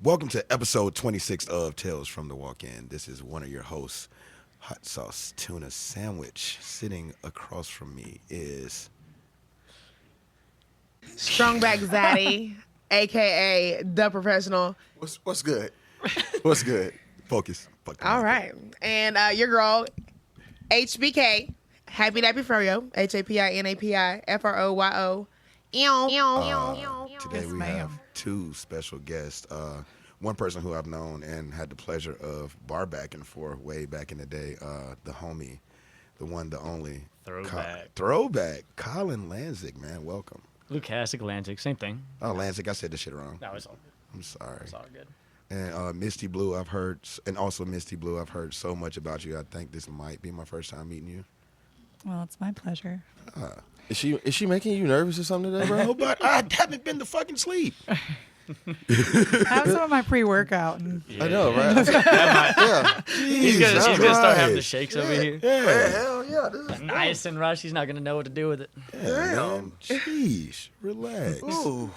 Welcome to episode 26 of Tales from the Walk-In. This is one of your hosts, Hot Sauce Tuna Sandwich. Sitting across from me is... Strongback Zaddy, a.k.a. The Professional. What's good? What's good? Focus. All right. And your girl, HBK, Happy Dappy Froyo, HAPINAPIFROYO. Today we have two special guests. One person who I've known and had the pleasure of bar backing for way back in the day, the homie, the one, the only. Throwback. Colin Lukasik, man, welcome. Lukasik, Lanzik, same thing. Oh, Lanzik, I said this shit wrong. No, it's all good. I'm sorry. It's all good. And Misty Blu, I've heard so much about you. I think this might be my first time meeting you. Well, it's my pleasure. Is she making you nervous or something today, bro? No, but I haven't been to fucking sleep. Have some of my pre-workout. I know, right? Yeah. He's gonna start having the Christ. shakes over here. Yeah. Hell yeah. This is Nice and rush. He's not gonna know what to do with it. Man. Jeez. Relax. Ooh.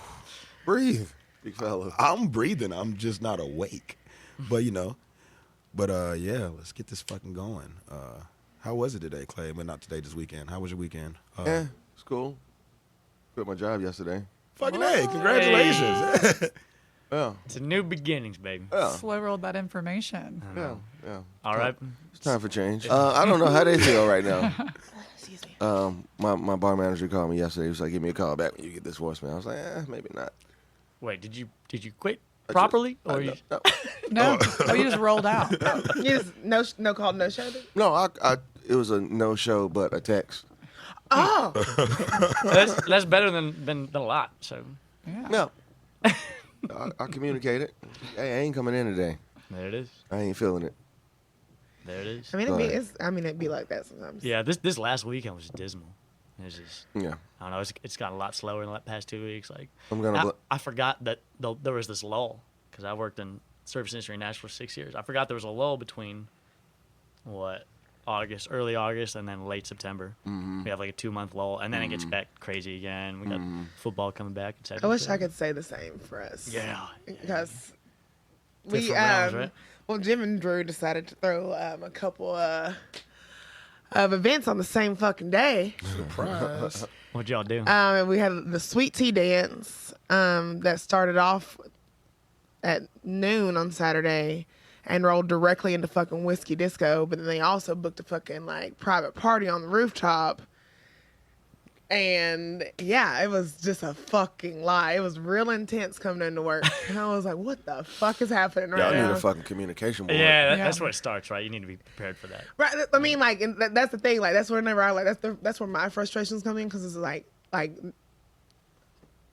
Breathe, big fella. I'm breathing. I'm just not awake. But, yeah, let's get this fucking going. How was it today, Clay? But not today, this weekend. How was your weekend? It's cool. Quit my job yesterday. Fucking hey, congratulations. Yeah. It's a new beginnings, baby. Yeah. Slow rolled that information. Yeah. All right. It's time for change. I don't know how they feel right now. My bar manager called me yesterday. He was like, "Give me a call back when you get this voicemail." I was like, maybe not. Wait, did you quit properly? No. No, you just rolled out. You just no call, no show? No, it was a no show, but a text. Oh. That's better than a lot. So Yeah. No. I communicated. Hey, I ain't coming in today. there it is. I ain't feeling it. There it is. It'd be like that sometimes. Yeah, this last weekend was dismal. It's just, Yeah. I don't know. It's gotten a lot slower in the past 2 weeks. Like I'm gonna. I forgot that there was this lull because I worked in service industry in Nashville for 6 years. I forgot there was a lull between early August, and then late September. Mm-hmm. We have like a 2-month lull, and then it gets back crazy again. We got football coming back. I wish I could say the same for us. Yeah. Because Different realms, right? well, Jim and Drew decided to throw a couple of events on the same fucking day. Surprise. What'd y'all do? And we had the sweet tea dance that started off at noon on Saturday and rolled directly into fucking whiskey disco. But then they also booked a fucking like private party on the rooftop. And yeah, it was just a fucking lie. It was real intense coming into work. And I was like, what the fuck is happening right Y'all now? need a fucking communication board. yeah, Yeah. that's where it starts, right? You need to be prepared for that. Right. I mean, like, and that's the thing. Like, that's whenever I that's where my frustrations come in because it's like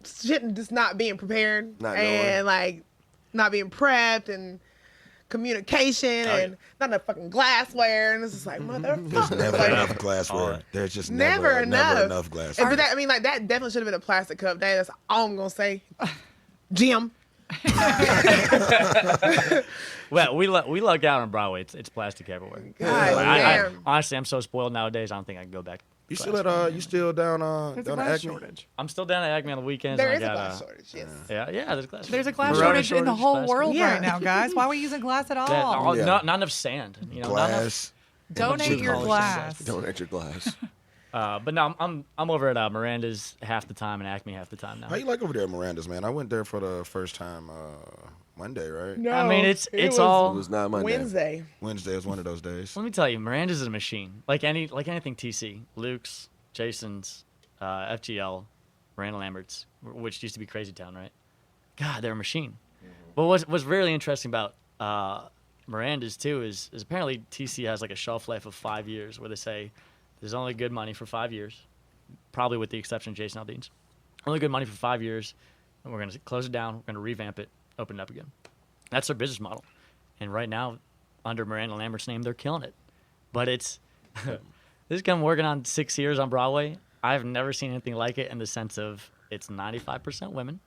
shit just not being prepared Not and knowing. like not being prepped and communication Oh, and not enough fucking glassware and it's just like motherfucker. Never Like, enough glassware. There's just Never never enough. enough glassware. but that, I mean, like that definitely should have been a plastic cup day. That's all I'm gonna say. Jim. Well, we luck out on Broadway. It's plastic everywhere. God Like, damn. honestly, I'm so spoiled nowadays. I don't think I can go back. You still at you still down There's a down glass at Acme? shortage. I'm still down at Acme on the weekends. There and is I a got, glass shortage. Yes. Yeah, there's a glass. There's a glass Verona shortage in the whole plastic. world Yeah. right now, guys. Why are we using glass at all? That, Yeah. not enough sand. You know, not enough. Glass. Donate your Polished glass. Donate your glass. But no, I'm over at Miranda's half the time and Acme half the time now. How you like over there at Miranda's, man? I went there for the first time Monday, right? No, I mean, it's it was all. It was not Monday. Wednesday. Wednesday was one of those days. Let me tell you, Miranda's is a machine. Like anything TC, Luke's, Jason's, FGL, Miranda Lambert's, which used to be Crazy Town, right? God, they're a machine. But what's really interesting about Miranda's too is apparently TC has like a shelf life of 5 years, where they say there's only good money for 5 years, probably with the exception of Jason Aldean's. Only good money for 5 years, and we're going to close it down. We're going to revamp it, open it up again. That's their business model. And right now, under Miranda Lambert's name, they're killing it. But it's this is kind of working on 6 years on Broadway. I've never seen anything like it in the sense of it's 95% women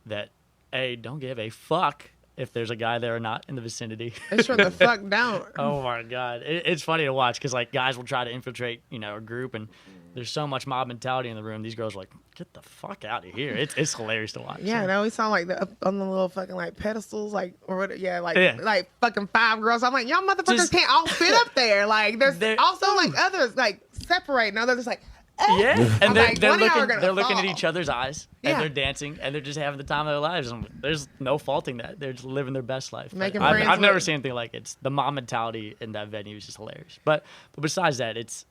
that, A, don't give a fuck if there's a guy there or not in the vicinity. They sure the fuck don't. Oh my god, it's funny to watch because like guys will try to infiltrate, a group, and there's so much mob mentality in the room. These girls are like, get the fuck out of here. It's hilarious to watch. Yeah, so. they always sound like up on the little fucking like pedestals, like or what? Yeah, like fucking 5 girls. I'm like, y'all motherfuckers can't all fit up there. Like there's also like others like separate, and others like. Yeah, and they're they're looking at each other's eyes, and they're dancing, and they're just having the time of their lives. And there's no faulting that. They're just living their best life. I've never seen anything like it. It's the mob mentality in that venue is just hilarious. But besides that, it's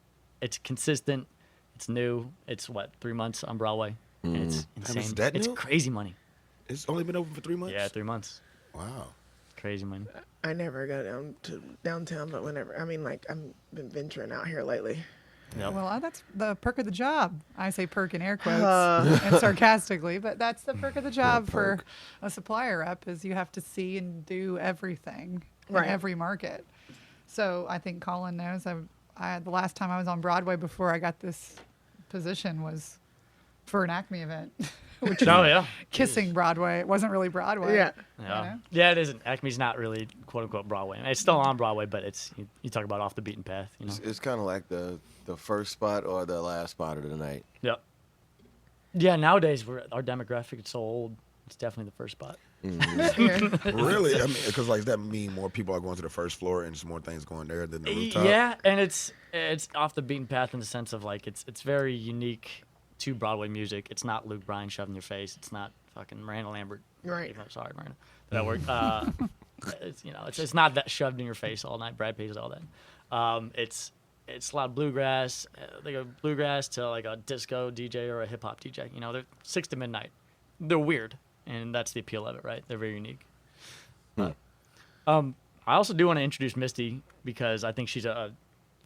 consistent. It's new. It's 3 months on Broadway. And it's insane. It's crazy money. It's only been open for 3 months? Yeah, 3 months. Wow. Crazy money. I never go down to downtown, but whenever. I mean, like, I've been venturing out here lately. Yep. Well, that's the perk of the job. I say perk in air quotes and sarcastically, but that's the perk of the job for a supplier rep is you have to see and do everything in every market. So I think Colin knows. The last time I was on Broadway before I got this position was for an Acme event. Which kissing Broadway. It wasn't really Broadway. Yeah, it isn't. Acme's not really quote unquote Broadway. It's still on Broadway, but it's you talk about off the beaten path. It's kind of like the first spot or the last spot of the night. Yep. Yeah, nowadays our demographic is so old. It's definitely the first spot. Mm-hmm. Really? I mean, because like that mean more people are going to the first floor and just more things going there than the rooftop. Yeah, and it's off the beaten path in the sense of like it's very unique to Broadway music. It's not Luke Bryan shoved in your face. It's not fucking Miranda Lambert. Right. Sorry, Miranda. That worked. It's not that shoved in your face all night. Brad Paisley, all that. It's a lot of bluegrass. They go bluegrass to like a disco DJ or a hip hop DJ. They're 6 to midnight. They're weird, and that's the appeal of it, right? They're very unique. But, I also do want to introduce Misty because I think she's a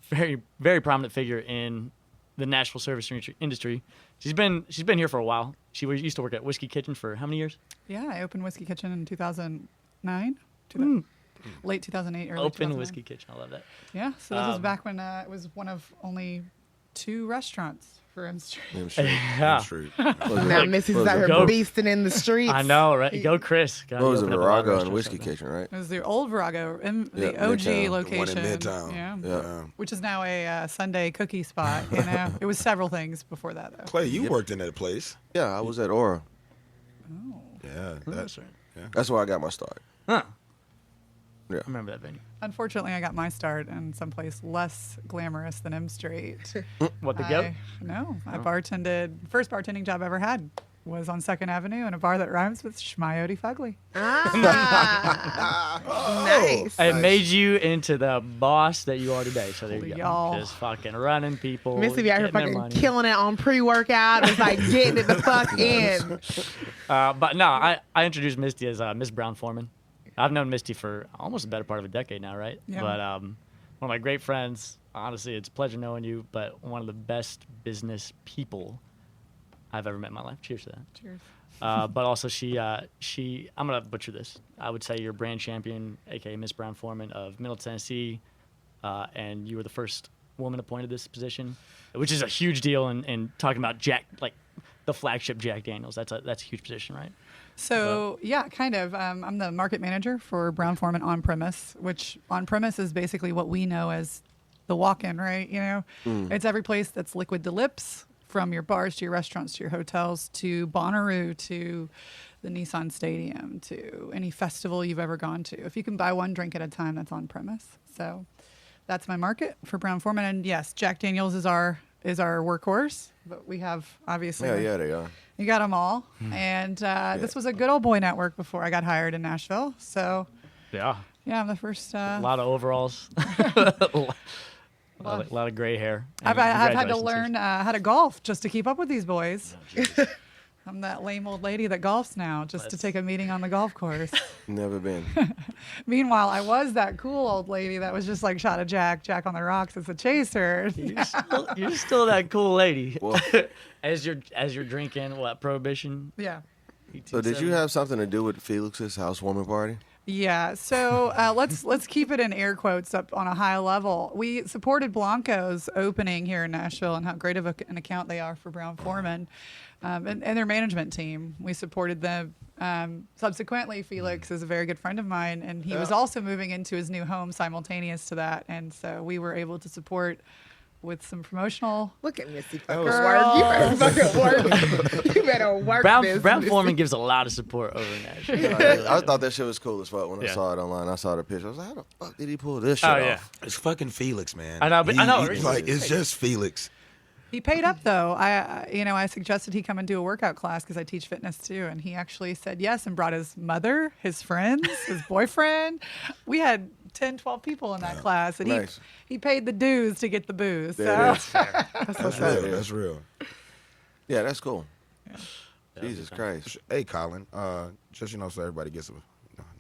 very, very prominent figure in the Nashville service industry. She's been here for a while. She used to work at Whiskey Kitchen for how many years? Yeah, I opened Whiskey Kitchen in 2009. Late 2008, early Open 2009. Whiskey Kitchen. I love that. Yeah, so this was back when it was one of only 2 restaurants for M Street. Yeah. Street. Now Missy's out here beasting in the streets. I know, right? Go, Chris. What was it, Virago and Whiskey Kitchen, right? It was the old Virago, the OG Midtown. location. The one in Midtown. Yeah. Which is now a Sunday cookie spot. It was several things before that, though. Clay, you worked in that place. Yeah, I was at Aura. Oh. Yeah. That's right. That's where I got my start. Huh. Yeah. I remember that venue. Unfortunately, I got my start in someplace less glamorous than M Street. What, the Go? I bartended. First bartending job I ever had was on 2nd Avenue in a bar that rhymes with Schmayote Fugly. Nice. It made you into the boss that you are today. So there you go. Y'all. Just fucking running people. Missy be out here getting their fucking money. killing it on pre-workout. It's like getting it the fuck in. But no, I introduced Misty as Miss Brown Forman. I've known Misty for almost a better part of a decade now, right? Yeah. But one of my great friends, honestly, it's a pleasure knowing you, but one of the best business people I've ever met in my life. Cheers to that. Cheers. But also she, I'm going to butcher this. I would say you're brand champion, a.k.a. Miss Brown Forman of Middle Tennessee, and you were the first woman appointed this position, which is a huge deal in talking about the flagship Jack Daniels. That's a huge position, right? So, yeah, kind of. I'm the market manager for Brown Forman on-premise, which on-premise is basically what we know as the walk-in, right? It's every place that's liquid to lips, from your bars to your restaurants to your hotels to Bonnaroo to the Nissan Stadium to any festival you've ever gone to. If you can buy one drink at a time, that's on-premise. So that's my market for Brown Forman. And, yes, Jack Daniels is our workhorse, but we have, obviously... Yeah, they are. You got them all. And this was a good old boy network before I got hired in Nashville. So, Yeah. I'm the first. A lot of overalls. a lot of gray hair. I've had to learn how to golf just to keep up with these boys. Oh, I'm that lame old lady that golfs now just to take a meeting on the golf course. Never been. Meanwhile, I was that cool old lady that was just like shot a Jack on the rocks as a chaser. You're still that cool lady. Well, as you're drinking Prohibition. Yeah. so did you have something to do with Felix's housewarming party? Yeah, so let's keep it in air quotes up on a high level. We supported Blanco's opening here in Nashville and how great of an account they are for Brown Forman and their management team. We supported them Subsequently, Felix is a very good friend of mine, and he was also moving into his new home simultaneous to that. And so we were able to support with some promotional. Look at Misty fucking work. You better fucking work. You better work this. Brown Forman gives a lot of support over Nashville. I thought that shit was cool as fuck when I saw it online. I saw the picture. I was like, how the fuck did he pull this shit off? It's fucking Felix, man. I know, but I know. Like, it's just Felix. He paid up though. I suggested he come and do a workout class because I teach fitness too, and he actually said yes and brought his mother, his friends, his boyfriend. We had 10, 12 people in that class, and he paid the dues to get the booze. So. That's real. That's real. Yeah, that's cool. Yeah. Jesus Christ. Hey, Colin. Just so everybody gets to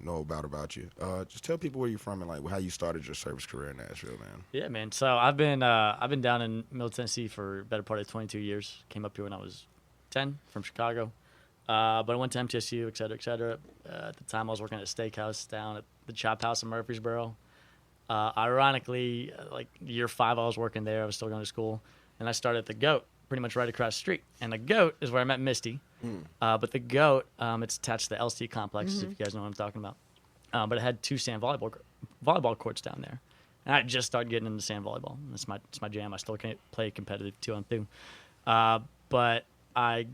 know about you. Just tell people where you're from and like how you started your service career in Nashville, man. Yeah, man. So I've been down in Middle Tennessee for a better part of 22 years. Came up here when I was 10 from Chicago, but I went to MTSU, et cetera, et cetera. At the time, I was working at a steakhouse down at the Chop House in Murfreesboro. Ironically, like year 5, I was working there. I was still going to school, and I started at the Goat, pretty much right across the street. And the Goat is where I met Misty. But the Goat, it's attached to the LC complexes, if you guys know what I'm talking about. But it had 2 sand volleyball courts down there. And I just started getting into sand volleyball. It's my jam. I still can't play competitive 2-on-2. But I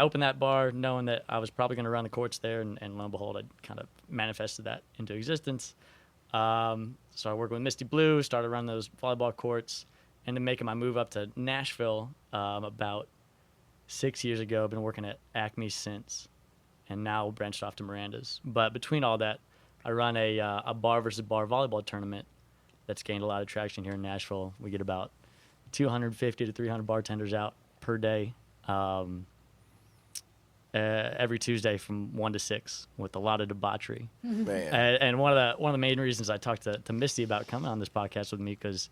opened that bar knowing that I was probably going to run the courts there, and lo and behold, I kind of manifested that into existence. So I worked with Misty Blu, started running those volleyball courts, and then making my move up to Nashville about 6 years ago. I've been working at Acme since, and now branched off to Miranda's. But between all that, I run a bar versus bar volleyball tournament that's gained a lot of traction here in Nashville. We get about 250 to 300 bartenders out per day, every Tuesday from 1 to 6 with a lot of debauchery. Man. And one of the main reasons I talked to Misty about coming on this podcast with me, because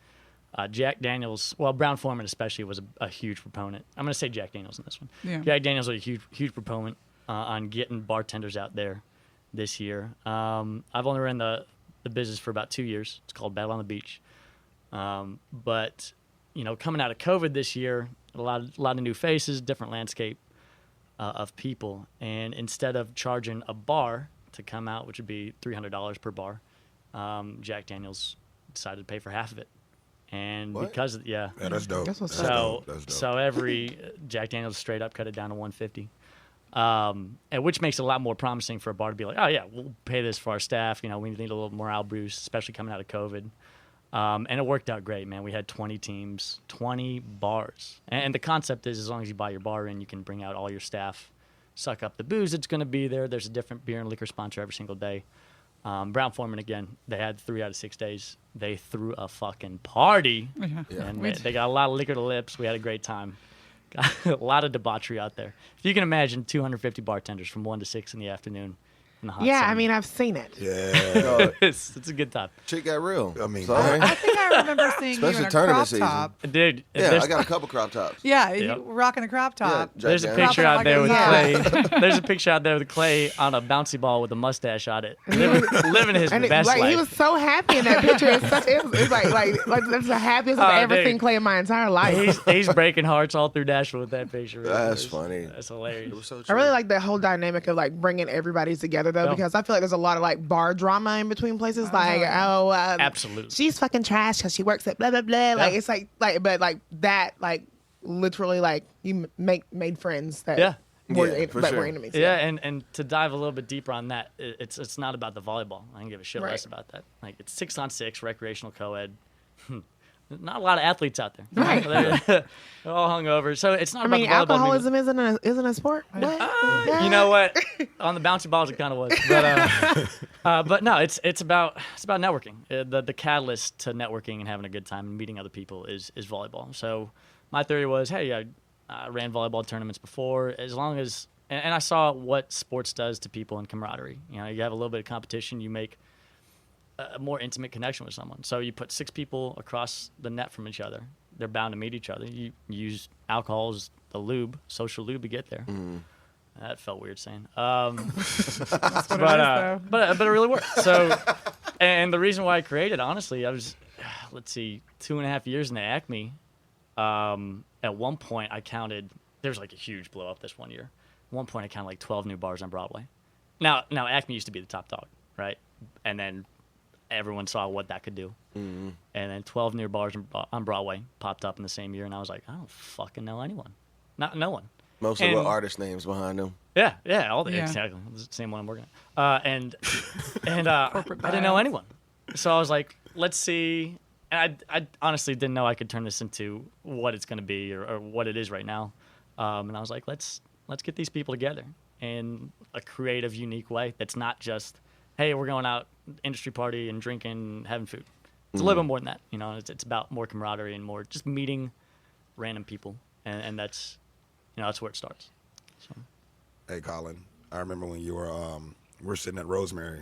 Jack Daniels, Brown Forman especially, was a huge proponent. I'm going to say Jack Daniels in this one. Yeah. Jack Daniels was a huge proponent on getting bartenders out there this year. I've only run the business for about 2 years. It's called Battle on the Beach. But coming out of COVID this year, a lot of new faces, different landscape of people. And instead of charging a bar to come out, which would be $300 per bar, Jack Daniels decided to pay for half of it. And because that's dope. That's dope. So every Jack Daniels straight up cut it down to $150. And which makes it a lot more promising for a bar to be like, oh yeah, we'll pay this for our staff. We need a little morale boost, especially coming out of COVID. And it worked out great, man. We had 20 teams, 20 bars. And the concept is, as long as you buy your bar in, you can bring out all your staff, suck up the booze that's going to be there. There's a different beer and liquor sponsor every single day. Brown Forman, again, they had 3 out of 6 days. They threw a fucking party. Yeah. And they got a lot of liquor to lips. We had a great time. Got a lot of debauchery out there. If you can imagine 250 bartenders from 1 to 6 in the afternoon in the hot Yeah, sun. I mean, I've seen it. Yeah. it's a good time. Shit got real. I mean, sorry. I think I remember seeing you Especially in a tournament crop season. top. Dude, Yeah, I got a couple crop tops. Yeah, Yep. you were rocking the crop top. Yeah, there's a Jack picture Dropping out there with like Clay. There's a picture out there with Clay on a bouncy ball with a mustache on it, living his And best he life. was so happy in that picture. It's like that's the happiest I've ever dude. seen Clay in my entire life. He's breaking hearts all through Nashville with that picture. That's funny. That's hilarious. It was so I true. really like the whole dynamic of like bringing everybody together though, Yeah. because I feel like there's a lot of like bar drama in between places. Like, Absolutely. she's fucking trash because she works at blah blah blah. Like it's like but like that like literally like you made friends that Yeah, were for that sure. were enemies. Yeah, and to dive a little bit deeper on that, it's not about the volleyball. I can give a shit Right. less about that. Like it's 6-on-6 recreational co-ed. Not a lot of athletes out there. Right. They're all hungover. So it's not I about mean, the volleyball. alcoholism isn't a sport. What? You know what? On the bouncy balls, it kind of was. But no, it's about networking. The catalyst to networking and having a good time and meeting other people is volleyball. So my theory was, hey, I ran volleyball tournaments before. As long as and I saw what sports does to people and camaraderie. You have a little bit of competition, you make a more intimate connection with someone. So you put 6 people across the net from each other. They're bound to meet each other. You use alcohol as the lube, social lube to get there. That felt weird saying. But it really worked. So, and the reason why I created, honestly, I was, 2.5 years in the Acme. At one point, I counted. There was like a huge blow up this one year. At one point, I counted like 12 new bars on Broadway. now Acme used to be the top dog, right? And then everyone saw what that could do. Mm-hmm. And then 12 near bars on Broadway popped up in the same year, and I was like, I don't fucking know anyone. No one. Most of the artist names behind them. Yeah, exactly. It's the same one I'm working at. And I didn't know anyone. So I was like, let's see. And I honestly didn't know I could turn this into what it's going to be or what it is right now. And I was like, let's get these people together in a creative, unique way that's not just, hey, we're going out, industry party and drinking, having food. It's a little bit more than that. You know, it's about more camaraderie and more just meeting random people. And that's, that's where it starts. So. Hey, Colin, I remember when you were, we're sitting at Rosemary,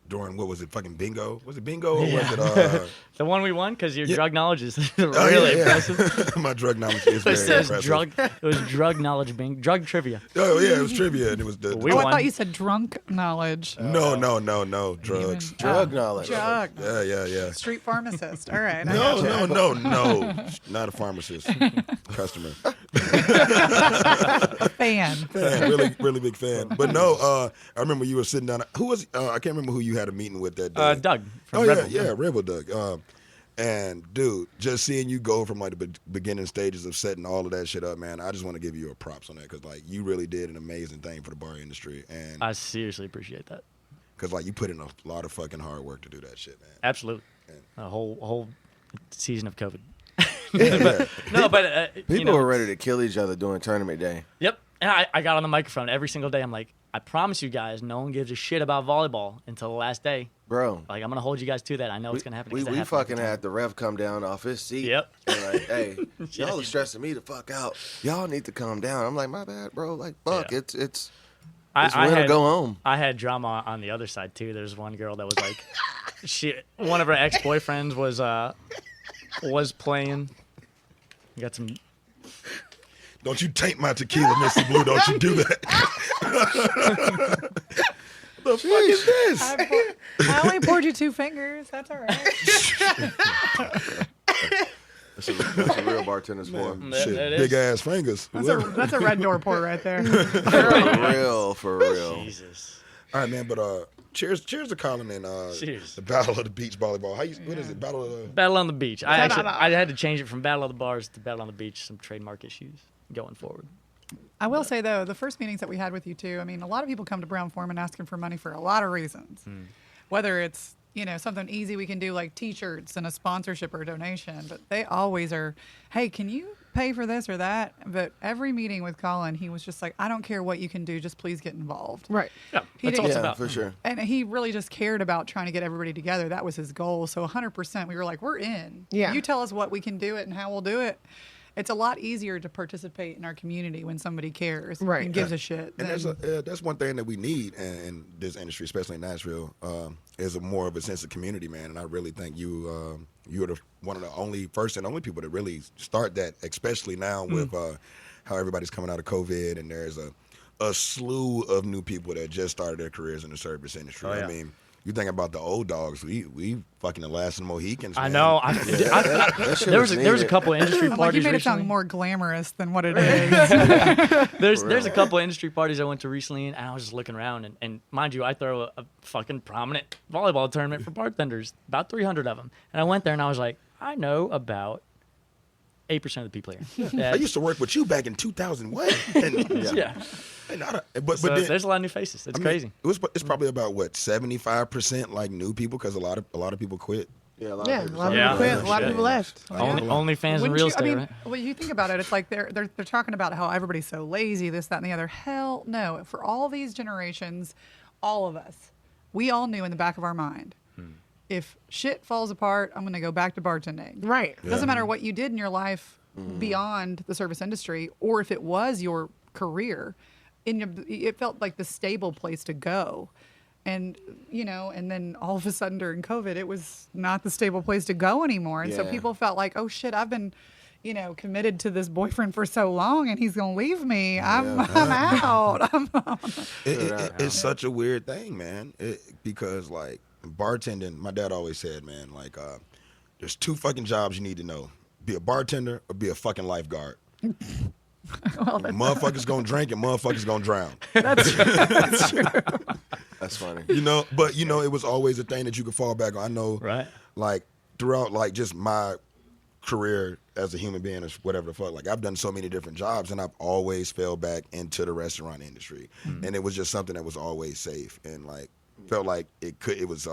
during, what was it, fucking bingo? Was it bingo or was it the one we won? Because your drug knowledge is really impressive. My drug knowledge is very impressive. It was drug knowledge drug trivia. Oh yeah, it was trivia, and it was the. I thought you said drunk knowledge. No, drugs. Drug knowledge. Drug. Yeah. Street pharmacist. All right. No, not a pharmacist. Customer. Fan. Really big fan. But no, I remember you were sitting down. Who was? I can't remember who you had a meeting with that day. Doug from Rebel. Yeah, Rebel Doug. And dude, just seeing you go from like the beginning stages of setting all of that shit up, man, I just want to give you a props on that because like you really did an amazing thing for the bar industry, and I seriously appreciate that. Because like you put in a lot of fucking hard work to do that shit, man. Absolutely, a whole season of COVID. But people were ready to kill each other during tournament day. Yep, and I got on the microphone every single day. I'm like, I promise you guys, no one gives a shit about volleyball until the last day. Bro. Like, I'm going to hold you guys to that. I know it's going to happen. We fucking had the ref come down off his seat. Yep. And like, hey, y'all are stressing me the fuck out. Y'all need to calm down. I'm like, my bad, bro. Like, fuck, it's win or go home. I had drama on the other side, too. There's one girl that was like, one of her ex-boyfriends was playing. You got some... Don't you taint my tequila, Misty Blu. Don't you do that. The fuck is this? I only poured you 2 fingers. That's all right. That's a real bartender's pour. Shit, big ass fingers. That's a red door pour right there. For real. Jesus. All right, man. But cheers to Colin and the Battle of the Beach volleyball. What is it? Battle on the Beach. I had to change it from Battle of the Bars to Battle on the Beach. Some trademark issues going forward. I will say, though, the first meetings that we had with you, too, I mean, a lot of people come to Brown-Forman asking for money for a lot of reasons. Whether it's, something easy we can do like T-shirts and a sponsorship or a donation, but they always are, hey, can you pay for this or that? But every meeting with Colin, he was just like, I don't care what you can do, just please get involved. Right. Yeah, that's all it's about. For sure. And he really just cared about trying to get everybody together. That was his goal. So 100%, we were like, we're in. Yeah. You tell us what we can do it and how we'll do it. It's a lot easier to participate in our community when somebody cares and gives a shit. And that's one thing that we need in this industry, especially in Nashville, is more of a sense of community, man. And I really think you're one of the first and only people to really start that, especially now with how everybody's coming out of COVID, and there's a slew of new people that just started their careers in the service industry. I mean, you think about the old dogs, we fucking the last of the Mohicans. Man. I know. There was a couple of industry parties. Like you made recently. it sound more glamorous than what it is. There's a couple of industry parties I went to recently, and I was just looking around, and mind you, I throw a fucking prominent volleyball tournament for bartenders, about 300 of them, and I went there and I was like, I know about 8% of the people here. I used to work with you back in 2000. What? But there's a lot of new faces. It's crazy. It's probably about 75% like new people because a lot of people quit. Yeah, a lot of people quit. A lot of people left. Only fans in real estate. Right? Well, you think about it. It's like they're talking about how everybody's so lazy, this, that, and the other. Hell no. For all these generations, all of us, we all knew in the back of our mind, if shit falls apart, I'm going to go back to bartending. Right. It doesn't matter what you did in your life beyond the service industry, or if it was your career. It felt like the stable place to go. And, and then all of a sudden during COVID, it was not the stable place to go anymore. And so people felt like, oh, shit, I've been, committed to this boyfriend for so long and he's going to leave me. I'm out. It's such a weird thing, man. Because, like, bartending, my dad always said, man, like, there's 2 fucking jobs you need to know. Be a bartender or be a fucking lifeguard. Well, Motherfuckers gonna drink and motherfuckers gonna drown. that's true. That's true. That's funny. But it was always a thing that you could fall back on. I know, Right. like throughout like just my career as a human being or whatever the fuck, like I've done so many different jobs and I've always fell back into the restaurant industry. And it was just something that was always safe and like felt like it was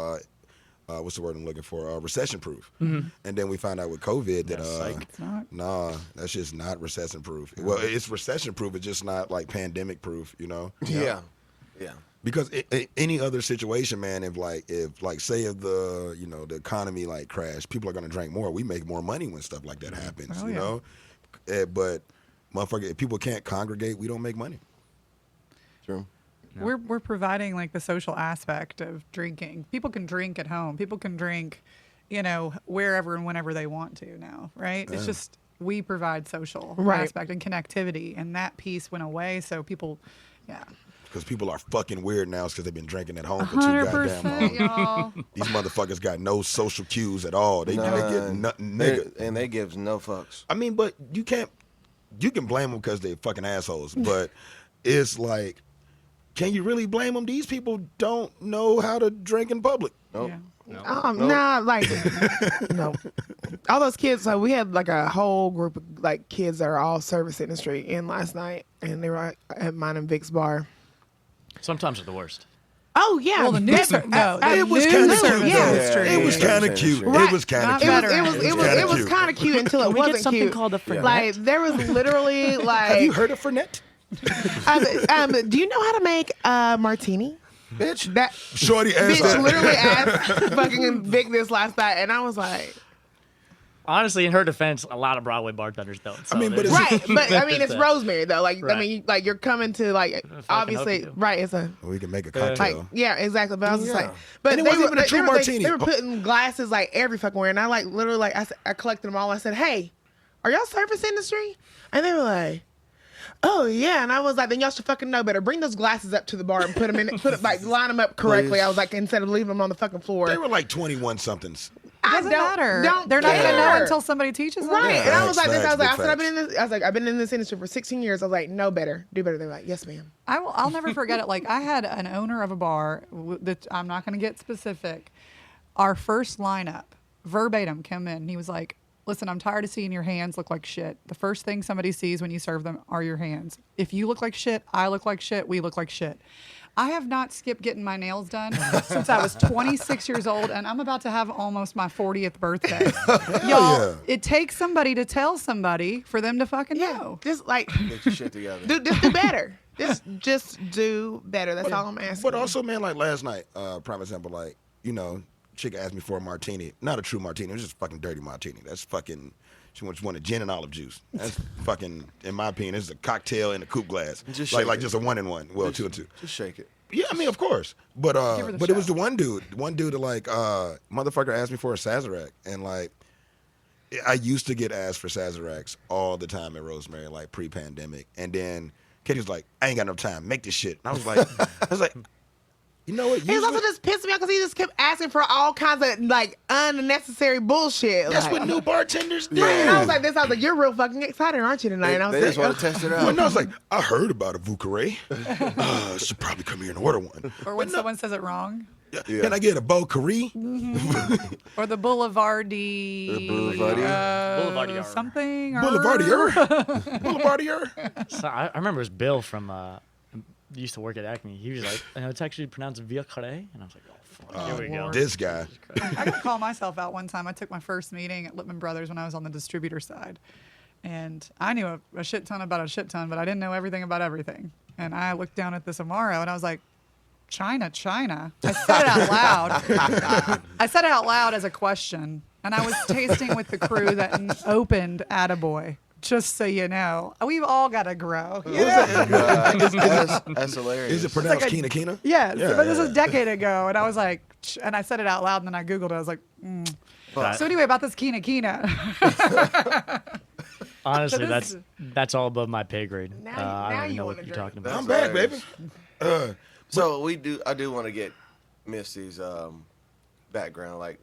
what's the word I'm looking for? Recession proof. And then we found out with COVID that It's not. nah, that's just not recession proof. Well, it's recession proof, it's just not like pandemic proof, Yeah. Because any other situation, man, if say if the the economy like crashed, people are gonna drink more. We make more money when stuff like that happens, Oh, you know. But motherfucker, if people can't congregate, we don't make money. True. We're providing like the social aspect of drinking. People can drink at home. People can drink, wherever and whenever they want to now, right? It's just we provide social aspect and connectivity, and that piece went away. So people, Because people are fucking weird now because they've been drinking at home for too goddamn long. y'all. These motherfuckers got no social cues at all. They get nothing, nigga. And they gives no fucks. I mean, but you can blame them because they're fucking assholes. But it's like, can you really blame them? These people don't know how to drink in public. Nope. Yeah. Nah, like, no. All those kids, so we had like a whole group of like kids that are all service industry in last night, and they were at mine and Vic's bar. Sometimes they're the worst. Oh yeah, Well, the news, it was kind kinda cute. Yeah. It was kind of cute. Right. It was kind Not of better. cute. It was kind of cute until it Can we get wasn't something cute. called a Fernet? Like there was literally Have you like, heard of Fernet? do you know how to make a martini? Bitch. That Shorty asked bitch that. literally asked fucking Vic this last night, and I was like, Honestly, in her defense, a lot of Broadway bartenders don't. So I mean, but there's- it's- right, but I mean it's rosemary though. Like I Right. mean, like you're coming to like obviously hope you do. right. It's a We can make a like cocktail. yeah, exactly. But I was just Yeah. like, but And it they wasn't were, even a true they were, martini. They were putting glasses like every fucking where, and I like literally like I collected them all. I said, hey, are y'all service industry? And they were like, oh yeah, and I was like, then y'all should fucking know better. Bring those glasses up to the bar and put them like line them up correctly. Please. I was like, instead of leaving them on the fucking floor. They were like 21 somethings. Doesn't matter. Don't They're not going to know care. until somebody teaches them. Right, Yeah, and I was facts, like, this. I was like, facts, I said, big I've been in this. I was like, I've been in this industry for 16 years. I was like, know better, do better. They were like, yes, ma'am. I'll never forget it. Like I had an owner of a bar that I'm not going to get specific. Our first lineup, verbatim, come in. He was like, listen, I'm tired of seeing your hands look like shit. The first thing somebody sees when you serve them are your hands. If you look like shit, I look like shit, we look like shit. I have not skipped getting my nails done since I was 26 years old, and I'm about to have almost my 40th birthday. Y'all, yeah. it takes somebody to tell somebody for them to fucking know. Just like, Get your shit together. just do better. Just do better. That's all I'm asking. But also, man, like last night, prime example, like, chick asked me for a martini. Not a true martini. It was just a fucking dirty martini. That's fucking, she wanted gin and olive juice. That's fucking, in my opinion, this is a cocktail in a coupe glass. Just like shake like it. just a 1-in-1. Well, 2-in-2. Just shake it. Yeah, I mean, of course. But her the but it was shot. the one dude that like motherfucker asked me for a Sazerac, and like I used to get asked for Sazeracs all the time at Rosemary, like pre-pandemic, and then Katie was like, I ain't got enough time, make this shit. And I was like, you know what? It was also just pissing me off because he just kept asking for all kinds of like unnecessary bullshit. That's like, what new bartenders do. Right, and I was like, this. I was like, you're real fucking excited, aren't you tonight? And I was They just like, want to test it out. Well, no, I was like, I heard about a Vucare. Should probably come here and order one. Or when someone says it wrong. Yeah. Can I get a Beau Curry? Or the Boulevardy. The Boulevardier. Boulevardier. Something. Boulevardier? Boulevardier? So I remember it was Bill from used to work at Acme. He was like, it's actually pronounced Vucare, and I was like, oh fuck, here we go. This guy. I could call myself out one time. I took my first meeting at Lippman Brothers when I was on the distributor side. And I knew a shit ton about a shit ton, but I didn't know everything about everything. And I looked down at this Amaro and I was like, China. I said it out loud. I said it out loud as a question. And I was tasting with the crew that opened Attaboy. Just so you know, we've all got to grow. That's hilarious. Is it pronounced like a- Kina Kina? Yes, Yeah, but this yeah. was a decade ago, and I was like, and I said it out loud, and then I Googled it. I was like, But so anyway, about this Kina Kina. honestly, So this- that's all above my pay grade. Now I don't you even know wanna what you're drink. talking about. I'm back, baby. So I do want to get Misty's background. Like,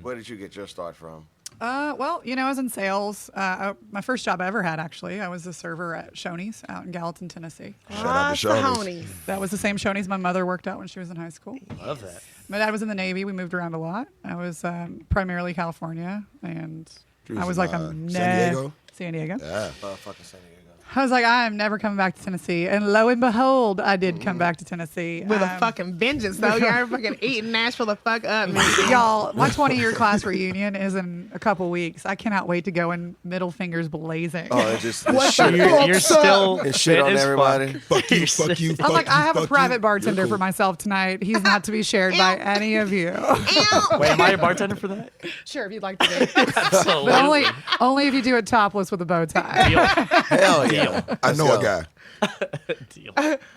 where did you get your start from? Well, I was in sales. My first job I ever had, actually, I was a server at Shoney's out in Gallatin, Tennessee. Shout out to Shoney's. Shoney's. That was the same Shoney's my mother worked at when she was in high school. Love that. My dad was in the Navy. We moved around a lot. I was primarily California, and I was like San Diego? San Diego. Yeah. Fucking San Diego. I was like, I'm never coming back to Tennessee. And lo and behold, I did come back to Tennessee. With a fucking vengeance, though. You're fucking eating Nashville the fuck up. Y'all, my 20-year class reunion is in a couple weeks. I cannot wait to go in middle fingers blazing. Oh, it's just What shit. the You're still And shit on fit as everybody. Fuck you, fuck you, I'm fuck like, you, I have a fuck private you. bartender You're for cool. myself tonight. He's not to be shared by any of you. Wait, am I a bartender for that? Sure, if you'd like to be. Absolutely. But only if you do it topless with a bow tie. Deal. Hell yeah. I know Let's a guy. Deal.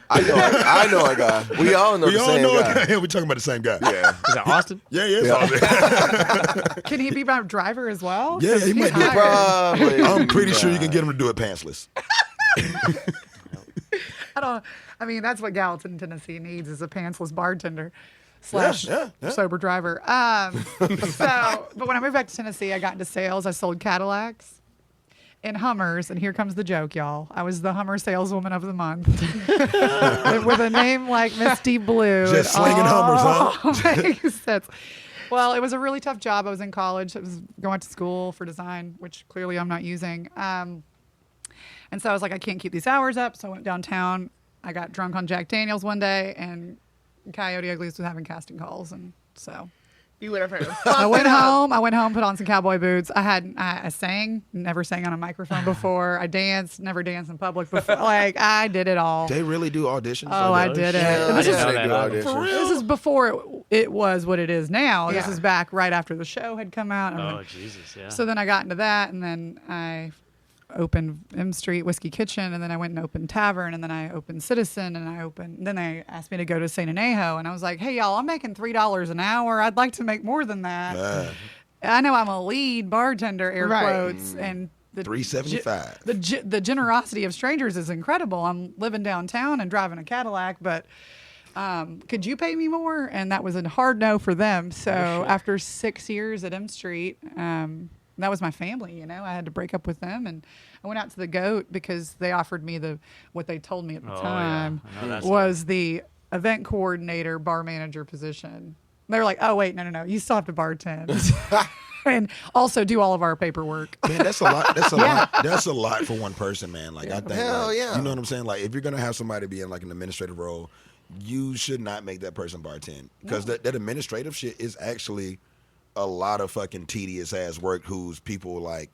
I know a guy. We all know We the all same know guy. a guy. We're talking about the same guy. Yeah. Is that Austin? Yeah, it's Can he be my driver as well? Yeah, 'Cause he might he's be. hired. Probably. I'm pretty sure you can get him to do it pantsless. I mean, that's what Gallatin, Tennessee needs is a pantsless bartender slash yeah. sober driver. But when I moved back to Tennessee, I got into sales. I sold Cadillacs and Hummers. And here comes the joke, y'all. I was the Hummer saleswoman of the month. With a name like Misty Blu. Just it slinging Hummers, all huh? makes sense. Well, it was a really tough job. I was in college. I was going to school for design, which clearly I'm not using. And so I was like, I can't keep these hours up. So I went downtown. I got drunk on Jack Daniels one day, and Coyote Uglies was having casting calls. And so You would have heard. I went home, put on some cowboy boots. I sang, never sang on a microphone before. I danced, never danced in public before. Like, I did it all. They really do auditions. Oh, I did it. Yeah, And this I is didn't know know that. they do auditions. this is before it was what it is now. This Yeah. is back right after the show had come out. Oh, Jesus, yeah. So then I got into that, and then I opened M Street Whiskey Kitchen, and then I went and opened Tavern, and then I opened Citizen, and then they asked me to go to St. Anejo, and I was like, hey, y'all, I'm making $3 an hour. I'd like to make more than that. I know I'm a lead bartender, air Right. quotes, and the $3.75. the generosity of strangers is incredible. I'm living downtown and driving a Cadillac, but could you pay me more? And that was a hard no for them. So after 6 years at M Street, that was my family, I had to break up with them, and I went out to the Goat because they offered me what they told me at the time I know that was the event coordinator, bar manager position. They were like, oh, wait, no, you still have to bartend. And also do all of our paperwork. Man, that's a lot. That's a lot. That's a lot for one person, man. Like I think, Hell yeah. you know what I'm saying? Like if you're gonna have somebody be in like an administrative role, you should not make that person bartend because that administrative shit is actually a lot of fucking tedious ass work. Whose people like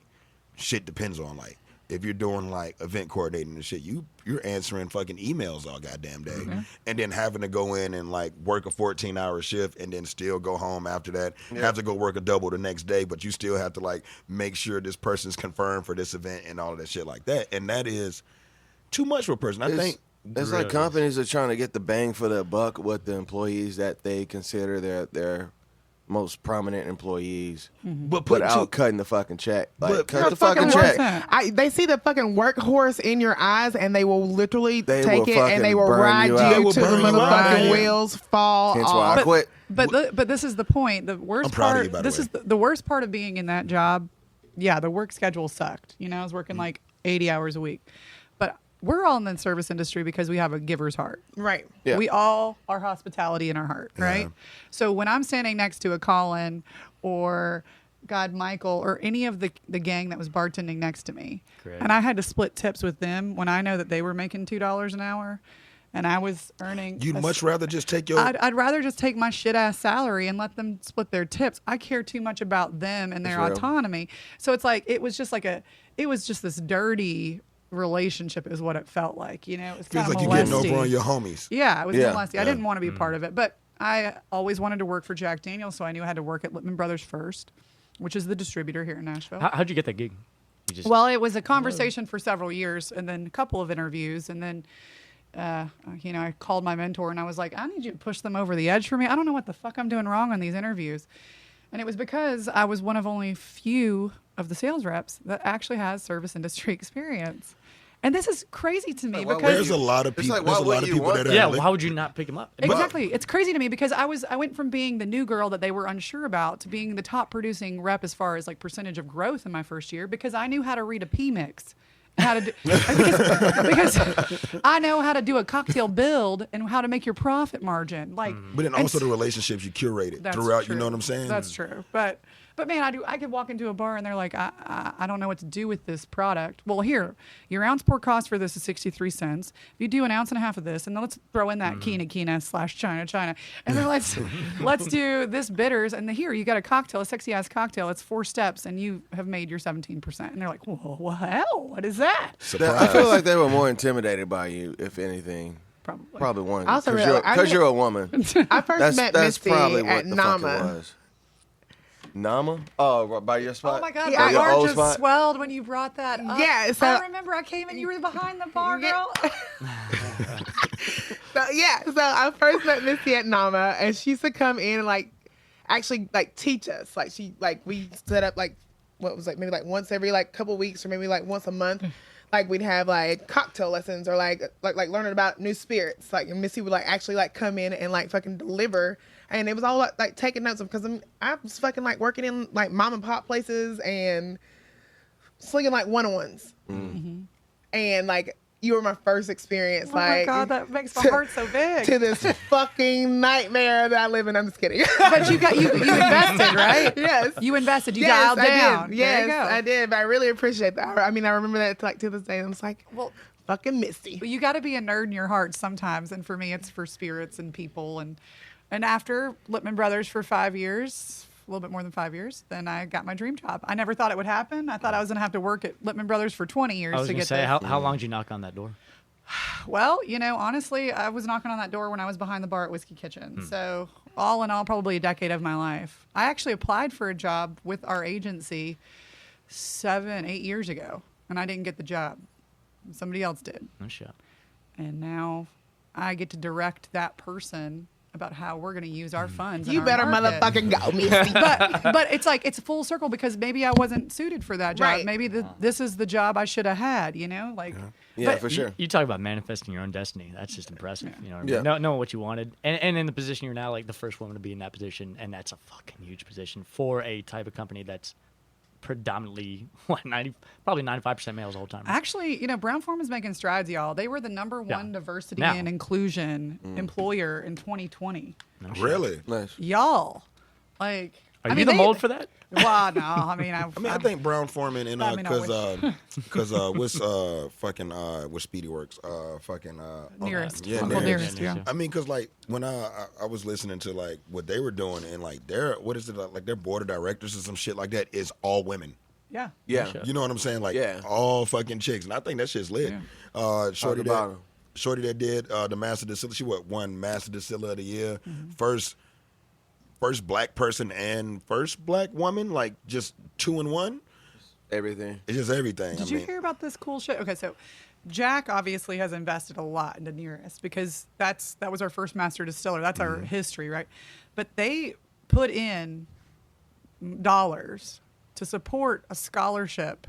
shit depends on. Like if you're doing like event coordinating and shit, you're answering fucking emails all goddamn day, and then having to go in and like work a 14-hour shift and then still go home after that. Have to go work a double the next day, but you still have to like make sure this person's confirmed for this event and all of that shit like that. And that is too much for a person. I think It's like companies are trying to get the bang for their buck with the employees that they consider their most prominent employees, but without cutting the fucking check. Like, but- cut the fucking check. They see the fucking workhorse in your eyes, and they will literally They take will it, and they fucking will burn ride you out. They you will till the burn you out, motherfucking yeah. wheels fall Hence why I off. quit. But this is the point. The worst I'm proud of part. you, by the This way. is the worst part of being in that job. Yeah, the work schedule sucked. I was working like 80 hours a week, but we're all in the service industry because we have a giver's heart. Right. Yeah. We all are hospitality in our heart, right? So when I'm standing next to a Colin or Michael or any of the gang that was bartending next to me, Correct. and I had to split tips with them when I know that they were making $2 an hour, and I was earning. you'd much rather just take your. I'd rather just take my shit ass salary and let them split their tips. I care too much about them and their That's real. autonomy. So it's like it was just this dirty relationship is what it felt like. It was feels kind like of you're getting molesty. over on your homies. Yeah, it was Yeah. molesty. I didn't want to be a part of it, but I always wanted to work for Jack Daniels, so I knew I had to work at Lippman Brothers first, which is the distributor here in Nashville. How'd you get that gig? You just Well, it was a conversation for several years, and then a couple of interviews, and then, I called my mentor, and I was like, I need you to push them over the edge for me. I don't know what the fuck I'm doing wrong on these interviews. And it was because I was one of only few of the sales reps that actually has service industry experience. And this is crazy to me Like, because There's a lot of people. like, There's a why lot of wouldn't you people want that Yeah, are why would you not pick him up? exactly, it's crazy to me because I went from being the new girl that they were unsure about to being the top producing rep as far as like percentage of growth in my first year because I knew how to read a P mix. How to do, because I know how to do a cocktail build and how to make your profit margin. Like, But then also the relationships you curated that's throughout. true. You know what I'm saying? That's true. But man, I could walk into a bar and they're like, I don't know what to do with this product. Well, here, your ounce pour cost for this is 63 cents. If you do an ounce and a half of this, and then let's throw in that Kina / China, and then let's do this bitters, and here you got a cocktail, a sexy ass cocktail. It's 4 steps, and you have made your 17%. And they're like, whoa, hell, what is that? I feel like they were more intimidated by you, if anything. Probably one. Also, Because you're a woman. I first met That's Misty probably what at the fuck it Nama. was. Nama? Oh, by your spot? Oh my God, Yeah, my your heart old just spot? swelled when you brought that up. Yeah, so- I remember I came and you were behind the bar, girl. So I first met Misty at Nama, and she used to come in and actually teach us. We set up maybe once every couple weeks or maybe once a month. We'd have cocktail lessons or like learning about new spirits. And Missy would actually come in and fucking deliver. And it was all taking notes because I was fucking working in mom and pop places and slinging one-on-ones. Mm-hmm. And you were my first experience. Oh my God, that makes my heart so big. To this fucking nightmare that I live in. I'm just kidding. But you invested, right? Yes. You invested. You Yes, dialed I down. did. There Yes, you go. I did. But I really appreciate that. I remember that to this day. I'm just Well, fucking Misty. you got to be a nerd in your heart sometimes, and for me, it's for spirits and people. And after Lipman Brothers for 5 years, a little bit more than 5 years, then I got my dream job. I never thought it would happen. I thought I was going to have to work at Lipman Brothers for 20 years I was to going to get say, this. how long did you knock on that door? Well, honestly, I was knocking on that door when I was behind the bar at Whiskey Kitchen. So all in all, probably a decade of my life. I actually applied for a job with our agency 7-8 years ago, and I didn't get the job. Somebody else did. No shit. And now I get to direct that person about how we're going to use our funds. You in our better market. motherfucking go, Misty. But it's full circle because maybe I wasn't suited for that job. Right. Maybe this is the job I should have had. Yeah, But for sure. You talk about manifesting your own destiny. That's just impressive. You know what I mean? Yeah. Know what you wanted. And in the position you're now, the first woman to be in that position, and that's a fucking huge position for a type of company that's predominantly, probably 95% males the whole time. Actually, Brown Forman's making strides, y'all. They were the number one diversity Now. and inclusion employer in 2020. No shit. Really? Nice. Y'all, Are you the mold for that? Well, no. I mean, I think Brown Forman and I mean, I because what's with Speedy Works Nearest. yeah, Uncle Nearest. Nearest, yeah. I mean, because when I was listening to what they were doing and their what is it their board of directors or some shit like that is all women. Yeah. Yeah. You know what I'm saying? Yeah. All fucking chicks, and I think that shit's lit. Yeah. Shorty the bottom. that did the Master Distiller. She won Master Distiller of the Year, Mm-hmm. first black person and first black woman, just 2 in 1. Everything. It's just everything. Did you hear about this cool shit? Okay, so Jack obviously has invested a lot into Nearest because that was our first master distiller. That's our history, right? But they put in dollars to support a scholarship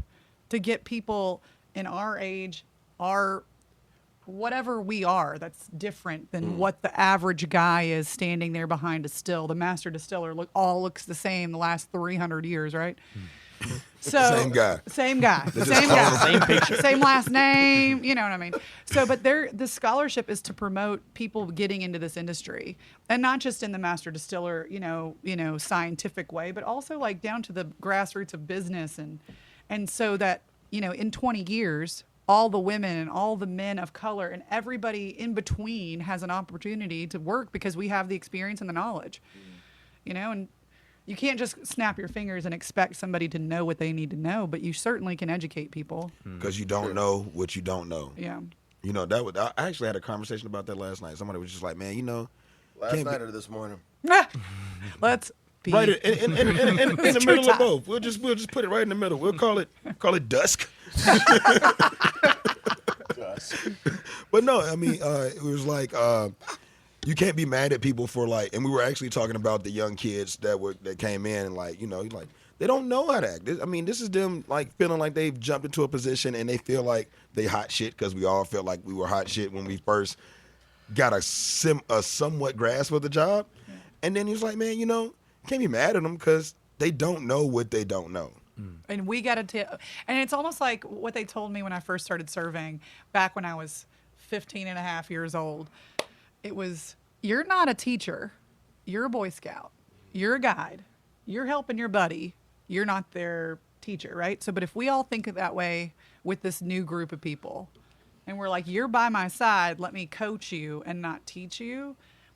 to get people in our age, whatever we are, that's different than what the average guy is standing there behind a still. The master distiller looks the same the last 300 years, right? So Same guy. Same guy. Same picture. Same last name. You know what I mean? So, but the scholarship is to promote people getting into this industry, and not just in the master distiller, scientific way, but also down to the grassroots of business, and so that in 20 years, all the women and all the men of color and everybody in between has an opportunity to work because we have the experience and the knowledge, and. You can't just snap your fingers and expect somebody to know what they need to know, but you certainly can educate people. Because you don't know what you don't know. Yeah. I actually had a conversation about that last night. Somebody was just like, man, Last night or this morning? Let's be right in the middle of both. We'll just put it right in the middle. We'll call it dusk. But no, I mean, it was you can't be mad at people for and we were actually talking about the young kids that came in and They don't know how to act. I mean, this is them like feeling like they've jumped into a position and they feel like they hot shit because we all felt like we were hot shit when we first got a somewhat grasp of the job. Yeah. And then he's like, man, you know, can't be mad at them because they don't know what they don't know. And we got to, and it's almost like what they told me when I first started serving back when I was 15 and a half years old. It was, you're not a teacher. You're a Boy Scout. You're a guide. You're helping your buddy. You're not their teacher, right? So, but if we all think of that way with this new group of people, and we're like, you're by my side, let me coach you and not teach you,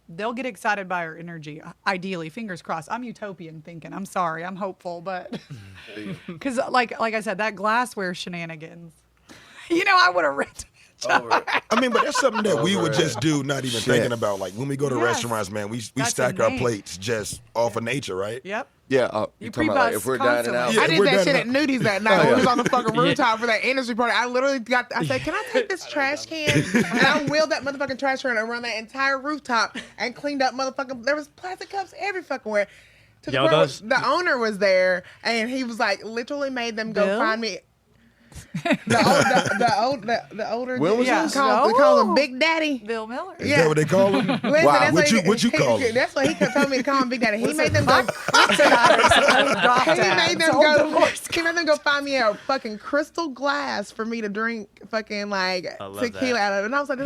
they'll get excited by our energy. Ideally, fingers crossed. I'm utopian thinking. I'm sorry. I'm hopeful, but because like I said, that glassware shenanigans, you know, I would have ripped. I mean, but that's something that we would just do, not even thinking about. Like when we go to restaurants, man, we stack our plates just off of nature, right? Yep. Yeah, you talking about like if we're dining out. I did that shit at Nudies that night. We was on the fucking rooftop for that industry party. I literally I said, can I take this trash can? And I wheeled that motherfucking trash can around that entire rooftop and cleaned up motherfucking, there was plastic cups every fucking where. To the point where the owner was there and he was like, literally made them go find me. The older when was this? They call him Big Daddy Bill Miller. Is that what they call him? Listen, wow, what you call him? That's what he kept telling me to call him Big Daddy. He made them go. He made them go find me a fucking crystal glass for me to drink fucking like tequila out of. And I was like,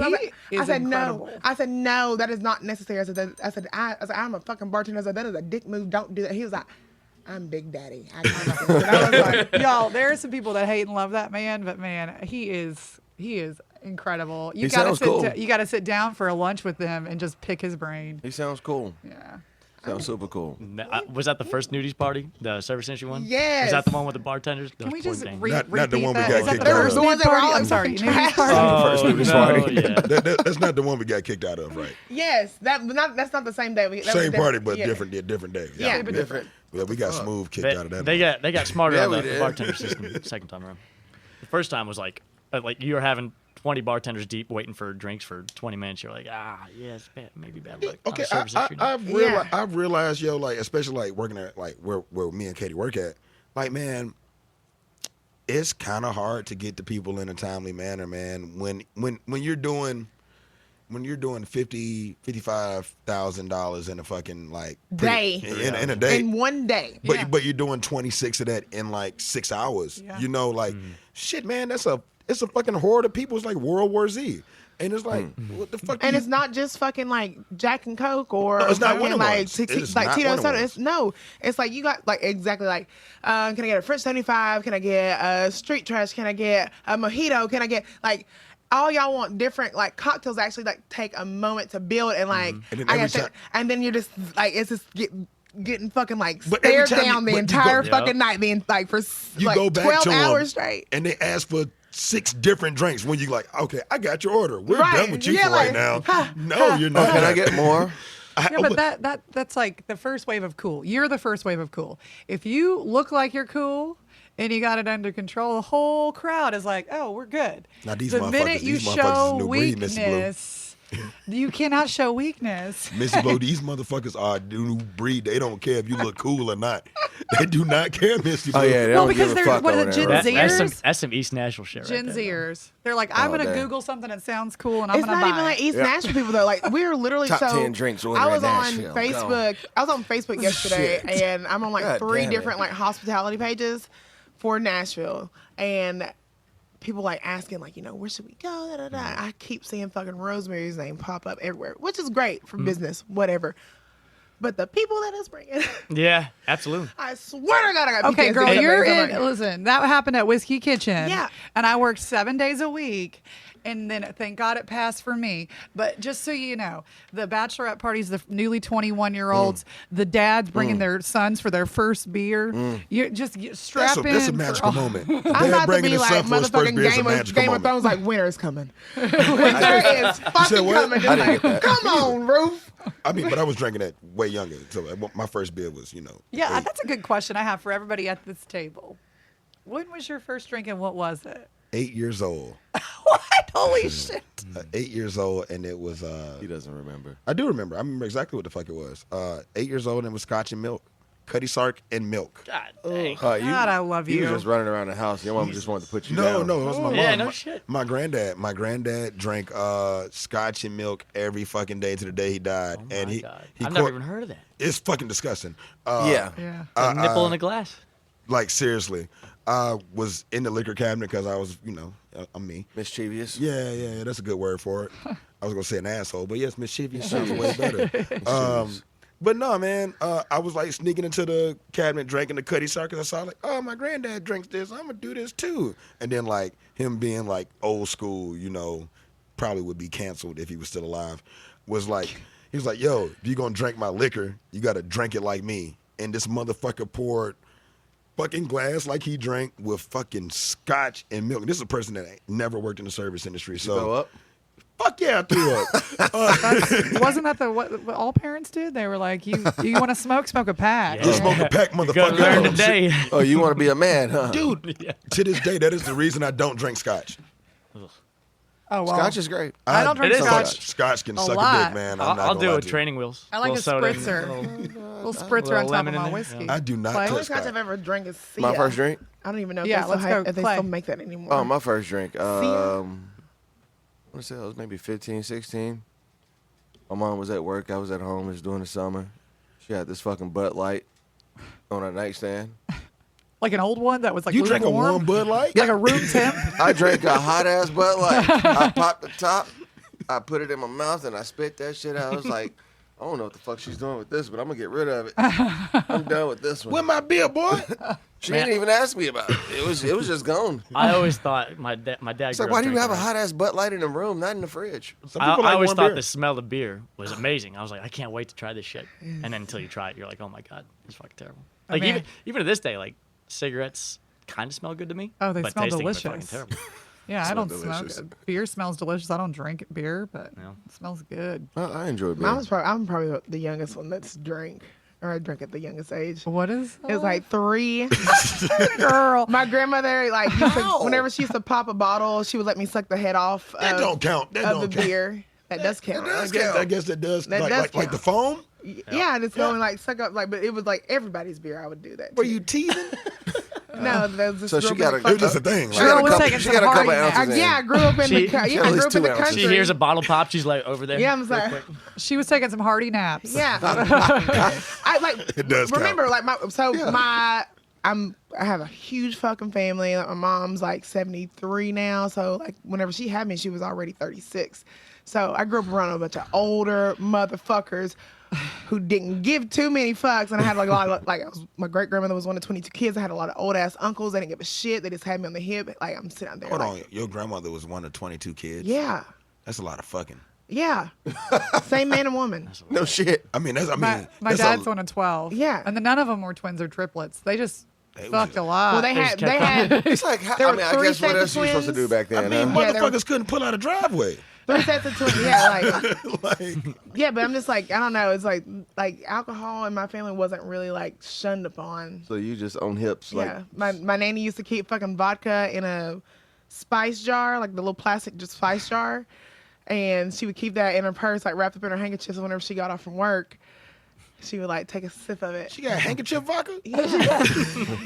I said no. I said no, that is not necessary. I said I'm a fucking bartender. I said that is a dick move. Don't do that. He was like, I'm Big Daddy. I was like, y'all, there are some people that hate and love that man, but man, he is incredible. You gotta sit down for a lunch with him and just pick his brain. He sounds cool. Yeah. Sounds super cool. Was that the first Nudies party? The service industry one? Yes. Is that the one with the bartenders? Can we just not repeat the one that? we got kicked out of. The one that were all I'm sorry. trash. First Nudies party. Yeah. That's not the one we got kicked out of, right? Yes, that's not the same day. Same party, but different day. Yeah, but different. Yeah, we got smooth kicked out of that. They got smarter on the bartender system the second time around. The first time was like you were having 20 bartenders deep waiting for drinks for 20 minutes. You're like, it's bad, maybe bad luck. Okay, I've realized, yo, like especially like working at like where me and Katie work at, like man, it's kind of hard to get to people in a timely manner, man. When you're doing $55,000 in a fucking like day in a day in one day, but you're doing 26 of that in like 6 hours. Yeah. You know, like shit, man. It's a fucking horde of people. It's like World War Z. And it's like, what the fuck? And it's not just fucking like Jack and Coke or it's not one of like Tito's soda. It's like you got like exactly like, can I get a French 75? Can I get a street trash? Can I get a mojito? Can I get like all y'all want different like cocktails actually like take a moment to build and like and then you're just like it's just getting fucking like stared down the entire fucking night, being like for like go back 12 to hours straight. And they ask for 6 different drinks when you like, okay, I got your order. We're done with you for right now. No, you're not. Can I get more? But that's like the first wave of cool. You're the first wave of cool. If you look like you're cool and you got it under control, the whole crowd is like, oh, we're good. Now these the minute you show weakness, you cannot show weakness. Misty Blu, these motherfuckers are a new breed. They don't care if you look cool or not. They do not care, Misty Blu. Oh yeah, they don't give a fuck. What are the Gen Zers? That's some East Nashville shit, Gen right there. Zers. They're like, I'm gonna Google something that sounds cool, and I'm it's gonna not buy even it. like East Nashville people though. Like we're literally Top 10 drinks ordered I was in on Nashville. Facebook. I was on Facebook yesterday, and I'm on like God 3 damn different it. like hospitality pages for Nashville, and people like asking like, you know, where should we go? Da, da, da. I keep seeing fucking Rosemary's name pop up everywhere, which is great for business, whatever. But the people that is bringing, yeah, absolutely. I swear to God, I got Okay, PTSD. girl, you're in. Listen, that happened at Whiskey Kitchen. Yeah. And I worked 7 days a week. And then thank God it passed for me. But just so you know, the bachelorette parties, the newly 21-year-olds, the dads bringing their sons for their first beer. You just strap in. That's a magical moment. I'm Dad about to bringing be his like son for his first motherfucking beer is a magical Game of moment. Thrones, like winter is coming. Winter is fucking what? coming. Just like, come on, Roof. I mean, but I was drinking that way younger. So my first beer was, Yeah, 8. that's a good question I have for everybody at this table. When was your first drink and what was it? 8 years old. What? Holy shit. 8 years old, and it was. He doesn't remember. I do remember. I remember exactly what the fuck it was. 8 years old, and it was Scotch and milk. Cutty Sark, and milk. God dang. God, I love you. You was just running around the house. Your mom just wanted to put you No, down. no, it was my mom. Yeah, no shit. My granddad drank scotch and milk every fucking day to the day he died. Oh and my he, God. he I've caught- never even heard of that. It's fucking disgusting. Yeah. Yeah. A nipple in a glass. Like, seriously. I was in the liquor cabinet because I was, I'm me. Mischievous. Yeah, that's a good word for it. I was going to say an asshole, but yes, mischievous sounds way better. But no, man, I was like sneaking into the cabinet, drinking the Cutty Sark, because I saw like, oh, my granddad drinks this. I'm going to do this too. And then like him being like old school, probably would be canceled if he was still alive, was like, he was like, yo, if you're going to drink my liquor, you got to drink it like me. And this motherfucker poured fucking glass like he drank with fucking scotch and milk. This is a person that ain't never worked in the service industry. So Throw up? fuck yeah, I threw up. Wasn't that what all parents did? They were like, you want to smoke a pack. Yeah. You smoke a pack, Gonna motherfucker. learn today. Oh, you want to be a man, huh? Dude, Yeah. to this day, that is the reason I don't drink scotch. Oh, well. Scotch is great. I don't drink It is scotch. Scotch can a suck lot. a dick, man. I'm not I'll gonna do lie it with to you. training wheels. I like a Little soda and spritzer. little- Little spritzer little on top lemon of in my there, whiskey. I do not Like- The touch only scotch scotch. I've ever drank is Sia. My first drink? I don't even know Yeah, if, let's go if they play. still make that anymore. Oh, my first drink. I Sia? want to say I was maybe 15, 16. My mom was at work. I was at home. It was during the summer. She had this fucking Bud Light on her nightstand. Like an old one that was like You drank a lukewarm? warm Bud Light? Like a room temp? I drank a hot ass Bud Light. I popped the top. I put it in my mouth and I spit that shit out. I was like, I don't know what the fuck she's doing with this, but I'm gonna get rid of it. I'm done with this Where one. my beer, boy? She didn't even ask me about it. It was just gone. I always thought my dad. It's grew like, up why do you drinking have a that. hot ass Bud Light in the room, not in the fridge? Some I people like always warm thought beer. the smell of beer was amazing. I was like, I can't wait to try this shit. And then until you try it, you're like, oh my god, it's fucking terrible. Like mean- even to this day, like cigarettes kind of smell good to me. Oh, they but smell tasting, they're delicious. fucking terrible. Yeah, I Smell don't delicious. smoke. Beer smells delicious. I don't drink beer, but No. it smells good. I enjoy beer. I'm probably the youngest one that's drank, or I drank at the youngest age. What is It was like 3. girl? My grandmother, like, whenever she used to pop a bottle, she would let me suck the head off That don't count. That of the don't count. beer. That does count. I guess that does. That like, does like, like the count. foam? Yeah, just going like suck up, like, but it was like everybody's beer. I would do that. Were too. you teasing? No, that was just So she grew got up a- in It was just a thing. She Right? got Girl a was couple, taking she some got a couple Hardy ounces in. yeah, I grew up in She- the yeah, I at grew least up in 2 the ounces. country. She hears a bottle pop. She's like over there. Yeah, I'm real like, quick. She was taking some hearty naps. yeah. I like. It does count. Remember, like I have a huge fucking family. Like, my mom's like 73 now, so like whenever she had me, she was already 36. So I grew up around a bunch of older motherfuckers who didn't give too many fucks, and I had like a lot of my great grandmother was one of 22 kids. I had a lot of old ass uncles. They didn't give a shit. They just had me on the hip. Like I'm sitting out there. Hold like, on. Your grandmother was one of 22 kids? Yeah, That's a lot of fucking. yeah. Same man and woman. No shit. I mean, My that's dad's one of 12. Yeah. And then none of them were twins or triplets. They just They was fucked just- a lot. Well, they just had kept It's like, There I were mean, I 3 guess what sets else of are you supposed to do twins. back I then? mean, huh? Yeah, they were- motherfuckers couldn't pull out a driveway. 3 sets of twins. Yeah, like Like, yeah, but I'm just like I don't know. It's like alcohol in my family wasn't really like shunned upon. So you just on hips, like Yeah, my nanny used to keep fucking vodka in a spice jar, like the little plastic just spice jar, and she would keep that in her purse, like wrapped up in her handkerchief. So whenever she got off from work, she would like take a sip of it. she got handkerchief vodka?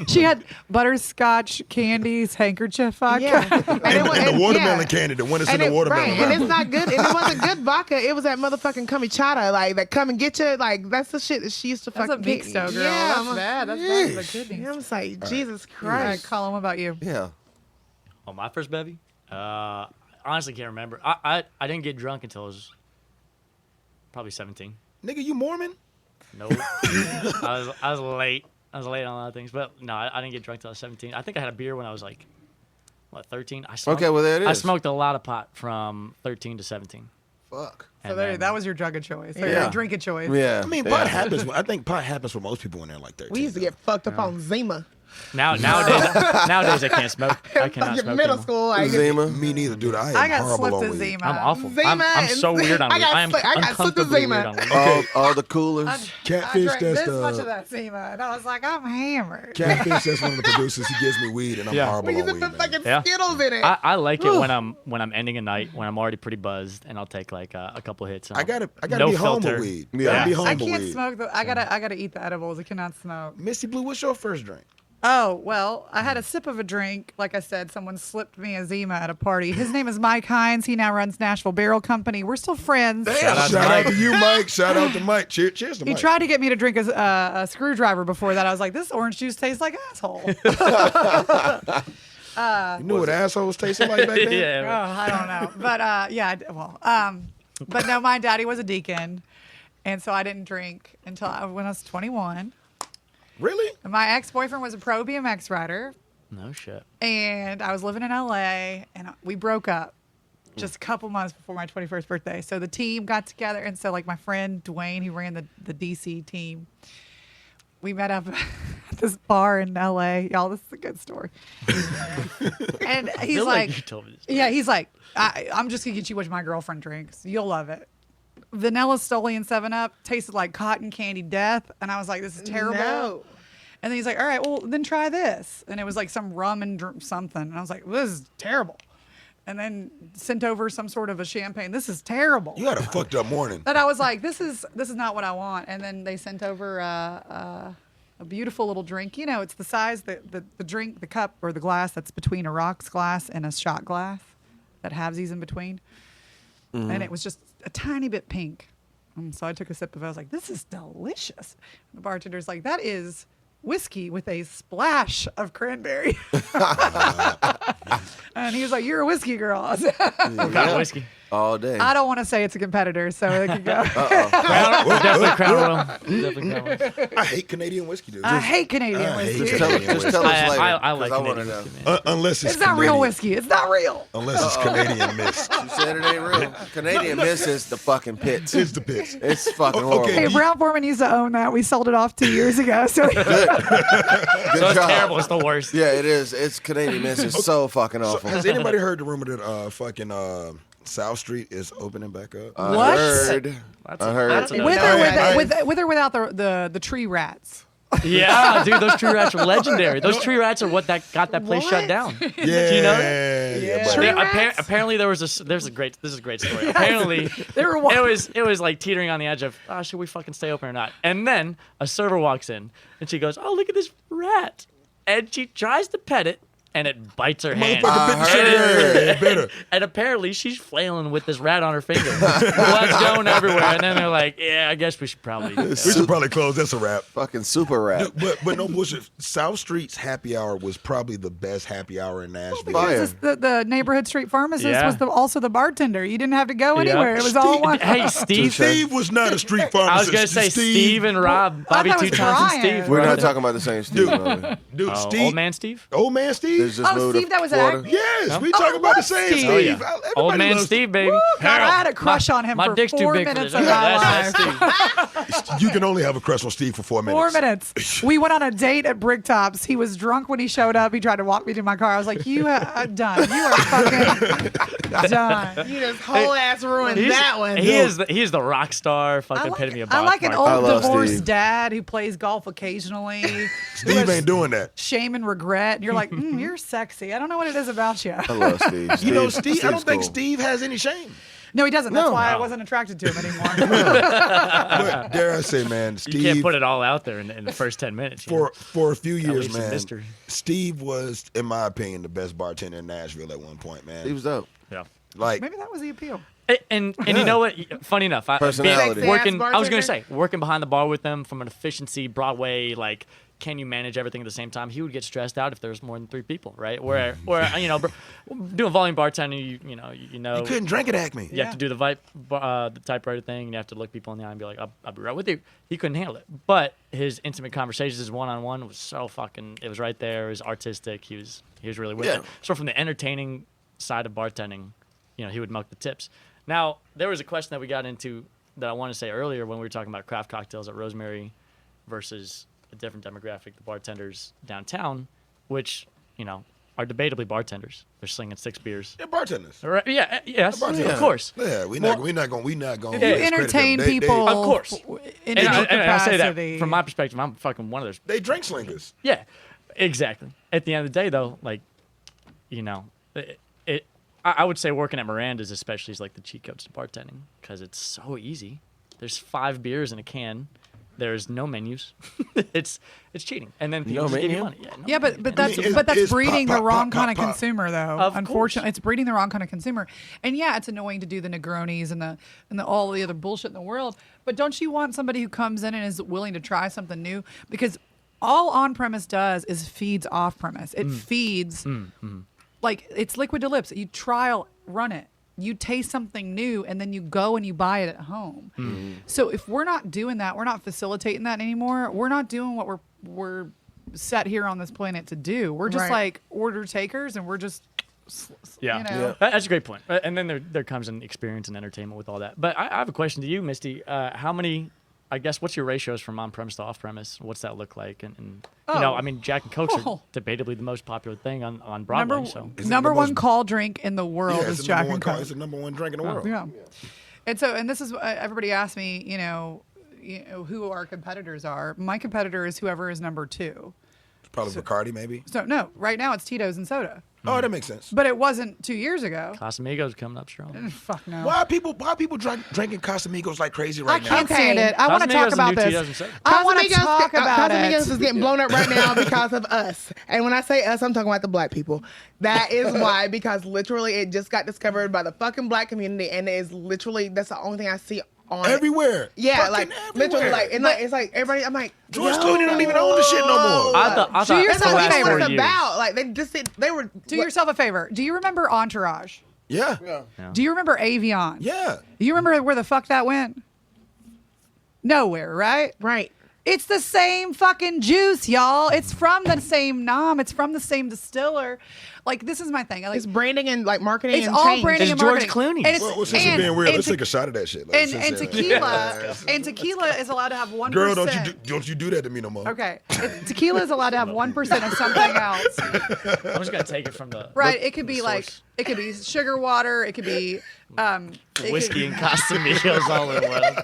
She had butterscotch candies, handkerchief vodka. Yeah, And the watermelon candy, the one that's in And the it, watermelon. right, and it's not good. And it wasn't good vodka. It was that motherfucking chimichata, like that come and get you. Like that's the shit that she used to That's fucking a get. mixto, girl. Yeah, That's bad. That's bad for the kidneys. Yeah, I'm just like Jesus All right, Christ. Colin, what about you? yeah. Oh, my first bevy? Honestly can't remember. I didn't get drunk until I was probably 17. Nigga, you Mormon? Nope. I was late. I was late on a lot of things, but no, I didn't get drunk till I was 17. I think I had a beer when I was like, what, 13? I smoked, Okay, well, there it I is. smoked a lot of pot from 13 to 17. Fuck. So And there, then- that was your drug of choice. Or Yeah. your drink of choice. Yeah. I mean, yeah. pot happens. I think pot happens for most people when they're like 13. We used to get fucked up on Zima. Nowadays I can't smoke. I cannot Fucking smoke middle anymore. school. Zima. Me neither, dude. I am I got horrible slipped on a weed. Zima. I'm awful. Zima I'm so and- weird on I weed. got I am slipped- I got slipped a uncomfortably Zima. weird on weed. All the coolers. Catfish, I drank that's this much of the that Zima, and I was like, I'm hammered. Catfish. That's one of the producers. He gives me weed, and I'm Yeah. horrible We on used to weed, put man. fucking Yeah. Skittles in it. I like it when I'm ending a night when I'm already pretty buzzed and I'll take like a couple hits. And I gotta no be home filter. with weed. Yeah. Gotta be I home I with can't weed. smoke. I gotta eat the edibles. I cannot smoke. Misty Blu, what's your first drink? Oh, well, I had a sip of a drink. Like I said, someone slipped me a Zima at a party. His name is Mike Hines. He now runs Nashville Barrel Company. We're still friends. Shout out to out Mike. to you, Mike. Shout out to Mike. Cheers to He Mike. tried to get me to drink a screwdriver before that. I was like, this orange juice tastes like asshole. You knew what assholes tasted like back then? Oh, Yeah. I don't know. But but no, my daddy was a deacon. And so I didn't drink until when I was 21. Really? And my ex-boyfriend was a pro BMX rider. No shit. And I was living in LA, and we broke up just a couple months before my 21st birthday. So the team got together, and so like my friend Dwayne, who ran the DC team, we met up at this bar in LA. Y'all, this is a good story. And I he's feel like, you told me this. yeah, he's like, I'm just gonna get you what my girlfriend drinks. You'll love it. Vanilla Stolian 7-Up tasted like cotton candy death, and I was like, this is terrible. No. And then he's like, all right, well, then try this. And it was like some rum and something. And I was like, this is terrible. And then sent over some sort of a champagne. This is terrible. You had a fucked up morning. And I was like, this is not what I want. And then they sent over a beautiful little drink. You know, it's the size, the drink, the cup or the glass that's between a rocks glass and a shot glass that halvesies in between. Mm-hmm. And it was just a tiny bit pink. And so I took a sip of it. I was like, this is delicious. The bartender's like, that is whiskey with a splash of cranberry. And he was like, you're a whiskey girl. I was like, What kind of whiskey? All day. I don't want to say it's a competitor, so it could go. Definitely Crown Royal. Definitely Crown Royal. I hate Canadian whiskey, dude. I hate Canadian I hate whiskey. Just tell Canadian us whiskey. later. I like 'cause I want to Canadian know. whiskey, man. Unless it's It's not real Canadian. whiskey. It's not real. Unless it's Canadian mist. You said it ain't real. Canadian Miss is the fucking pits. It's the pits. It's fucking Okay. horrible. Hey, Brown Forman used to own that. We sold it off 2 years ago. So Good So it's job. terrible. It's the worst. Yeah, it is. It's Canadian Miss. It's so fucking So, awful. has anybody heard the rumor that fucking South Street is opening back up? I What? heard. That's I a- heard. that's a no with, doubt. or with or without the tree rats. Yeah, dude, those tree rats are legendary. Those tree rats are what got that place shut What? down. Yeah, Do you know that? yeah. Tree But rats? Apparently this is a great story. Apparently They were wa- it was like teetering on the edge of, oh, should we fucking stay open or not? And then a server walks in and she goes, oh, look at this rat. And she tries to pet it and it bites her hand. motherfucker bit the shit. Bitter. And apparently she's flailing with this rat on her finger. Blood's going everywhere. And then they're like, yeah, I guess we should probably We should probably close. That's a wrap. Fucking super rap. But no bullshit. South Street's happy hour was probably the best happy hour in Nashville. Fire. This, the neighborhood street pharmacist Yeah. was also the bartender. You didn't have to go Yeah. anywhere. It was all Steve- one. Hey, Steve. Steve was not a street pharmacist. I was going to say Steve and Rob, Bobby I thought it Two was Times and Brian. Steve. We're Right not there. talking about the same Steve. are we? Dude, Oh, Steve. Old man Steve? Old man They Steve? just Oh, moved Steve, to that was an Florida. actor? Yes, we Oh, talk I about the love same Steve. Oh, Steve. yeah. Everybody Old man loves Steve, baby. God, I Harold. had a crush on him My for dick's too 4 big for minutes this. of my life. That's Steve. You can only have a crush on Steve for 4 minutes. 4 minutes. We went on a date at Bricktops. He was drunk when he showed up. He tried to walk me to my car. I was like, you done. You are fucking done. You just whole ass ruined He's- that one. He is the rock star, fucking I epitome of I like an Mark. old love divorced Steve. dad who plays golf occasionally. Steve ain't doing that. Shame and regret. And you're like, you're sexy. I don't know what it is about you. I love Steve. You know, Steve. I don't Steve's think cool. Steve has any shame. No, he doesn't. That's No. why I No. wasn't attracted to him anymore. But dare I say, man, Steve. You can't put it all out there in the first 10 minutes. you know? for a few Gotta years, leave some man. mystery. Steve was, in my opinion, the best bartender in Nashville at one point, man. He was dope. Yeah. like, Maybe that was the appeal. And you know what? Funny enough, Personality. working. Sexy-ass I was gonna bartender? say working behind the bar with them from an efficiency Broadway. Like, can you manage everything at the same time? He would get stressed out if there was more than 3 people, right? Where you know, doing volume bartending, you know, you couldn't drink at Acme. You have to do the typewriter thing, and you have to look people in the eye and be like, I'll be right with you. He couldn't handle it. But his intimate conversations, his one-on-one was so fucking, it was right there. It was artistic. He was really with Yeah. it. So from the entertaining side of bartending, you know, he would milk the tips. Now, there was a question that we got into that I want to say earlier when we were talking about craft cocktails at Rosemary versus a different demographic, the bartenders downtown, which, are debatably bartenders. They're slinging 6 beers. They're bartenders. Right? Yeah, yes, of course. Yeah, we're not going. You entertain people, of course. In And any I say capacity. that from my perspective, I'm fucking one of those. They drink slingers. Yeah, exactly. At the end of the day, though, I would say working at Miranda's especially is like the cheat codes to bartending because it's so easy. There's 5 beers in a can. There's no menus. it's cheating, and then people just give you money. Yeah, but that's breeding the wrong kind of consumer, though. Unfortunately, it's breeding the wrong kind of consumer. And yeah, it's annoying to do the Negronis and the all the other bullshit in the world. But don't you want somebody who comes in and is willing to try something new? Because all on premise does is feeds off premise. It feeds like it's liquid to lips. You trial run it. You taste something new and then you go and you buy it at home. So if we're not doing that, we're not facilitating that anymore. We're not doing what we're set here on this planet to do. We're just like order takers and we're just That's a great point. And then there comes an experience and entertainment with all that. But I have a question to you, Misty. How many? I guess what's your ratios from on-premise to off-premise? What's that look like? And Jack and Cokes are debatably the most popular thing on Broadway. Number one call drink in the world is Jack and Coke. It's the number one drink in the world. Yeah. And this is everybody asks me, who our competitors are. My competitor is whoever is number 2. Probably Bacardi, maybe. So no, right now it's Tito's and soda. Oh, that makes sense. But it wasn't 2 years ago. Casamigos coming up strong. Fuck no. Why are people drinking Casamigos like crazy right now? I can't stand it. I want to talk about this. I want to talk about it. Casamigos is getting blown up right now because of us. And when I say us, I'm talking about the black people. That is why, because literally it just got discovered by the fucking black community, and it is literally, that's the only thing I see on everywhere. Yeah, fucking like everywhere. literally, it's like everybody. I'm like, George Clooney don't even own the shit no more. I thought Do yourself for the a last favor. 4 what's years. about? Like they just said they were. Do yourself a favor. Do you remember Entourage? Yeah. Do you remember Avion? Yeah. You remember where the fuck that went? Nowhere, right? Right. It's the same fucking juice, y'all. It's from the same nom. It's from the same distiller. Like, this is my thing. It's branding and like marketing. It's and all change. branding It's and George marketing. Clooney. And it's, Well, since you're being weird, let's take a shot of that shit. Like, and tequila. And tequila is allowed to have 1%. Girl, don't you do that to me no more. Okay. Tequila is allowed to have 1% of something else. I'm just gonna take it from the Right. It could be the like, source. it could be sugar water. It could be Whiskey and Casamigos all in one.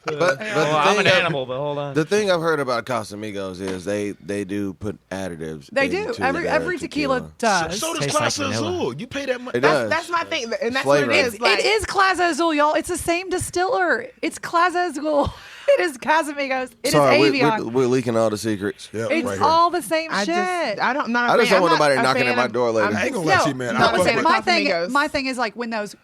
But I'm an animal, but hold on. The thing I've heard about Casamigos is they do put additives. They do. into Every their tequila does. So does Tastes like Class vanilla. Azul. You pay that much. It does. That's my thing, and that's Flavor. what it is. Like, It is Claza Azul, y'all. It's the same distiller. It's Claza Azul. It is Casamigos. It Sorry, is Avion. we're leaking all the secrets. Yep, It's right here. all the same shit. I don't I just don't want nobody knocking at my door later. I ain't gonna lie to you, man. No, I fuck listen, with- my thing is like when those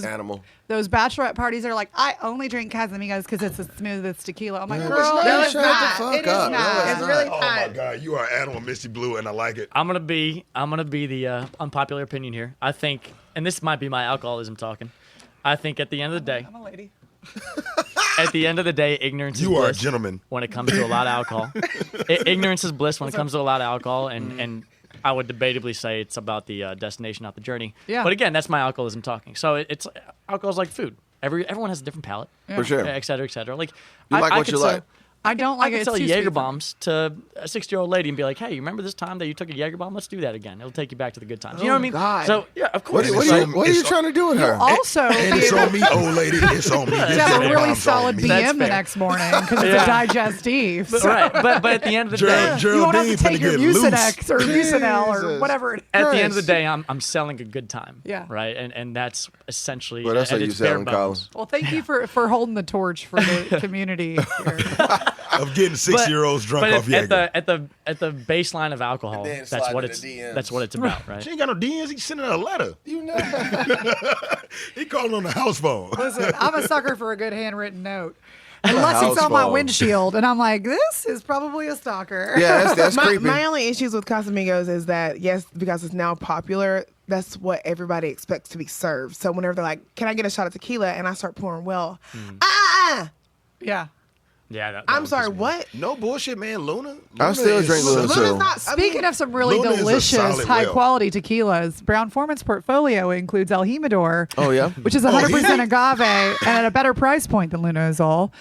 Animal. those bachelorette parties are like, I only drink Casamigos because it's the smoothest tequila. I'm like, Yeah, girl, but no, it's shut not. the fuck It is up. not. No, It's not. really Oh my fun. God, you are an animal, Misty Blue, and I like it. I'm gonna be the unpopular opinion here. I think, and this might be my alcoholism talking. I think at the end of the day, I'm a lady. at the end of the day, ignorance is You are a bliss gentleman. when it comes to a lot of alcohol. Ignorance is bliss when it comes to a lot of alcohol, and I would debatably say it's about the destination, not the journey. Yeah. But again, that's my alcoholism talking. So it's alcohol's like food. Everyone has a different palate. For sure. Et cetera, et cetera. Like You like what could you sell- like. I don't I like could it. sell It's too sweet Jaeger for me. bombs to a 60-year-old lady and be like, "Hey, you remember this time that you took a Jaeger bomb? Let's do that again. It'll take you back to the good times." You know what I mean? God. So yeah, of course. What What are you trying to do with her? Also, And it's on me, old lady. It's on me. This to have a is really mom's solid on me. That's BM the fair. next morning because it's Yeah. a digestive. But, So right, but at the end of the day, you won't have Geraldine to take finna your get loose. Mucinex or Mucinel or Jesus. whatever. at the end of the Christ. day, I'm selling a good time. Yeah. Right, and that's essentially. Well, that's at how you its bare selling, Colin. bones. Well, thank you for holding the torch for the community here. Of getting 60-year-olds drunk But off Jaeger. at the baseline of alcohol, then that's slide what to the it's DMs. that's what it's about, right? She ain't got no DMs. He's sending her a letter. You know. He calling on the house phone. Listen, I'm a sucker for a good handwritten note. Unless it's on my phone. windshield, and I'm like, this is probably a stalker. Yeah, that's creepy. My only issues with Casamigos is that, yes, because it's now popular, that's what everybody expects to be served. So whenever they're like, can I get a shot of tequila? And I start pouring, Yeah. Yeah. That I'm one sorry, pisses me off. what? No bullshit, man. Luna. I still is drink Luna, solid. too. Speaking of some really Luna is a delicious, solid high-quality tequilas, Brown Forman's portfolio includes El Jimador, Oh, yeah? which is 100% agave and at a better price point than Luna Azul.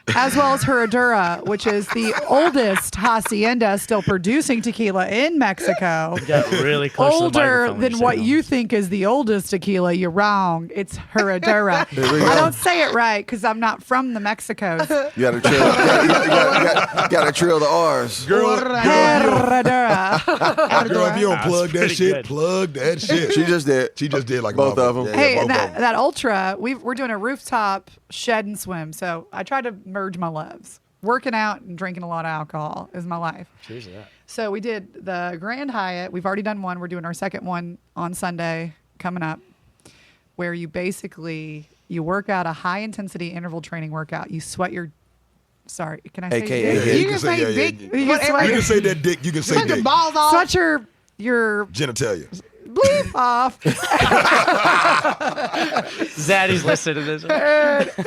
as well as Herradura, which is the oldest hacienda still producing tequila in Mexico. You got really close to the Older microphone when than you what say you think is the oldest tequila. You're wrong. It's Herradura. I don't say it right because I'm not from the Mexicos. You gotta trill the R's. Herradura. Girl, if you don't plug that pretty shit, good. plug that shit. She just did. She just did like Both motherfucker. of 'em. Yeah, Hey, both and of 'em. that ultra, we're doing a rooftop shed and swim. So I try to merge my loves. Working out and drinking a lot of alcohol is my life. Cheers to that. So we did the Grand Hyatt. We've already done one. We're doing our second one on Sunday coming up, where you work out a high intensity interval training workout. You sweat your. Sorry, can I say? AKA dick? Yeah, You you can can say say big. You You can can say that dick. You can say Put the dick. balls off. Sweat your Genitalia. bleep off. Zaddy's listening to this.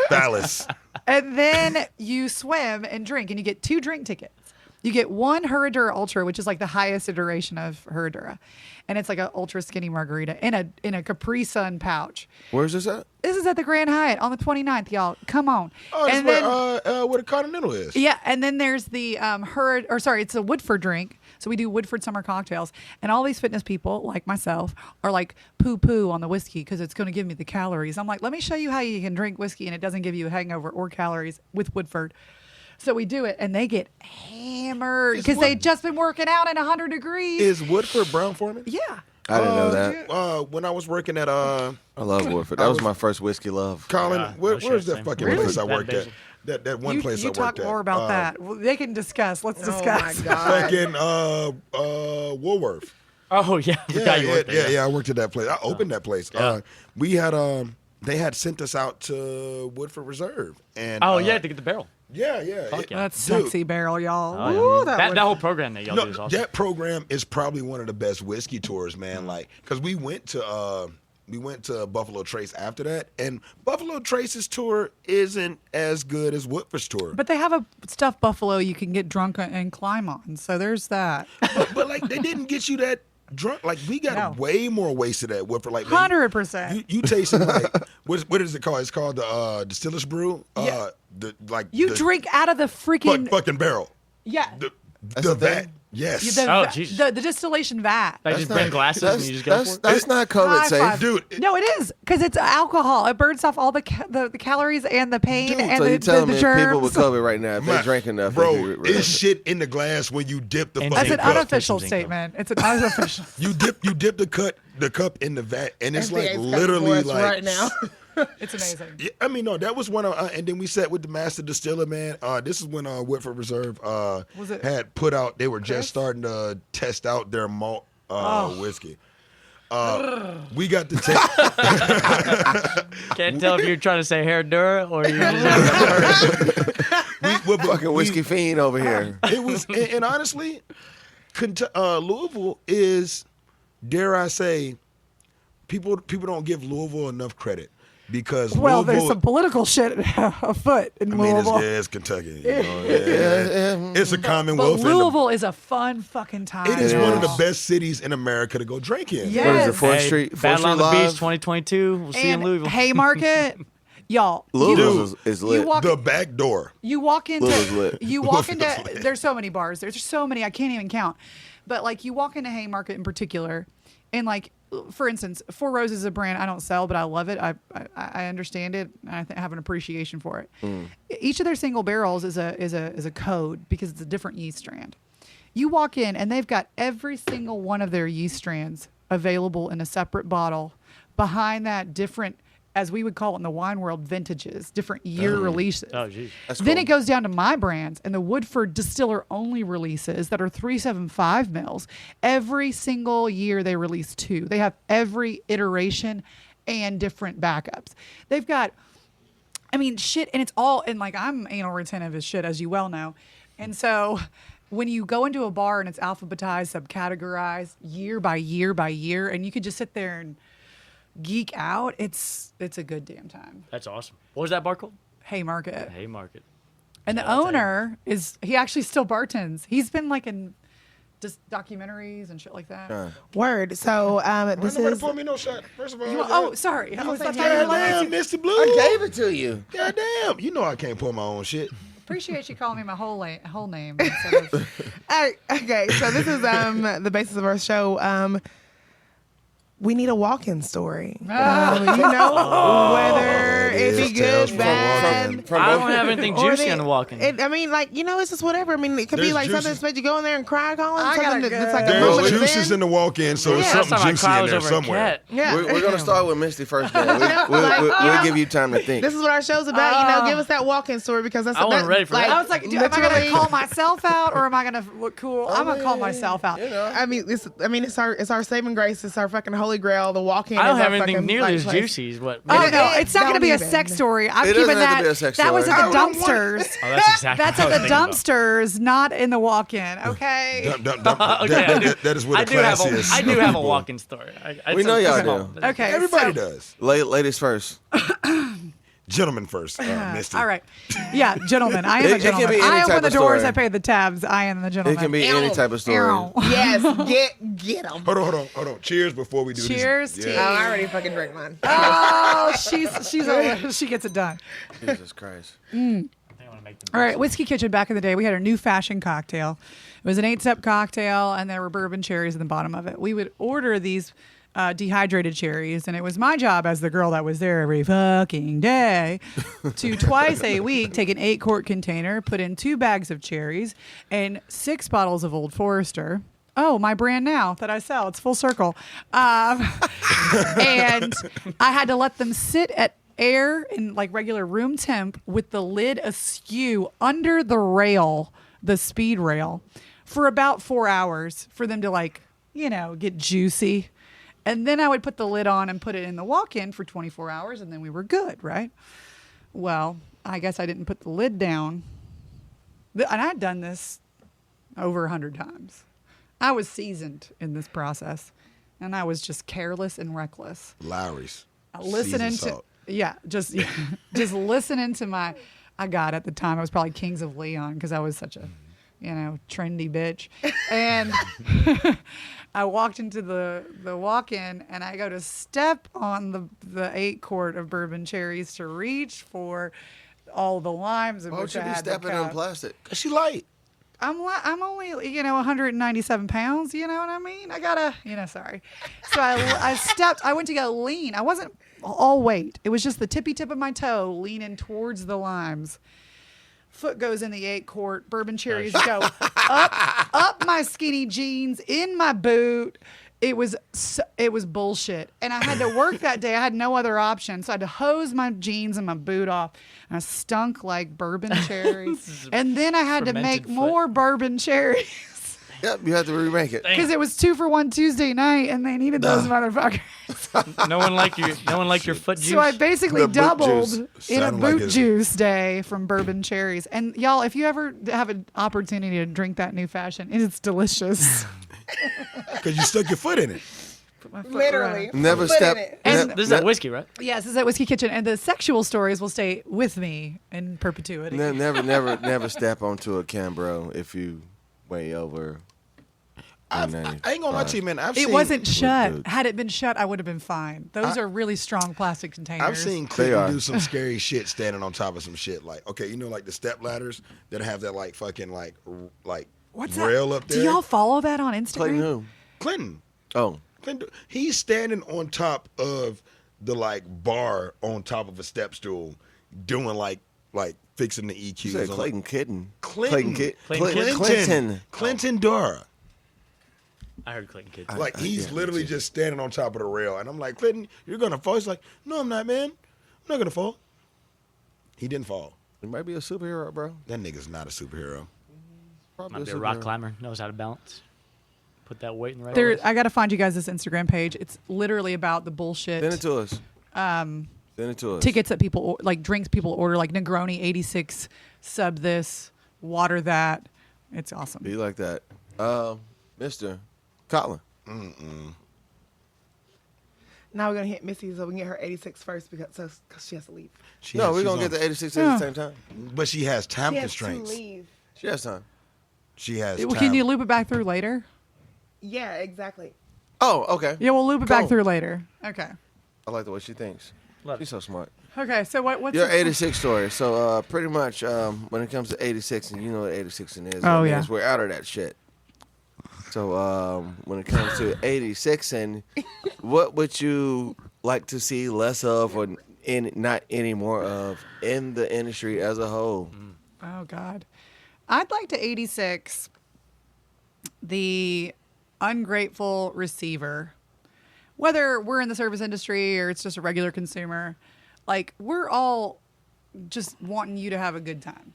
Phallus. And then you swim and drink, and you get 2 drink tickets. You get one Herradura Ultra, which is like the highest iteration of Herradura, and it's like an ultra skinny margarita in a Capri Sun pouch. Where's this at? This is at the Grand Hyatt on the 29th, y'all. Come on. Oh, that's and where the Continental is. yeah, and then there's the it's a Woodford drink. So we do Woodford summer cocktails, and all these fitness people like myself are like poo on the whiskey because it's going to give me the calories. I'm like, let me show you how you can drink whiskey and it doesn't give you a hangover or calories with Woodford. So we do it, and they get hammered because they've just been working out in 100 degrees. Is Woodford Brown Forman? Yeah. I didn't know that. When I was working at I love Woodford. That was my first whiskey love. Colin, Yeah, where's no shit, that same. fucking Really? place I That worked at? basil. That one place I You worked talk at. more about that. Well, they can discuss. Let's discuss. Oh my god. Fucking Woolworth. Oh yeah, I forgot you worked there, Yeah, I worked at that place. I opened that place. Yeah. We had they had sent us out to Woodford Reserve, and Oh yeah, to get the barrel. yeah. Fuck yeah. That's Dude. sexy barrel, y'all. Oh, yeah. Ooh, that whole program that y'all No, do is awesome. that program is probably one of the best whiskey tours, man. Like, cause we went to Buffalo Trace after that, and Buffalo Trace's tour isn't as good as Woodford's tour. But they have a stuffed buffalo you can get drunk and climb on. So there's that. but like they didn't get you that drunk. Like we got No. way more wasted at Woodford. Like man, 100%. you tasting like what is it called? It's called the Distiller's Brew. Yeah. You Drink out of the freaking fucking barrel. yeah. The a vat. thing? Yes. Oh, Jesus. the distillation vat. Like just bring glasses and you just go for it. That's not COVID High safe. five. Dude, No, it is because it's alcohol. It burns off all the calories and the pain Dude, and So the, you telling the me germs. people with COVID right now, if they drink enough, they bro, could- it's shit in the glass when you dip the And fucking That's an Zinc cup. unofficial Zinc, though. statement. It's an unofficial. You dip the cup in the vat, and it's like FDA's coming literally for us like right now. It's amazing. Yeah, I mean, no, that was one of, and then we sat with the master distiller, man. This is when Woodford Reserve Was it had put out. They were Chris? just starting to test out their malt Oh. whiskey. We got to take. Can't tell if you're trying to say Herradura or you're just fucking whiskey fiend over here. It was, and honestly, Louisville is, dare I say, people don't give Louisville enough credit because Well, Louisville, there's some political shit afoot in I mean, Louisville. it's Kentucky. You know, it's a But commonwealth. and the- Louisville is a fun fucking time. It is It one of is. the best cities in America to go drink in. Yeah. What is it, Yes. 4th Street? 4th Battle Street on the Beach Live? 2022. We'll see you in And Louisville. Haymarket, y'all. Louisville is lit. You walk, The back door. you walk into Louisville's lit. you walk into Louisville's lit. there's so many bars. There's so many I can't even count. But like you walk into Haymarket in particular, and like for instance, Four Roses is a brand I don't sell, but I love it. I understand it. And I have an appreciation for it. Each of their single barrels is a code because it's a different yeast strand. You walk in and they've got every single one of their yeast strands available in a separate bottle. Behind that, different, as we would call it in the wine world, vintages, different year releases. Oh, geez. That's Then cool. it goes down to my brands and the Woodford distiller only releases that are 375 mils. Every single year they release 2. They have every iteration and different backups. They've got, I mean, shit, and it's all, and like I'm anal retentive as shit, as you well know. And so when you go into a bar and it's alphabetized, subcategorized year by year by year, and you could just sit there and geek out, it's a good damn time. That's awesome. What was that bar called? Haymarket. Haymarket. And the Shout out to owner he actually still bartends. He's been like in just documentaries and shit like that. Word. So this Nobody is. pour me no shot. First of all, Sorry. I was like, goddamn, Misty Blu. I gave it to you. Goddamn, you know I can't pour my own shit. appreciate you calling me my whole name instead of. Okay, so this is the basis of our show. We need a walk-in story. You know, whether it be good, bad. I don't have anything juicy on the walk-in. I mean, like, you know, it's just whatever. I mean, it could be There's like something juices. that's made you go in there and cry, Colin. I got Something a that's like a good- moment There's of juices zen. in the walk-in, so it's Yeah. something Last time I juicy cried in was there over a somewhere. cat. Yeah. We're going to start with Misty first. Then. We'll give you time to think. This is what our show's about. You know, give us that walk-in story because that's I wasn't ready for that. I was like, am I going to literally- call myself out or am I going to look cool? I'm going to call myself out. You know. I mean, it's our saving grace. It's our fucking holy grail. The walk-in. I don't is have our anything fucking, nearly like, as place. juicy as what. Oh It- no, it- it's not going to be a don't sex even. story. I'm It doesn't keeping have to that. be a sex That was story. at the I don't want- dumpsters. Oh, that's exactly. That's what I at was the thinking about. dumpsters, not in the walk-in. Okay. That is where I the do have class is. I do have a walk-in story. We know y'all do. Okay. Everybody so- does. Ladies first. Gentlemen first, Misty. All right. Yeah, gentlemen. I am a It can gentleman. be any I type open the of doors. story. I pay the tabs. I am the gentleman. It can be any type of story. Ow. Yes, get them. Hold on. Cheers before we do this. Cheers to Oh, you. I already fucking drank mine. Oh, she gets it done. Jesus Christ. All right, Whiskey Kitchen back in the day, we had a new fashion cocktail. It was an 8-step cocktail, and there were bourbon cherries in the bottom of it. We would order these dehydrated cherries, and it was my job as the girl that was there every fucking day to twice a week take an 8-quart container, put in 2 bags of cherries, and 6 bottles of Old Forester. Oh, my brand now that I sell. It's full circle. And I had to let them sit at air in like regular room temp with the lid askew under the rail, the speed rail, for about 4 hours for them to get juicy. And then I would put the lid on and put it in the walk-in for 24 hours and then we were good, right? Well, I guess I didn't put the lid down. And I'd done this over 100 times. I was seasoned in this process and I was just careless and reckless. Lowry's. Listening Seasoned to salt. just listening to my at the time I was probably Kings of Leon because I was such a trendy bitch, and I walked into the walk-in and I go to step on the 8-quart of bourbon cherries to reach for all the limes in Why would which you I be had the stepping on cup. plastic? Cause she light. I'm only 197 pounds. You know what I mean? I gotta sorry. So I stepped. I went to go lean. I wasn't all weight. It was just the tippy tip of my toe leaning towards the limes. Foot goes in the 8-quart. Bourbon cherries go up my skinny jeans, in my boot. It was bullshit. And I had to work that day. I had no other option. So I had to hose my jeans and my boot off. And I stunk like bourbon cherry. And then I had to make fermented foot. more bourbon cherries. Yep, you have to remake it. Because it was 2 for $1 Tuesday night and they needed those motherfuckers. No one liked your foot juice. So I basically The boot doubled juice. in a Sounded like boot it's- juice day from bourbon cherries. And y'all, if you ever have an opportunity to drink that new fashion, it's delicious. Cause you stuck your foot in it. Put my foot Literally. right. Never Put step. in it. And This is that whiskey, right? Yes, this is at Whiskey Kitchen. And the sexual stories will stay with me in perpetuity. Never step onto a Cambro if you weigh over. I ain't gonna lie to you, man. It wasn't Look shut. good. Had it been shut, I would have been fine. Those are really strong plastic containers. I've seen They Clinton are. do some scary shit standing on top of some shit. Like, okay, like the step ladders that have that like fucking like What's rail that? up there. Do y'all follow that on Instagram? Clayton who? Clinton. Oh, He's standing on top of the like bar on top of a step stool, doing like fixing the EQs. you said on, Clayton Kitten. Clinton. Clinton. Clinton Dora. I heard Clayton Kid. Like he's literally just standing on top of the rail, and I'm like, Clinton, you're gonna fall. He's like, no, I'm not, man. I'm not gonna fall. He didn't fall. He might be a superhero, bro. That nigga's not a superhero. Probably Might be a superhero. rock climber. Knows how to balance. Put that weight in the right There, place. I got to find you guys this Instagram page. It's literally about the bullshit. Send it to us. Send it to us. Tickets that people like, drinks people order, like Negroni 86, sub this, water that. It's awesome. Be like that. Mr. Colin. Now we're gonna hit Missy so we can get her 86 first because she has to leave. We're going to get the 86 at the same time. But she has time She has to constraints. leave. She has time. she has. Can you loop it back through later? Yeah, exactly. Oh, okay. Yeah, we'll loop it back Cool. through later. Okay. I like the way she thinks. She's so smart. Okay, so what's Your the- 86 story. So pretty much when it comes to 86, and you know what 86 is. Oh, that yeah. means we're out of that shit. So when it comes to 86, and what would you like to see less of, or not any more of, in the industry as a whole? Oh God, I'd like to 86 the ungrateful receiver. Whether we're in the service industry or it's just a regular consumer, like we're all just wanting you to have a good time.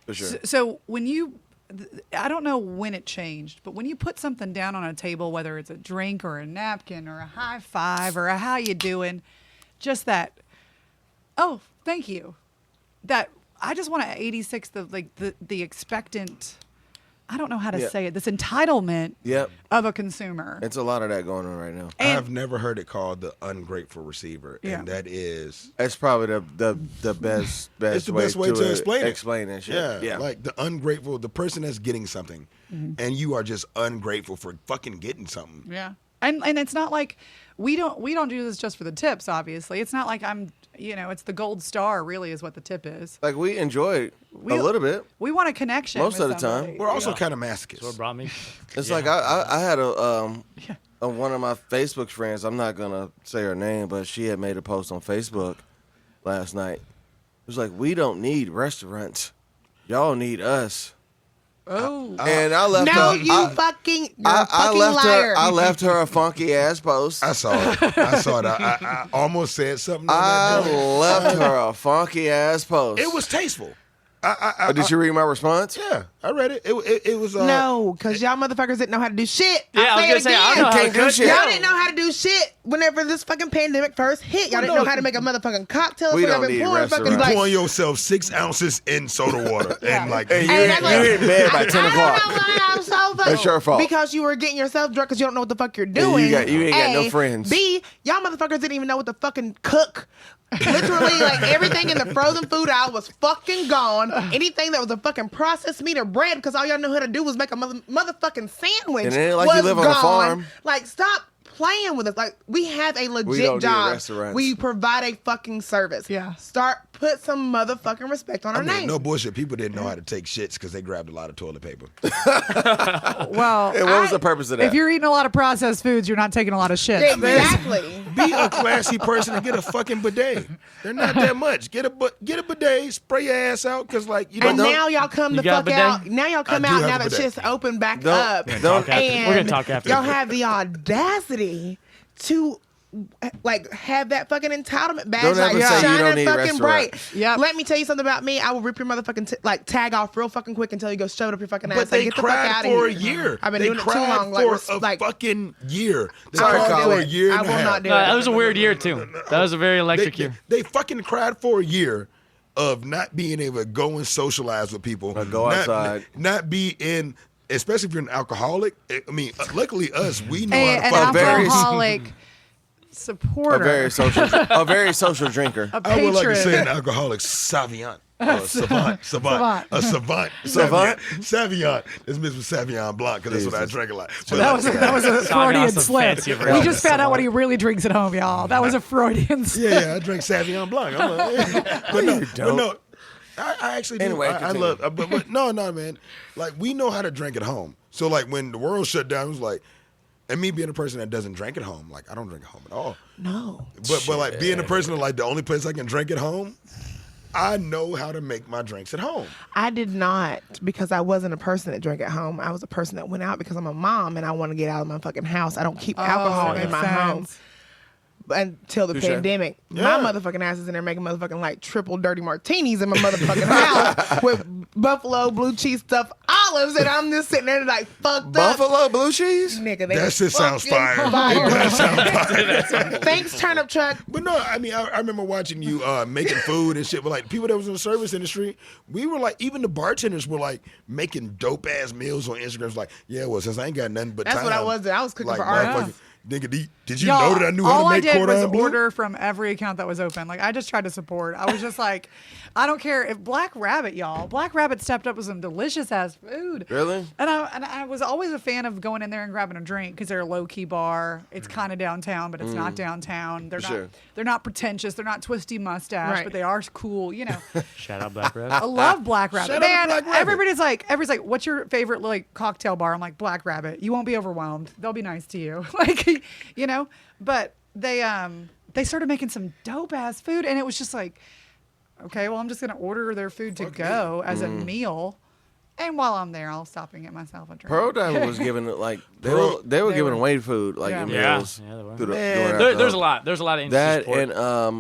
For sure. So when you, I don't know when it changed, but when you put something down on a table, whether it's a drink or a napkin or a high five or a how you doing, just that, oh, thank you. That I just want to 86 the expectant, I don't know how to say it, this entitlement Yep. of a consumer. It's a lot of that going on right now. I have never heard it called the ungrateful receiver, Yeah. and that is. It's probably the best It's the best way to explain it. Explain that shit. Yeah, like the ungrateful, the person that's getting something, and you are just ungrateful for fucking getting something. Yeah. And it's not like we don't do this just for the tips, obviously. It's not like it's the gold star really is what the tip is. Like we enjoy a little bit. We want a connection Most with of the time. somebody. We're also kind of masochists. That's what brought me. It's like I had a one of my Facebook friends. I'm not gonna say her name, but she had made a post on Facebook last night. It was like, we don't need restaurants. Y'all need us. Oh. And I left No, her. you're I a fucking left liar. her. I left her a funky ass post. I saw it. I almost said something. On I that day. left her a funky ass post. It was tasteful. Did you read my response? Yeah, I read it. It was. No, because y'all motherfuckers didn't know how to do shit. Yeah, I was gonna say, I don't know how Can't to do cook. shit. Y'all didn't know how to do shit whenever this fucking pandemic first hit. Y'all didn't know how to make a motherfucking cocktail. We so y'all don't been need pouring fucking restaurants. like. pouring yourself 6 ounces in soda water and like. And you And I'm like, in bed by 10 I o'clock. don't know why I'm so fucking. It's your fault. Because you were getting yourself drunk because you don't know what the fuck you're doing. you ain't got no A. friends. B, y'all motherfuckers didn't even know what to fucking cook. Literally, like everything in the frozen food aisle was fucking gone. Anything that was a fucking processed meat or bread, because all y'all knew how to do was make a motherfucking sandwich. And it ain't like was you live on a gone. farm. Like, stop playing with us. Like, we have a We don't legit need job. restaurants. We provide a fucking service. Yeah. Put some motherfucking respect on our name. No bullshit. People didn't know how to take shits because they grabbed a lot of toilet paper. Well, And what was the purpose of that? if you're eating a lot of processed foods, you're not taking a lot of shit. Exactly. Be a classy person and get a fucking bidet. They're not that much. Get a bidet, spray your ass out, because like you And don't. now y'all come You the got fuck a out. bidet? Now y'all come I do out have now a that bidet. shit's opened back Don't- up. don't- Talk after. And We're gonna talk after. y'all have the audacity to like have that fucking entitlement badge Don't like ever say you shining don't need fucking bright. restaurants. Yep. Let me tell you something about me. I will rip your motherfucking tag off real fucking quick until you go shove it up your fucking ass. But they get the fuck cried out of for here. a year. I've been They doing it too cried long. for a Like, fucking year. They Sorry, cried Colin. for a year I and a will half. not do No, it. that was a weird year too. That was a very electric year. They fucking cried for a year of not being able to go and socialize with people. Or go outside. Not be in, especially if you're an alcoholic. I mean, luckily us, we know An how to fuck. alcoholic supporter. a very social drinker. a I would like to patron. say an alcoholic savant. Savant. Savant. A savant. Savant? Savant. It's mixed with Sauvignon Blanc because that's what I Jesus. drink a lot. But That was a Freudian some slip. fancy We version just of found out what Savant. he really drinks at home, y'all. That was a Freudian slip. yeah, I drink Sauvignon Blanc. But no. I actually do. Anyway, I continue. love, but no, man. Like we know how to drink at home. So like when the world shut down, it was like, and me being a person that doesn't drink at home, like I don't drink at home at all. no. But like being a person that like the only place I can drink at home, I know how to make my drinks at home. I did not because I wasn't a person that drank at home. I was a person that went out because I'm a mom and I want to get out of my fucking house. I don't keep alcohol in makes my sense. home until the Touche. pandemic. Yeah. My motherfucking ass is in there making motherfucking like triple dirty martinis in my motherfucking house with buffalo blue cheese stuffed olives, and I'm just sitting there like fucked up. Buffalo blue cheese? Nigga, they That shit sounds fucking fire. It does sound fire. Thanks, turnip truck. But no, I mean, I remember watching you making food and shit. But like people that was in the service industry, we were like, even the bartenders were like making dope ass meals on Instagram. It's like, yeah, well, since I ain't got nothing but That's time. what I was doing. I was cooking like, for art. motherfucker, Nigga, did you Y'all, know that I knew how to make all I cordon did was bleu? order from every account that was open. Like, I just tried to support. I was just like, I don't care if Black Rabbit, y'all. Black Rabbit stepped up with some delicious ass food. Really? And I was always a fan of going in there and grabbing a drink because they're a low key bar. It's kind of downtown, but it's not downtown. They're not. Sure. They're not pretentious. They're not twisty mustache, Right. but they are cool. You know. Shout out Black Rabbit. I love Black Rabbit. Shout out to Man, Black Rabbit. everybody's like, what's your favorite like cocktail bar? I'm like, Black Rabbit. You won't be overwhelmed. They'll be nice to you. Like, you know. But they started making some dope ass food, and it was just like, okay, well, I'm just gonna order their food to go as a meal, and while I'm there, I'll stop and get myself a drink. Pearl Diver was giving it like they were giving away food like in Yeah. meals. Yeah, they were. through the- Man. during There's a lot. There's a lot of industry that support and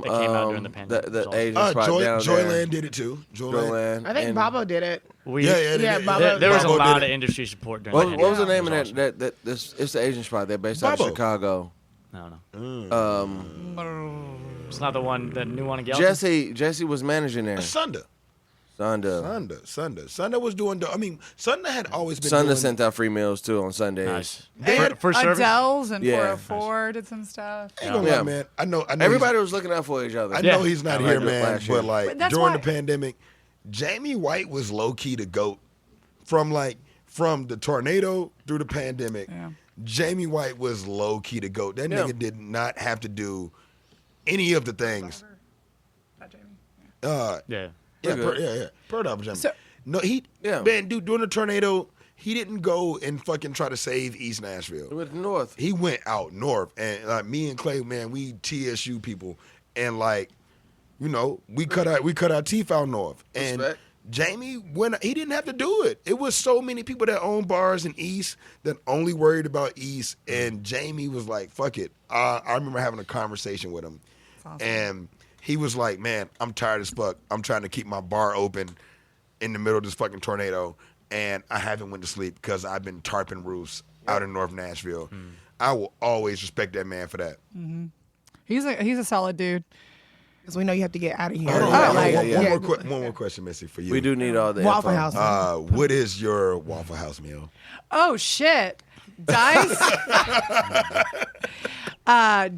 that came out during the pandemic. the It was Asian awesome. spot down Joyland there. did it too. Joyland. Joyland. I think and Babo did it. Yeah, Babo- There was a Babo lot did of it. industry support during What, the what was the pandemic. name It of was that? It's the Asian spot. They're based out of Babo. Chicago. awesome. No. It's not the new one in Gallatin. Jesse was managing there. Sunda. Sunda. Sunda was doing. Sunda had always been. Sunda doing, sent out free meals too on Sundays. Nice. They had- For service. Adele's and Yeah. 404 did some stuff. I ain't gonna Yeah. lie, man. I know. Everybody was looking out for each other. I Yeah. know he's not Yeah. here, Like man. last year. But like But that's during why- the pandemic, Jamie White was low key the GOAT. From the tornado through the pandemic, Yeah. Jamie White was low key the GOAT. That Yeah. nigga did not have to do any of the things. Not Jamie. Yeah. Yeah. Bird Apple Jamie. So- No, man, dude, during the tornado, he didn't go and fucking try to save East Nashville. With North. He went out north, and like me and Clay, man, we TSU people, and like, you know, we cut our teeth out north. And Respect. Jamie he didn't have to do it. It was so many people that own bars in East that only worried about East, and Jamie was like, "Fuck it." I remember having a conversation with him, awesome. and he was like, "Man, I'm tired as fuck. I'm trying to keep my bar open in the middle of this fucking tornado, and I haven't went to sleep because I've been tarping roofs out in North Nashville." I will always respect that man for that. He's a solid dude. Because we know you have to get out of here. Hold on, Like, one more question, Missy, for you. We do need all the Waffle info. House. What is your Waffle House meal? Oh shit.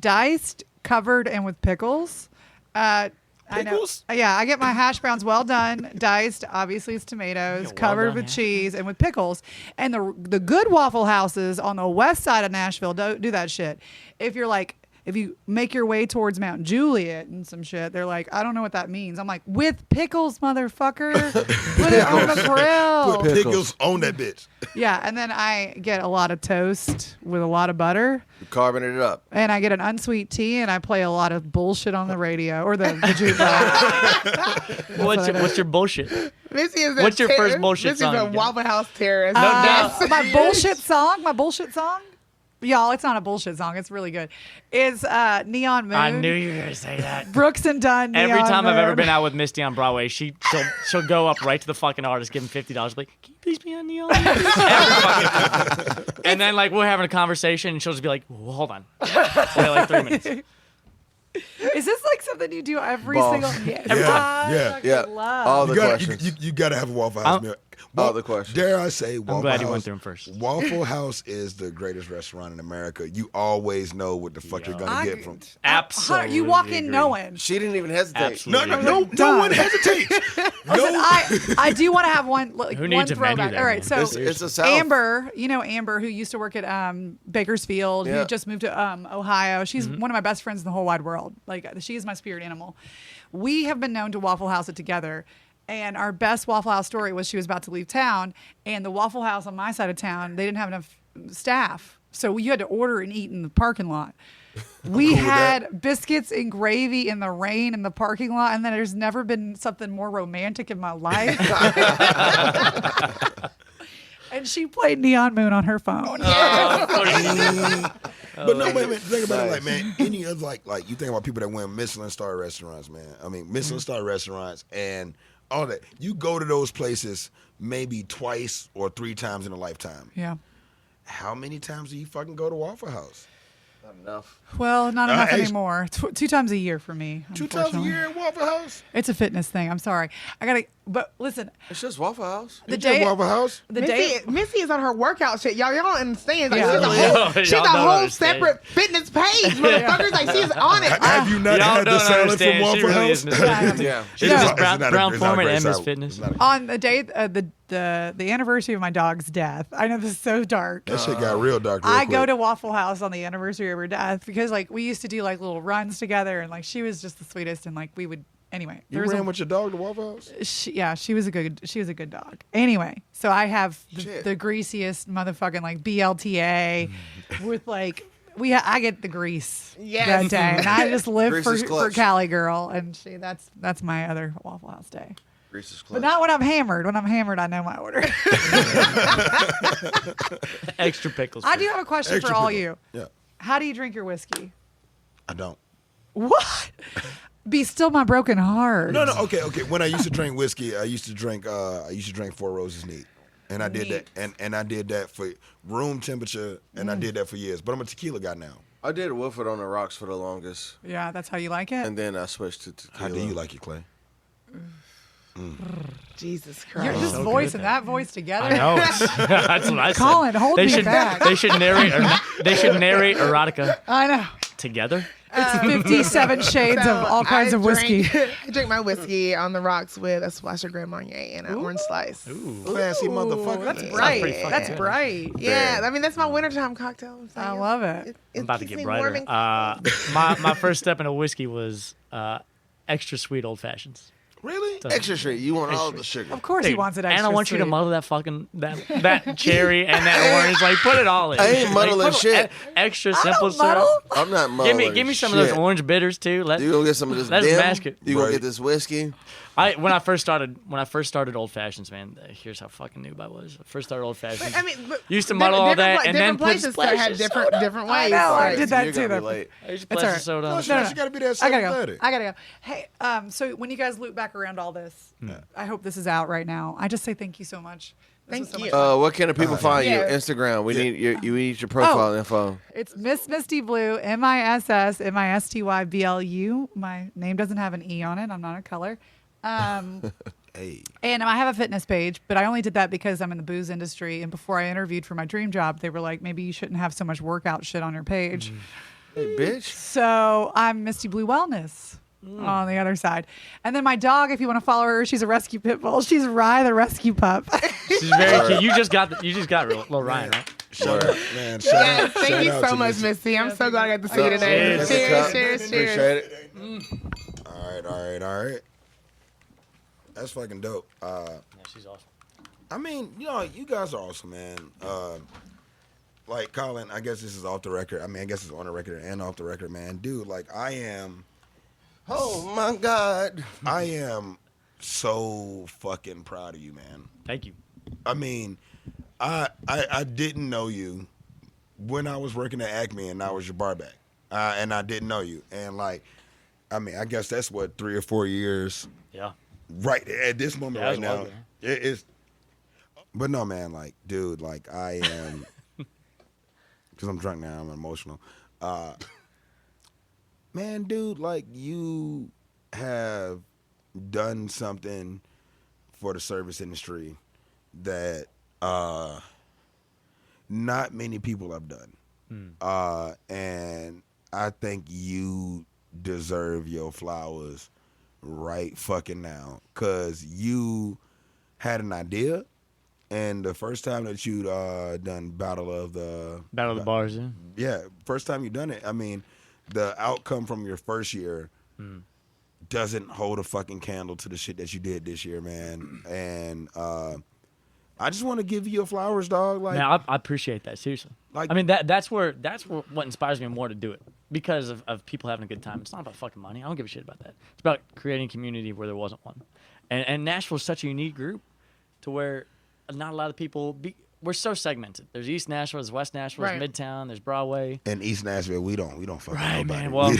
Diced, covered, and with pickles. Pickles? I know. Yeah, I get my hash browns well done, diced. Obviously, it's tomatoes, Well covered done with hash cheese and with pickles. And the good Waffle Houses on the west side of Nashville don't do that shit. If you make your way towards Mount Juliet and some shit, they're like, I don't know what that means. I'm like, with pickles, motherfucker. Put it on the grill. Put pickles on that bitch. Yeah, and then I get a lot of toast with a lot of butter. Carving it up. And I get an unsweet tea, and I play a lot of bullshit on the radio or the jukebox. What's your bullshit? Missy is What's your first bullshit Missy's song a again? Waffle House terrorist. My bullshit song, y'all, it's not a bullshit song. It's really good. It's Neon Moon. I knew you were gonna say that. Brooks and Dunn. Every Neon time I've ever Moon. been out with Misty on Broadway, she'll go up right to the fucking artist, give him $50, like, can you please be on Neon? Every fucking time. And then like we're having a conversation, and she'll just be like, well, hold on, wait like 3 minutes. Is this like something you do every Boss. single? Yes. Every time. Yeah. I fucking Yeah. love. All the You gotta, questions. you gotta have a Waffle House meal. All the questions. Dare I say, Waffle glad House, you went through 'em first. Waffle House is the greatest restaurant in America. You always know what the fuck you're gonna get from. Absolutely. You walk in agree. knowing. She didn't even hesitate. Absolutely. No one hesitates. Listen, I do want to have one. Like, Who one needs a menu throwback. there, All right, man? so It's a South. Amber, Amber, who used to work at Bakersfield, Yeah. who just moved to Ohio. She's one of my best friends in the whole wide world. Like, she is my spirit animal. We have been known to Waffle House it together. And our best Waffle House story was she was about to leave town, and the Waffle House on my side of town, they didn't have enough staff. So you had to order and eat in the parking lot. We had biscuits and gravy in the rain in the parking lot, and then there's never been something more romantic in my life. And she played Neon Moon on her phone. But no, wait a minute. Think about it, like, man, any other like you think about people that win Michelin star restaurants, man. I mean, Michelin star restaurants and all that. You go to those places maybe twice or 3 times in a lifetime. Yeah. How many times do you fucking go to Waffle House? Enough. Well, not enough anymore. 2 times a year for me. 2 times a year at Waffle House? It's a fitness thing. I'm sorry. But listen. It's just Waffle House. Waffle House? Missy is on her workout shit. Y'all don't understand. Like, Yeah. she has a whole separate fitness page, motherfuckers. Like, she's on it. Have you not had the salad from Waffle really House? Yeah. She's just Brown Forman and Miss Fitness. On the day, the anniversary of my dog's death. I know this is so dark. That shit got real dark. I go to Waffle House on the anniversary of her death because like we used to do like little runs together and like she was just the sweetest and like we would anyway. You ran with your dog to Waffle House? She was a good dog. Anyway, so I have the greasiest motherfucking like BLTA with like I get the grease that day and I just live for Cali girl and that's my other Waffle House day. But not when I'm hammered. When I'm hammered, I know my order. Extra pickles. I do have a question for all you. Yeah. How do you drink your whiskey? I don't. What? Be still my broken heart. No. Okay. When I used to drink whiskey, I used to drink 4 Roses neat, and I did that, and I did that for room temperature, and I did that for years. But I'm a tequila guy now. I did Woodford on the rocks for the longest. Yeah, that's how you like it. And then I switched to tequila. How do you like it, Clay? Jesus Christ. You're this voice and that voice together. I know. That's what I said. Colin, hold me back. They should narrate erotica. I know. Together. It's 57 shades of all kinds of whiskey. I drink my whiskey on the rocks with a splash of Grand Marnier and an orange slice. Fancy motherfucker. That's pretty bright. fucking That's good. bright. Yeah, I mean that's my wintertime cocktail. I love it. I'm about to get brighter. My first step in a whiskey was extra sweet old fashions. Really? Extra sweet. You want all of the sugar. Of course he wants it extra And I want you to sweet. muddle that fucking that cherry and that orange. Like put it all in. I ain't muddling shit. Extra I simple don't muddle. syrup. I'm not muddling. Give me some of those orange bitters too. You gonna get some of this let's dim? mask it. You gonna get this whiskey? When I first started old fashions, man. Here's how fucking noob I was. I first started old fashions. I mean, used to muddle all that and then put places had different ways. know, I Like, did that You're too. gonna be though. late. I used to It's splash all the right. soda on No, the she side. got to be that I gotta sympathetic. go. Hey, so when you guys loop back around all this, I hope this is out right now. I just say thank you so much. This was Thank so you. much fun. What can the people find you? Yeah. Instagram. We need your profile info. It's Miss Misty Blu, MISSMISTYBLU. My name doesn't have an E on it. I'm not a color. Hey. And I have a fitness page, but I only did that because I'm in the booze industry. And before I interviewed for my dream job, they were like, maybe you shouldn't have so much workout shit on your page. Hey, bitch. So I'm Misty Blu Wellness on the other side. And then my dog, if you want to follow her, she's a rescue pit bull. She's Rye the rescue pup. She's very cute. You just got little Ryan, right? Shout out, man. Yes, thank shout you out so to much, Missy. Missy. I'm so glad I got to see you today. Cheers. Cheers. Appreciate it. All right. That's fucking dope. Yeah, she's awesome. I mean, you guys are awesome, man. Like Colin, I guess this is off the record. I mean, I guess it's on the record and off the record, man. Dude, like I am. Oh my God. I am so fucking proud of you, man. Thank you. I mean, I didn't know you when I was working at Acme and I was your barback. And I didn't know you. And like, I mean, I guess that's what 3 or 4 years. Yeah. Right at this moment Yeah, right that's now. wild, It is. But no, man, like, dude, like I am. Because I'm drunk now, I'm emotional. Man, dude, like you have done something for the service industry that not many people have done. And I think you deserve your flowers right fucking now. Because you had an idea, and the first time that you'd done Battle of the Bars, yeah. Yeah, first time you done it, I mean, the outcome from your first year doesn't hold a fucking candle to the shit that you did this year, man. And I just want to give you your flowers, dog. Like, Man, I appreciate that, seriously. Like- I mean, that's what inspires me more to do it, because of people having a good time. It's not about fucking money. I don't give a shit about that. It's about creating community where there wasn't one. And Nashville's such a unique group to where not a lot of people we're so segmented. There's East Nashville, there's West Nashville, Right. there's Midtown, there's Broadway. in East Nashville, we don't fuck Right, with nobody. man. Well,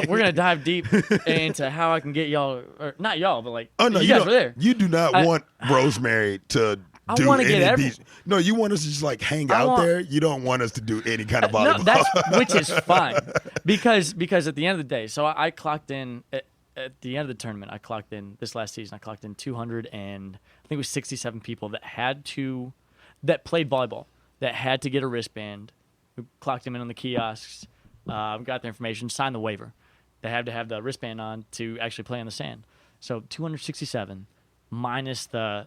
we're gonna dive deep into how I can get y'all, or not y'all, but like Oh no, you you guys don't- were there. You do not want Rosemary to do wanna any get of these. No, you want us to just like hang out there. You don't want us to do any kind of volleyball. No, which is fine because at the end of the day, so I clocked in at the end of the tournament. I clocked in this last season. I clocked in 200 and I think it was 67 people that played volleyball that had to get a wristband. We clocked them in on the kiosks, got their information, signed the waiver. They had to have the wristband on to actually play on the sand. So 267 minus the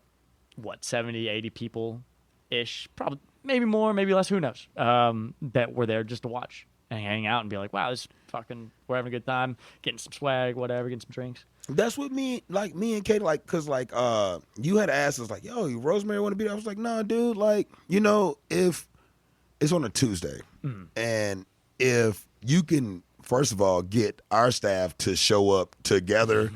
70, 80 people ish, probably maybe more, maybe less, who knows, that were there just to watch and hang out and be like, wow, this fucking, we're having a good time, getting some swag, whatever, getting some drinks. That's what me and Kate, like, cause like, you had asked us like, yo, Rosemary want to be there? I was like, nah, dude, like, if it's on a Tuesday and if you can, first of all, get our staff to show up together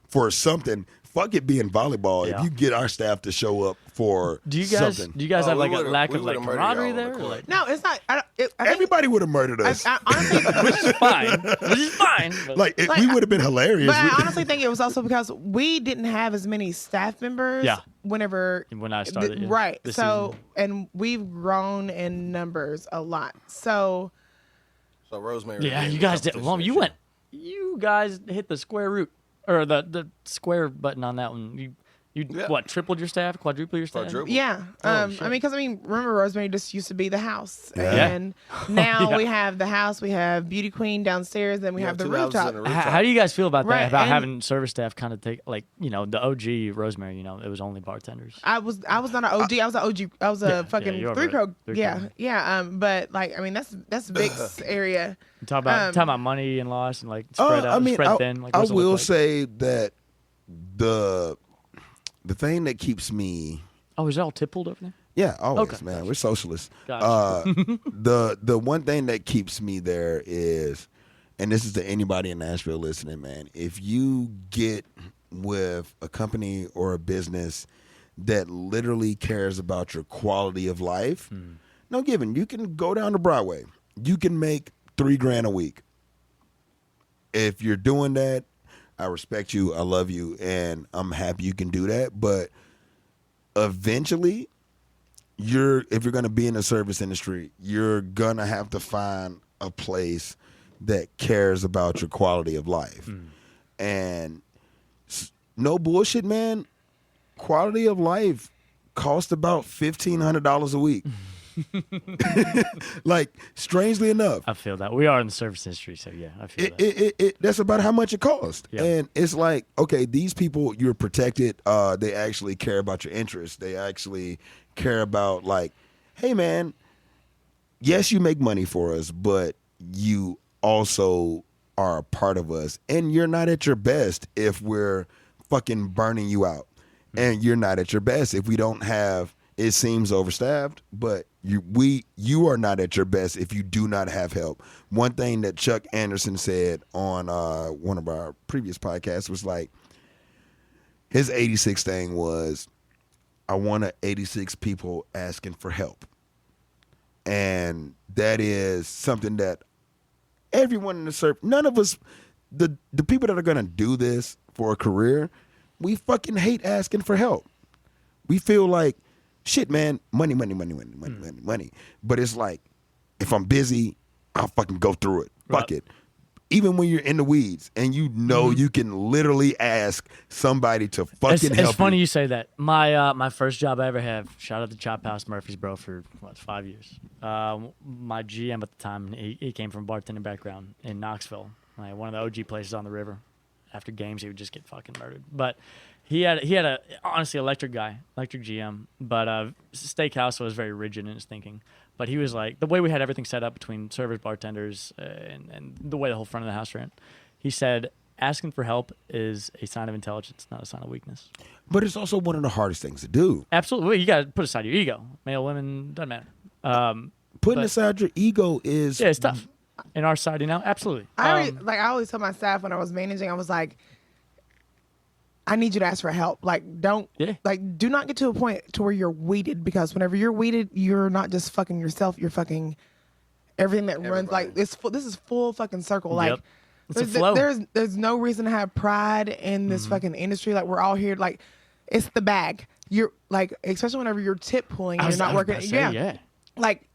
for something, fuck it being volleyball. Yeah. If you get our staff to show up for something. Do you guys have like a lack of like camaraderie there? Or like, No, it's not. I think Everybody would have murdered us. I honestly, which is fine. But like, we would have been hilarious. But I honestly think it was also because we didn't have as many staff members. Yeah. When I started, right. this So season. and we've grown in numbers a lot. So Rosemary. Yeah, you guys did. Well, you guys hit the square root or the square button on that one. You what? Tripled your staff? Quadrupled your staff? Quadrupled. yeah. shit. Because remember Rosemary just used to be the house, Yeah. and now Yeah. we have the house. We have Beauty Queen downstairs, and we have the two houses rooftop. and a rooftop. How do you guys feel about that? Right, About and- having service staff kind of take like the OG Rosemary? It was only bartenders. I was not an OG. I was an OG. I was a fucking you were three pro. right. Three Yeah, pro. yeah. But like, That's Vic's area. Talk about money and loss and like spread out, spread thin. Like, I what's it look will like? say that the thing that keeps me, Oh, is it all tippled over there? yeah, always, Okay, man, gotcha. we're socialists. Gotcha. The one thing that keeps me there is, and this is to anybody in Nashville listening, man, if you get with a company or a business that literally cares about your quality of life, no given, you can go down to Broadway, you can make $3,000 a week. If you're doing that, I respect you, I love you, and I'm happy you can do that. But eventually, if you're going to be in the service industry, you're going to have to find a place that cares about your quality of life. And no bullshit, man, quality of life costs about $1,500 a week. Like, strangely enough, I feel that. We are in the service industry, so yeah, I feel that. that's about how much it costs. Yeah. And it's like, okay, these people, you're protected. They actually care about your interests. They actually care about, like, hey, man, yes, you make money for us, but you also are a part of us. And you're not at your best if we're fucking burning you out. And you're not at your best if we don't have, it seems overstaffed, but you are not at your best if you do not have help. One thing that Chuck Anderson said on one of our previous podcasts was like, his 86 thing was, I wanted 86 people asking for help. And that is something that everyone in the service, none of us, the people that are going to do this for a career, we fucking hate asking for help. We feel like, shit, man, money. But it's like, if I'm busy, I'll fucking go through it. Fuck it. Even when you're in the weeds and you can literally ask somebody to fucking help It's funny you. you say that. My first job I ever had, shout out to Chop House Murphysboro for 5 years. My GM at the time, he came from a bartending background in Knoxville, like one of the OG places on the river. After games, he would just get fucking murdered. But he had a honestly electric GM. But Steakhouse was very rigid in his thinking. But he was like, the way we had everything set up between servers, bartenders, and the way the whole front of the house ran, he said, asking for help is a sign of intelligence, not a sign of weakness. But it's also one of the hardest things to do. Absolutely. You got to put aside your ego. Male, women, doesn't matter. Putting but- aside your ego is... Yeah, it's tough. In our society now, absolutely. I always tell my staff when I was managing, I was like, I need you to ask for help. Like, do not get to a point to where you're weeded, because whenever you're weeded, you're not just fucking yourself, you're fucking everything that runs. Like, this is full fucking circle. Like, Yep. It's a flow. there's no reason to have pride in this fucking industry. Like, we're all here. Like, it's the bag. you're like, especially whenever you're tip pulling and you're not working. Yeah. Like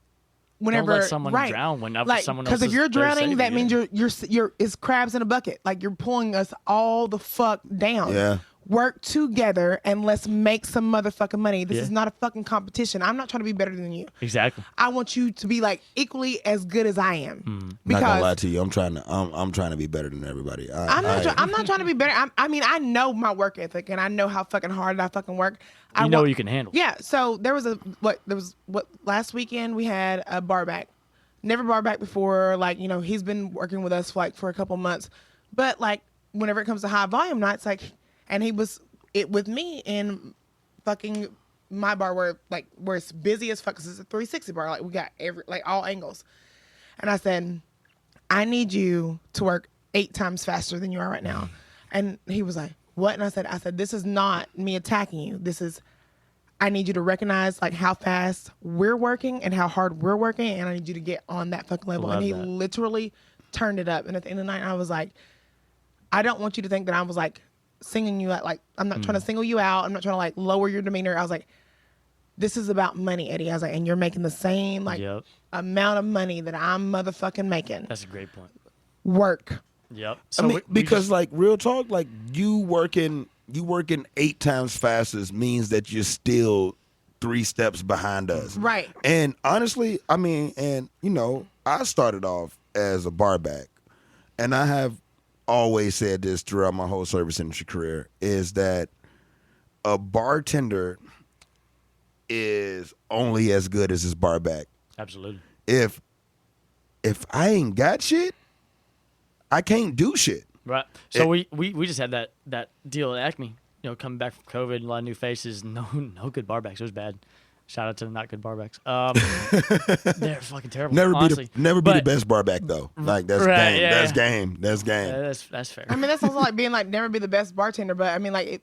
whenever don't let someone drown when someone else. Because if you're drowning, that means you're it's crabs in a bucket. Like you're pulling us all the fuck down. Yeah. Work together and let's make some motherfucking money. This is not a fucking competition. I'm not trying to be better than you. Exactly. I want you to be like equally as good as I am. Not gonna lie to you. I'm trying to be better than everybody. I'm not trying to be better. I mean, I know my work ethic and I know how fucking hard I fucking work. You know what you can handle. Yeah. So there was last weekend we had a bar back. Never bar back before. Like, you know, he's been working with us for a couple months, but like whenever it comes to high volume nights, like. And he was with me in fucking my bar where it's busy as fuck, 'cause it's a 360 bar. Like we got all angles. And I said, I need you to work 8 times faster than you are right now. And he was like, what? And I said, this is not me attacking you. This is, I need you to recognize like how fast we're working and how hard we're working. And I need you to get on that fucking level. And he literally turned it up. And at the end of the night, I was like, I don't want you to think that I was like, singing you out. Like, I'm not trying to single you out. I'm not trying to like lower your demeanor. I was like, this is about money, Eddie. I was like, and you're making the same like amount of money that I'm motherfucking making. That's a great point. Work. Yep. So I mean, because like real talk, like you working 8 times faster means that you're still 3 steps behind us. Right. And honestly, I mean, and you know, I started off as a bar back, and I have always said this throughout my whole service industry career, is that a bartender is only as good as his bar back. Absolutely. If I ain't got shit, I can't do shit. Right. So we just had that deal at Acme. You know, coming back from COVID, a lot of new faces, no good barbacks. It was bad. Shout out to the not good barbacks. They're fucking terrible. Never be the best barback though. Like that's game. Yeah, that's game. That's game. Yeah, that's fair. I mean, that's also like being like never be the best bartender. But I mean, like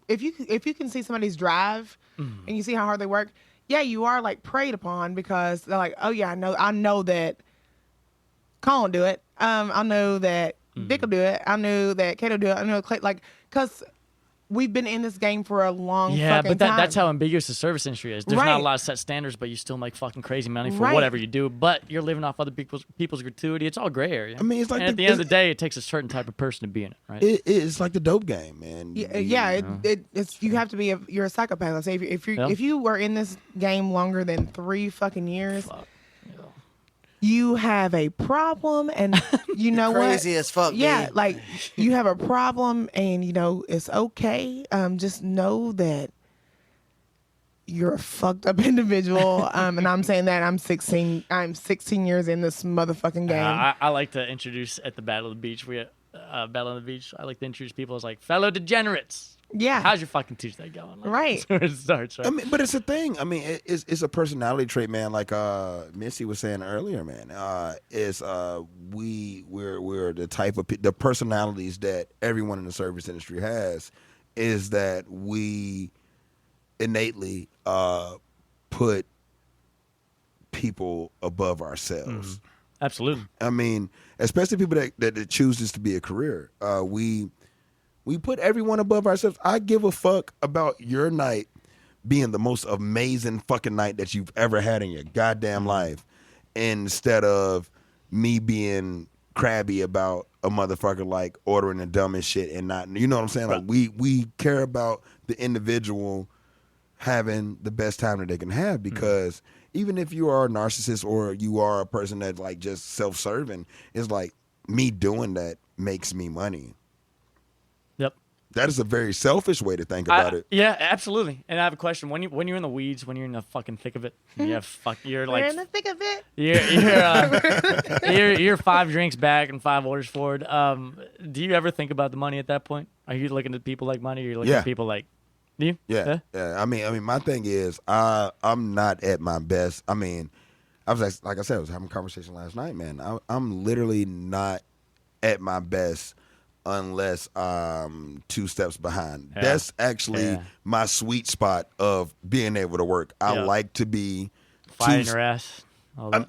if you can see somebody's drive and you see how hard they work, yeah, you are like preyed upon because they're like, oh yeah, I know that Colin will do it. I know that Dick will do it. I know that Kato will do it. I know Clay, like, because we've been in this game for a long fucking time. But that's how ambiguous the service industry is. There's not a lot of set standards, but you still make fucking crazy money for whatever you do. But you're living off other people's gratuity. It's all gray area. I mean, it's like at the end of the day, it takes a certain type of person to be in it, right? It's like the dope game, man. It's you have to be you're a psychopath. Let's say if you were in this game longer than 3 fucking years. You have a problem, and you know what? Crazy as fuck. Yeah, man. like you have a problem, and you know it's okay. Just know that you're a fucked up individual. And I'm saying that I'm 16. I'm 16 years in this motherfucking game. I like to introduce at the Battle of the Beach. We Battle on the Beach. I like to introduce people as like fellow degenerates. Yeah. How's your fucking Tuesday going? Like, Right. That's where it starts, right? I mean, but it's a thing. I mean, it's a personality trait, man. Like Misty was saying earlier, man. We're the type of the personalities that everyone in the service industry has. Is that we innately put people above ourselves. Absolutely. I mean, especially people that chooses to be a career. We put everyone above ourselves. I give a fuck about your night being the most amazing fucking night that you've ever had in your goddamn life, instead of me being crabby about a motherfucker like ordering the dumbest shit and not, you know what I'm saying? Like we care about the individual having the best time that they can have, because even if you are a narcissist or you are a person that's like just self-serving, it's like me doing that makes me money. Yep. That is a very selfish way to think about it. Yeah, absolutely. And I have a question: when you're in the weeds, when you're in the fucking thick of it, you're like We're in the thick of it. You're 5 drinks back and 5 orders forward. Do you ever think about the money at that point? Are you looking at people like money, or you're looking at people like? Do you? Yeah. I mean, my thing is, I'm not at my best. I mean, I was like I said, I was having a conversation last night, man. I'm literally not at my best unless 2 steps behind. Yeah. That's actually my sweet spot of being able to work. I like to be fighting your ass.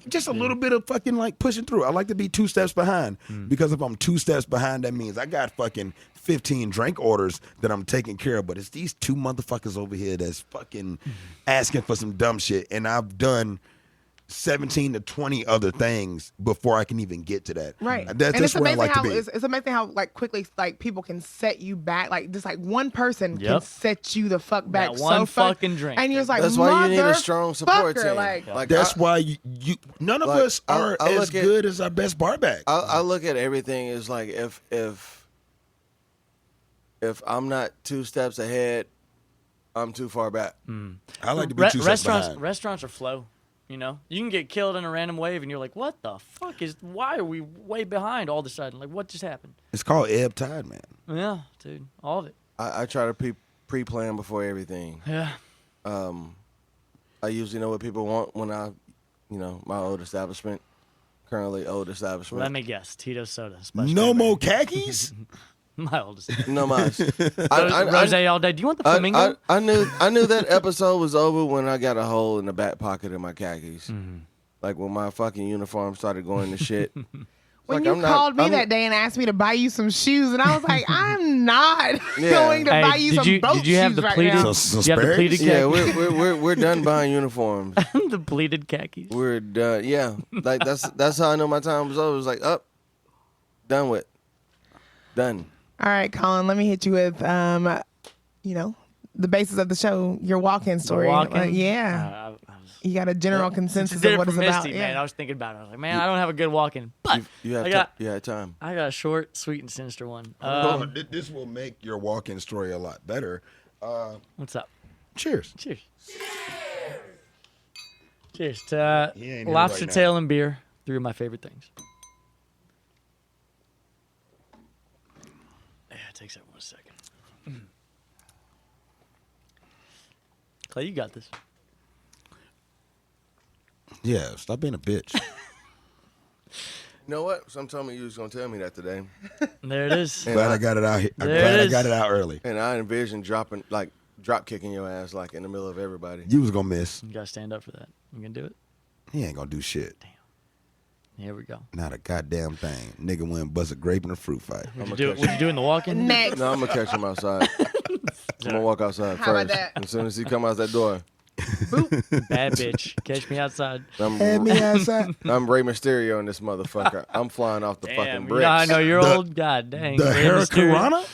Just a little bit of fucking like pushing through. I like to be 2 steps behind because if I'm 2 steps behind, that means I got fucking 15 drink orders that I'm taking care of. But it's these 2 motherfuckers over here that's fucking asking for some dumb shit, and I've done 17 to 20 other things before I can even get to that. Right. That's where I like to be. It's amazing how like quickly like people can set you back. Like just like one person can set you the fuck back. That one so fucking drink. And you're just like, that's why you need a strong support team. Like that's why you none of us are as good as our best bar back. I look at everything as like if I'm not 2 steps ahead, I'm too far back. I like to be 2 steps behind. Restaurants are flow. You know, you can get killed in a random wave, and you're like, "What the fuck why are we way behind all of a sudden? Like, what just happened?" It's called ebb tide, man. Yeah, dude, all of it. I try to pre-plan before everything. Yeah. I usually know what people want when my old establishment, currently old establishment. Let me guess, Tito's soda. No more khakis. My oldest. No much. Rose all day. Do you want the flamingo? I knew that episode was over when I got a hole in the back pocket of my khakis. Like when my fucking uniform started going to shit. When you called me that day and asked me to buy you some shoes, and I was like, I'm not going to buy you some boat shoes. Did you have the pleated? Right now. Did you have the pleated khakis? Yeah, we're done buying uniforms. The pleated khakis. We're done. Yeah, like that's how I know my time was over. It was like done with, done. All right, Colin, let me hit you with, the basis of the show, your walk-in story. Yeah. You got a general consensus of what it's about. Misty, man. I was thinking about it. I was like, man, I don't have a good walk-in. But you had time. I got a short, sweet, and sinister one. This will make your walk-in story a lot better. What's up? Cheers. Cheers. Cheers to lobster tail and beer. 3 of my favorite things. Takes everyone a second. Clay, you got this. Yeah, stop being a bitch. You know what? Some told me you was gonna tell me that today. There it is. Glad I got it out. I got it out early. And I envisioned drop kicking your ass like in the middle of everybody. You was gonna miss. You gotta stand up for that. You gonna do it? He ain't gonna do shit. Damn. Here we go. Not a goddamn thing. Nigga went and bust a grape in a fruit fight. What'd you do in the walk-in? Next. No, I'm gonna catch him outside. I'm gonna walk outside How first. about that? As soon as he come out that door. Boop. Bad bitch. Catch me outside. Had me outside. I'm Rey Mysterio in this motherfucker. I'm flying off the fucking bricks. I know you're old. God dang. The Hurricanrana?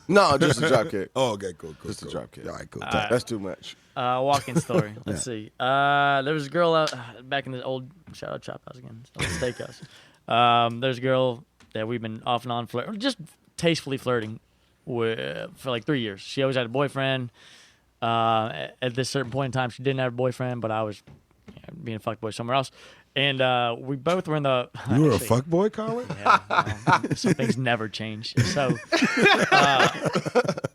No, just a drop kick. Oh, okay, cool. Just a drop kick. All right, cool. That's too much. Walk-in story. Let's see. There was a girl out back in the old shout-out Chop House again. Old steakhouse. There's a girl that we've been off and on flirting, just tastefully flirting with for like 3 years. She always had a boyfriend. At this certain point in time, she didn't have a boyfriend, but I was being a fuckboy somewhere else. And we both were in the... You were a fuckboy, Colin? Yeah, some things never change.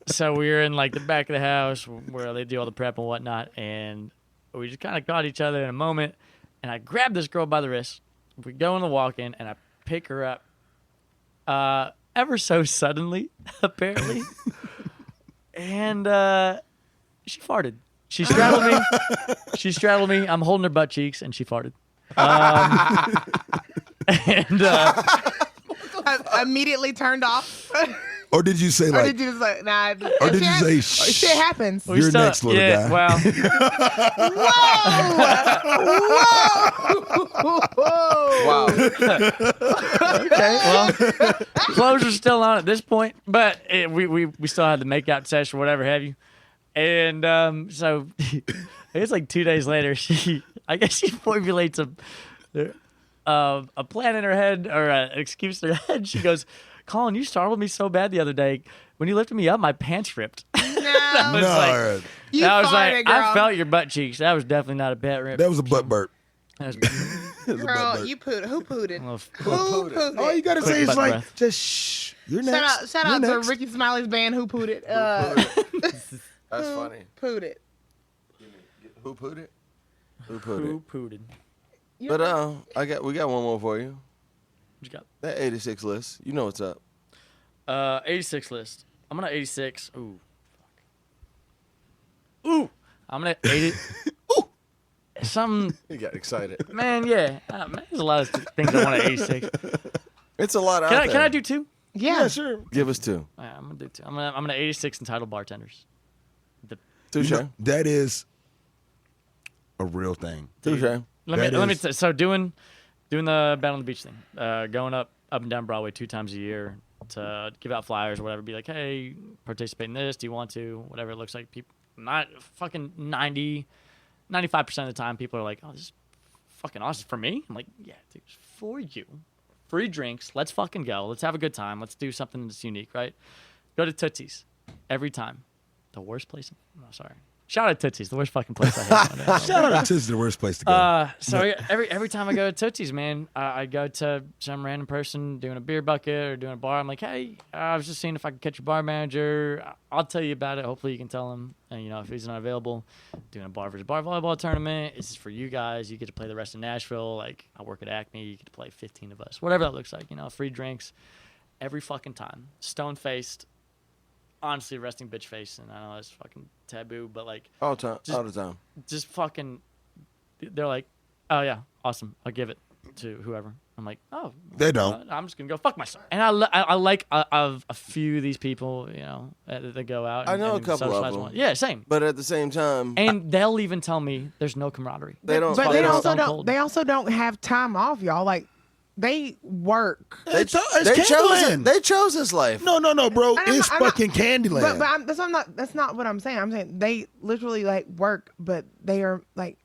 So we were in like the back of the house where they do all the prep and whatnot, and we just kind of caught each other in a moment, and I grabbed this girl by the wrist. We go in the walk-in, and I pick her up ever so suddenly, apparently. And she farted. She straddled me. I'm holding her butt cheeks, and she farted. And immediately turned off. Or did you say Or like? did you just like, nah? Or did you say shh? Shit happens. You're next, little guy. Well, Whoa! Wow. okay. Well, clothes are still on at this point, but we still had the makeout session, or whatever have you. And so it's like 2 days later, I guess she formulates a plan in her head or an excuse in her head. She goes, "Colin, you startled me so bad the other day. When you lifted me up, my pants ripped." No. No, You I was farted, like, girl. I felt your butt cheeks. That was definitely not a pet rip. that was a butt burp. That was Girl, you pooed. Who pooted? well, Who pooted? All you gotta Quick say is butt like, breath. just shh. You're next. Shout You're out next. to Ricky Smiley's band. Who pooted? That's funny. Pooted. Who put it? Who put who it? pooted? But we got one more for you. What you got? That 86 list. You know what's up. 86 list. I'm gonna 86. Ooh. Fuck. Ooh. I'm gonna 80. Ooh. Some You got excited. man, yeah. Man, there's a lot of things I want at 86. It's a lot out Can there. I do 2? Yeah. sure. Give us 2. All right, I'm gonna do 2. I'm gonna 86 entitled bartenders. Touche. That is a real thing. Touche. Let me. So doing the Battle on the Beach thing, going up and down Broadway 2 times a year to give out flyers or whatever. Be like, hey, participate in this. Do you want to? Whatever it looks like. People, not fucking 95% of the time, people are like, oh, this is fucking awesome for me. I'm like, yeah, dude, it's for you. Free drinks. Let's fucking go. Let's have a good time. Let's do something that's unique, right? Go to Tootsie's every time. The worst place. No, sorry. Shout out Tootsie's, the worst fucking place I have. Shout out to the worst place to go. So every time I go to Tootsie's, man, I go to some random person doing a beer bucket or doing a bar. I'm like, hey, I was just seeing if I could catch your bar manager. I'll tell you about it. Hopefully you can tell him. And, if he's not available, doing a bar versus bar volleyball tournament. This is for you guys. You get to play the rest of Nashville. Like, I work at Acme. You get to play 15 of us. Whatever that looks like. Free drinks every fucking time. Stone-faced. Honestly, resting bitch face, and I know that's fucking taboo, but like All the time. Just fucking. They're like, oh yeah, awesome. I'll give it to whoever. I'm like, oh, They don't. I'm just gonna go fuck myself. And I like a few of these people, that go out. I And, know a and couple of socialize them. one. Yeah, same. But at the same time, And they'll even tell me there's no camaraderie. they don't. But they fucking also stone don't. cold. They also don't have time off, y'all. Like, they work. It's They Candyland. chose this life. No, bro. I'm It's not- fucking Candyland. But that's not what I'm saying. I'm saying they literally like work, but they are like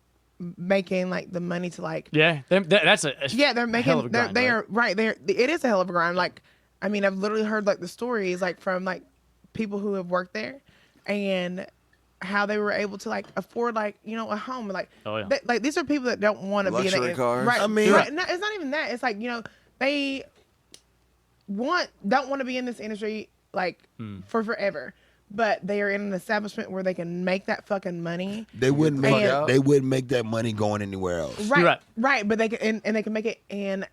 making like the money to like. Yeah, that's a Yeah, they're making. hell of a grind, they right? are right. It is a hell of a grind. Like, I mean, I've literally heard like the stories like from like people who have worked there, and how they were able to like afford like a home. Like, Oh, yeah. like these are people that don't want to be in Luxury it. cars. Right. I mean- right. No, it's not even that. It's like they don't want to be in this industry like for forever. But they are in an establishment where they can make that fucking money. they wouldn't the fuck make out. they wouldn't make that money going anywhere else. Right, Right. But they can, and they can make it in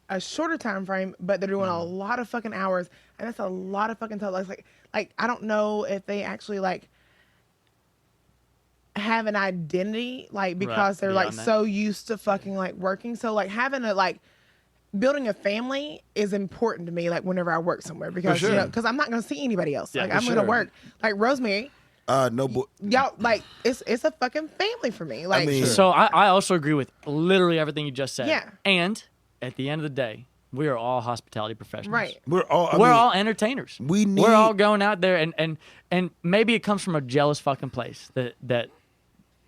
a shorter time frame. But they're doing a lot of fucking hours, and that's a lot of fucking time. Like I don't know if they actually like have an identity, like because they're like beyond that. so used to fucking like working. So like having a like building a family is important to me. Like whenever I work somewhere, because sure. because I'm not gonna see anybody else. Yeah, like for I'm gonna sure. work. Like Rosemary, No, but y'all like it's a fucking family for me. Like mean- So I also agree with literally everything you just said. Yeah. And at the end of the day, we are all hospitality professionals. right. we're all. We're all entertainers. we're all going out there and maybe it comes from a jealous fucking place that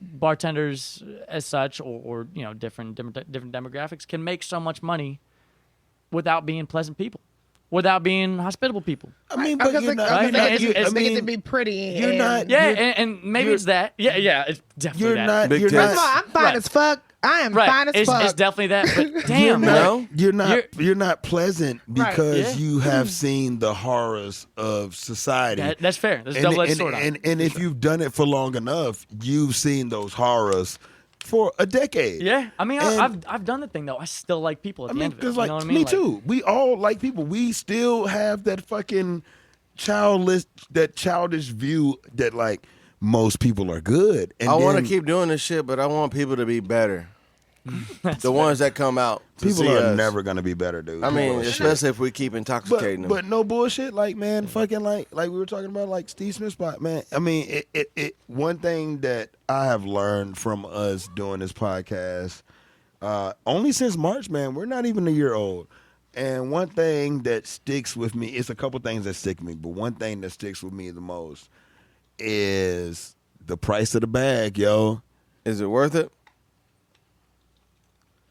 bartenders as such or different demographics can make so much money without being pleasant people, without being hospitable people. I mean, Because but you're they- not. because Right? they No, get to- it's- they get to be pretty. you're and- not- Yeah, You're- and maybe it's that. Yeah, it's definitely You're that. not. Big You're tits. First of all, not. I'm fine Right. as fuck. I am Right. fine as It's fuck. definitely that. But damn, No. You're not pleasant because Yeah. you have seen the horrors of society. that's fair. That's a and, double-edged and, sword. on it. and if you've done it for long enough, you've seen those horrors for a decade. Yeah, I mean, And- I've done the thing though. I still like people at I the mean, end of it. because You know what I mean? me Like, too. We all like people. We still have that fucking childish view that like most people are good. And I want to then keep doing this shit, but I want people to be better. The ones that come out to people see are us. never gonna be better, dude. I mean, Bullshit. especially if we keep intoxicating them. But no bullshit, like man, fucking like we were talking about, like Steve Smith spot, man. I mean, it one thing that I have learned from us doing this podcast, only since March, man, we're not even a year old. And one thing that sticks with me, it's a couple things that stick with me, but one thing that sticks with me the most is the price of the bag, yo. Is it worth it?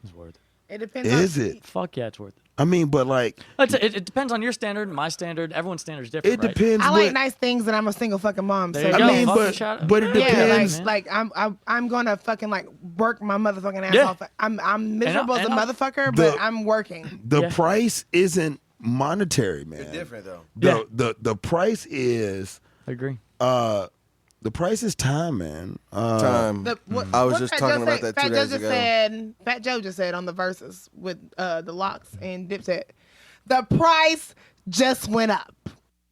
It's worth it. It depends. Is on, it? Fuck yeah, it's worth it. I mean, but like, It depends on your standard, my standard, everyone's standard is different. it right? depends. I like what- nice things, and I'm a single fucking mom. There So you I go. mean, Fucking but shout out. but it Yeah, depends. like I'm gonna fucking like work my motherfucking ass Yeah. off. I'm miserable as a and I'll- motherfucker, The- but I'm working. The Yeah. price isn't monetary, man. It's different though. The price is I agree. the price is time, man. Time. I was just talking about that 2 days ago. Fat Joe just said on the verses with the Locks and Dipset, the price just went up.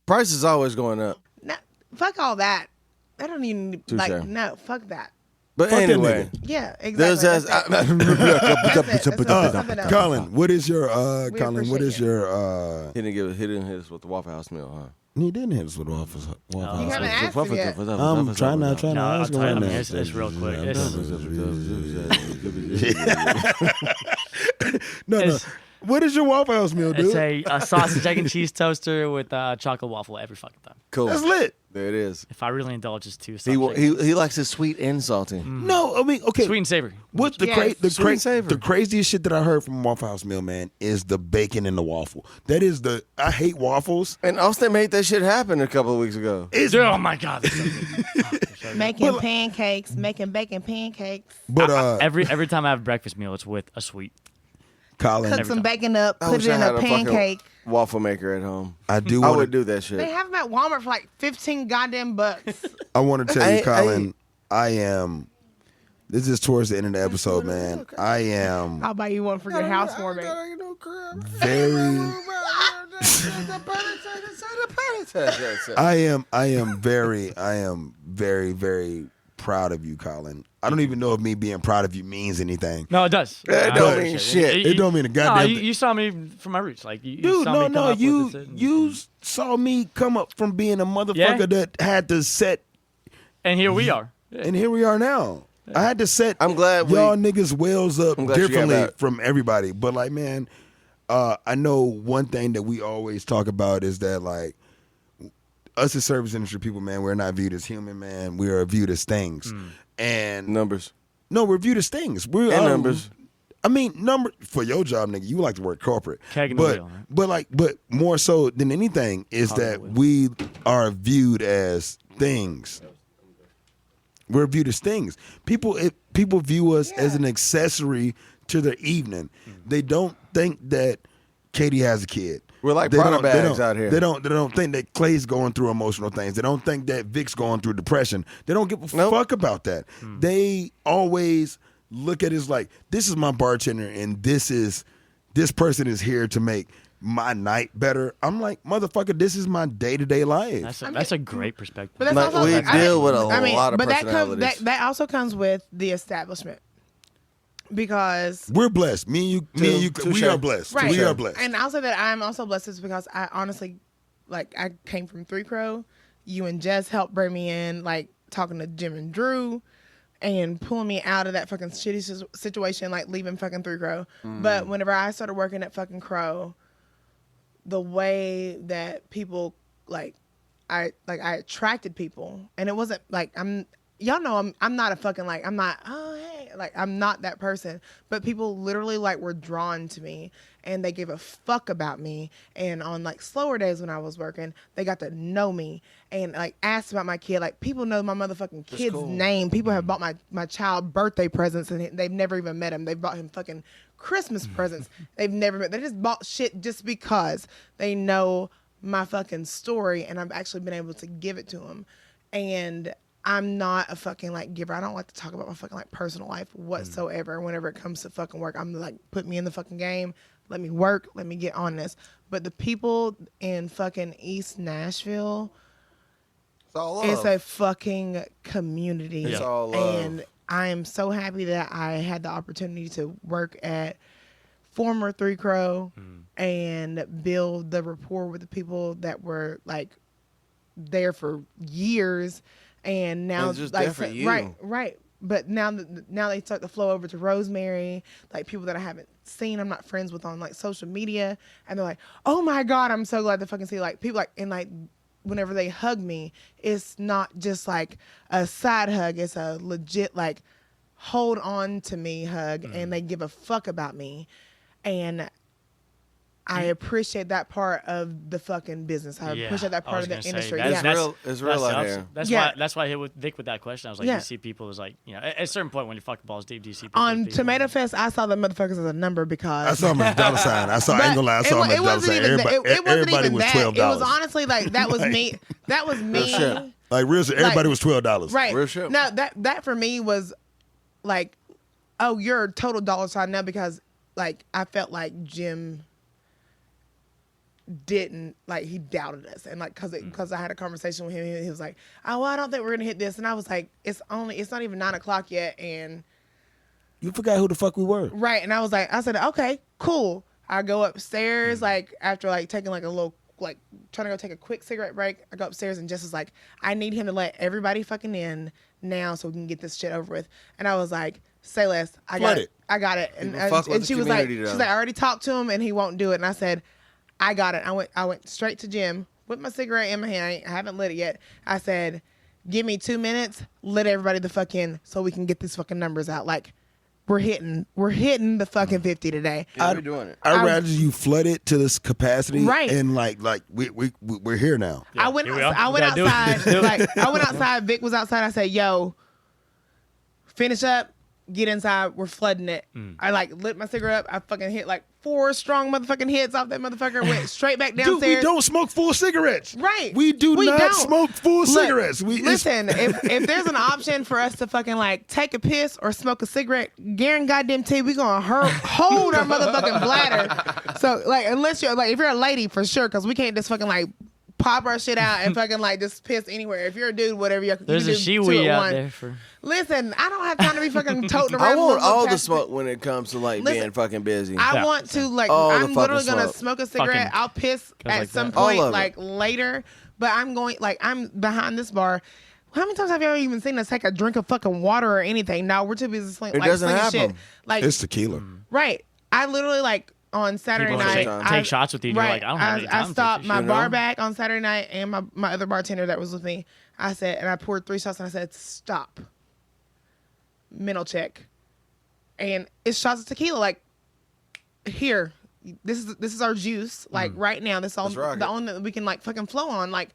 Price is always going up. No, fuck all that. I don't even Touche. like. No, fuck that. But Fuck anyway, that nigga. Yeah, exactly. Colin, what is your Colin? What is appreciate your he didn't hit us with the Waffle House meal, huh? He didn't hit us with Waffle You House. haven't asked him yet. I'm trying to No, ask I'll him tell you, right now. it's real quick. No. It's- What is your Waffle House meal, dude? It's a sausage, egg, and cheese toaster with chocolate waffle every fucking time. Cool. That's lit. There it is. If I really indulge, it's two. He likes it sweet and salty. No, I mean, okay. Sweet and savory. What Yes. Sweet and savory. the craziest shit that I heard from Waffle House meal, man, is the bacon in the waffle. That is I hate waffles. And Austin made that shit happen a couple of weeks ago. It's Oh my god. That's so good. Making pancakes, making bacon pancakes. but every time I have a breakfast meal, it's with a sweet. Colin, Cook some bacon up, I put wish it I in had a fucking pancake. waffle maker at home. I do I want would to do that shit. They have them at Walmart for like 15 goddamn bucks. I want to tell you, I- Colin, I am. This is towards the end of the episode, man. I am I'll buy you one for your housewarming. very. I am very, very proud of you, Colin. I don't even know if me being proud of you means anything. No, it does. That I don't appreciate mean shit. It don't mean a goddamn No, you saw me from my roots. Like you Dude, saw me come up you with this and- you saw me come up from being a motherfucker Yeah. that had to set, and here we are. and here we are now. I had to set I'm glad y'all niggas wells up I'm glad you got differently that. from everybody. But like, man, I know one thing that we always talk about is that like us as service industry people, man, we're not viewed as human, man. We are viewed as things. And Numbers. no, we're viewed as things. We're And numbers. I mean, number for your job, nigga. You like to work corporate, Keg in the but wheel, right? but more so than anything is Cog in that the wheel. we are viewed as things. We're viewed as things. People view us as an accessory to their evening. They don't think that Katie has a kid. We're like They Prada don't- they bags don't- out here. They don't think that Clay's going through emotional things. They don't think that Vic's going through depression. They don't give a Nope. fuck about that. They always look at it as like, this is my bartender and this person is here to make my night better. I'm like, motherfucker, this is my day-to-day life. That's a great perspective. But that's Like, also, we I deal mean, with a I mean, lot of but personalities. that also comes with the establishment because We're blessed. Me and you, we Touche. are blessed. right, We are blessed. and I'll say that I'm also blessed is because I honestly, like, I came from Three Crow. You and Jess helped bring me in, like talking to Jim and Drew, and pulling me out of that fucking shitty situation, like leaving fucking Three Crow. But whenever I started working at fucking Crow, the way that people I attracted people, and it wasn't like I'm not a fucking like I'm not like I'm not that person, but people literally like were drawn to me and they gave a fuck about me, and on like slower days when I was working they got to know me and like asked about my kid. Like people know my motherfucking kid's name. People have bought my child birthday presents and they've never even met him. They've bought him fucking Christmas presents. They've never met. They just bought shit just because they know my fucking story and I've actually been able to give it to them. And I'm not a fucking like giver. I don't like to talk about my fucking like personal life whatsoever. Whenever it comes to fucking work, I'm like, put me in the fucking game. Let me work. Let me get on this. But the people in fucking East Nashville, It's all it's love. a fucking community. It's all love. And I am so happy that I had the opportunity to work at former Three Crow and build the rapport with the people that were like there for years. And now, And just like, there for you. right. But now they start to flow over to Rosemary, like people that I haven't seen, I'm not friends with on like social media, and they're like, "Oh my God, I'm so glad to fucking see like people like," and like whenever they hug me, it's not just like a side hug; it's a legit like hold on to me hug, and they give a fuck about me, and I appreciate that part of the fucking business. I appreciate that part of the industry. It's real out here. That's why I hit with Vic with that question. I was like, Yeah. you see people as like, at a certain point when you fuck the balls deep, do you see people On as Tomato people? Fest, I saw the motherfuckers as a number because I saw him as a dollar sign. I ain't gonna lie, I saw him as a dollar sign. Everybody was $12. It was honestly like that was me. That was me. shit. Like real shit. Everybody was $12. Right. Real shit. No, that for me was like, oh, you're a total dollar sign now because like I felt like Jim didn't, like, he doubted us. And, like, because I had a conversation with him, he was like, oh, well, I don't think we're going to hit this. And I was like, it's not even 9 o'clock yet. And You forgot who the fuck we were. right. And I said, okay, cool. I go upstairs, like, after, like, taking, like, a little, like, trying to go take a quick cigarette break. I go upstairs and Jess is like, I need him to let everybody fucking in now so we can get this shit over with. And I was like, say less. I got it. And she was like, I already talked to him and he won't do it. And I said, I got it. I went straight to Jim with my cigarette in my hand. I haven't lit it yet. I said, give me 2 minutes, let everybody the fuck in so we can get these fucking numbers out. Like, we're hitting the fucking 50 today. Yeah, we're doing it. I'd rather you flood it to this capacity, right? And like we're here now. Yeah, I went outside. Like, I went outside. Vic was outside. I said, "Yo, finish up, get inside. We're flooding it." I like lit my cigarette up. I fucking hit like 4 strong motherfucking hits off that motherfucker. Went straight back downstairs. Dude, we don't smoke full cigarettes. Right. We don't smoke full cigarettes. Listen, if there's an option for us to fucking like take a piss or smoke a cigarette, guarantee we gonna hold our motherfucking bladder. So like, unless you're like, if you're a lady for sure, because we can't just fucking like pop our shit out and fucking like just piss anywhere. If you're a dude, whatever you there's you a shiwi out there for. Listen, I don't have time to be fucking toting around. I want all the smoke when it comes to like being fucking busy. I want to like. All I'm literally gonna smoke a cigarette. I'll piss at some point like later, but I'm going like I'm behind this bar. How many times have you ever even seen us take a drink of fucking water or anything? No, we're too busy slinging shit. Like it's tequila. Right. I literally like. On Saturday night, take shots with you. Right, you're like, I don't have any time. I stopped my bar back on Saturday night, and my other bartender that was with me. I said, and I poured 3 shots, and I said, stop. Mental check, and it's shots of tequila. Like, here, this is our juice. Like right now, this all the only that we can like fucking flow on. Like,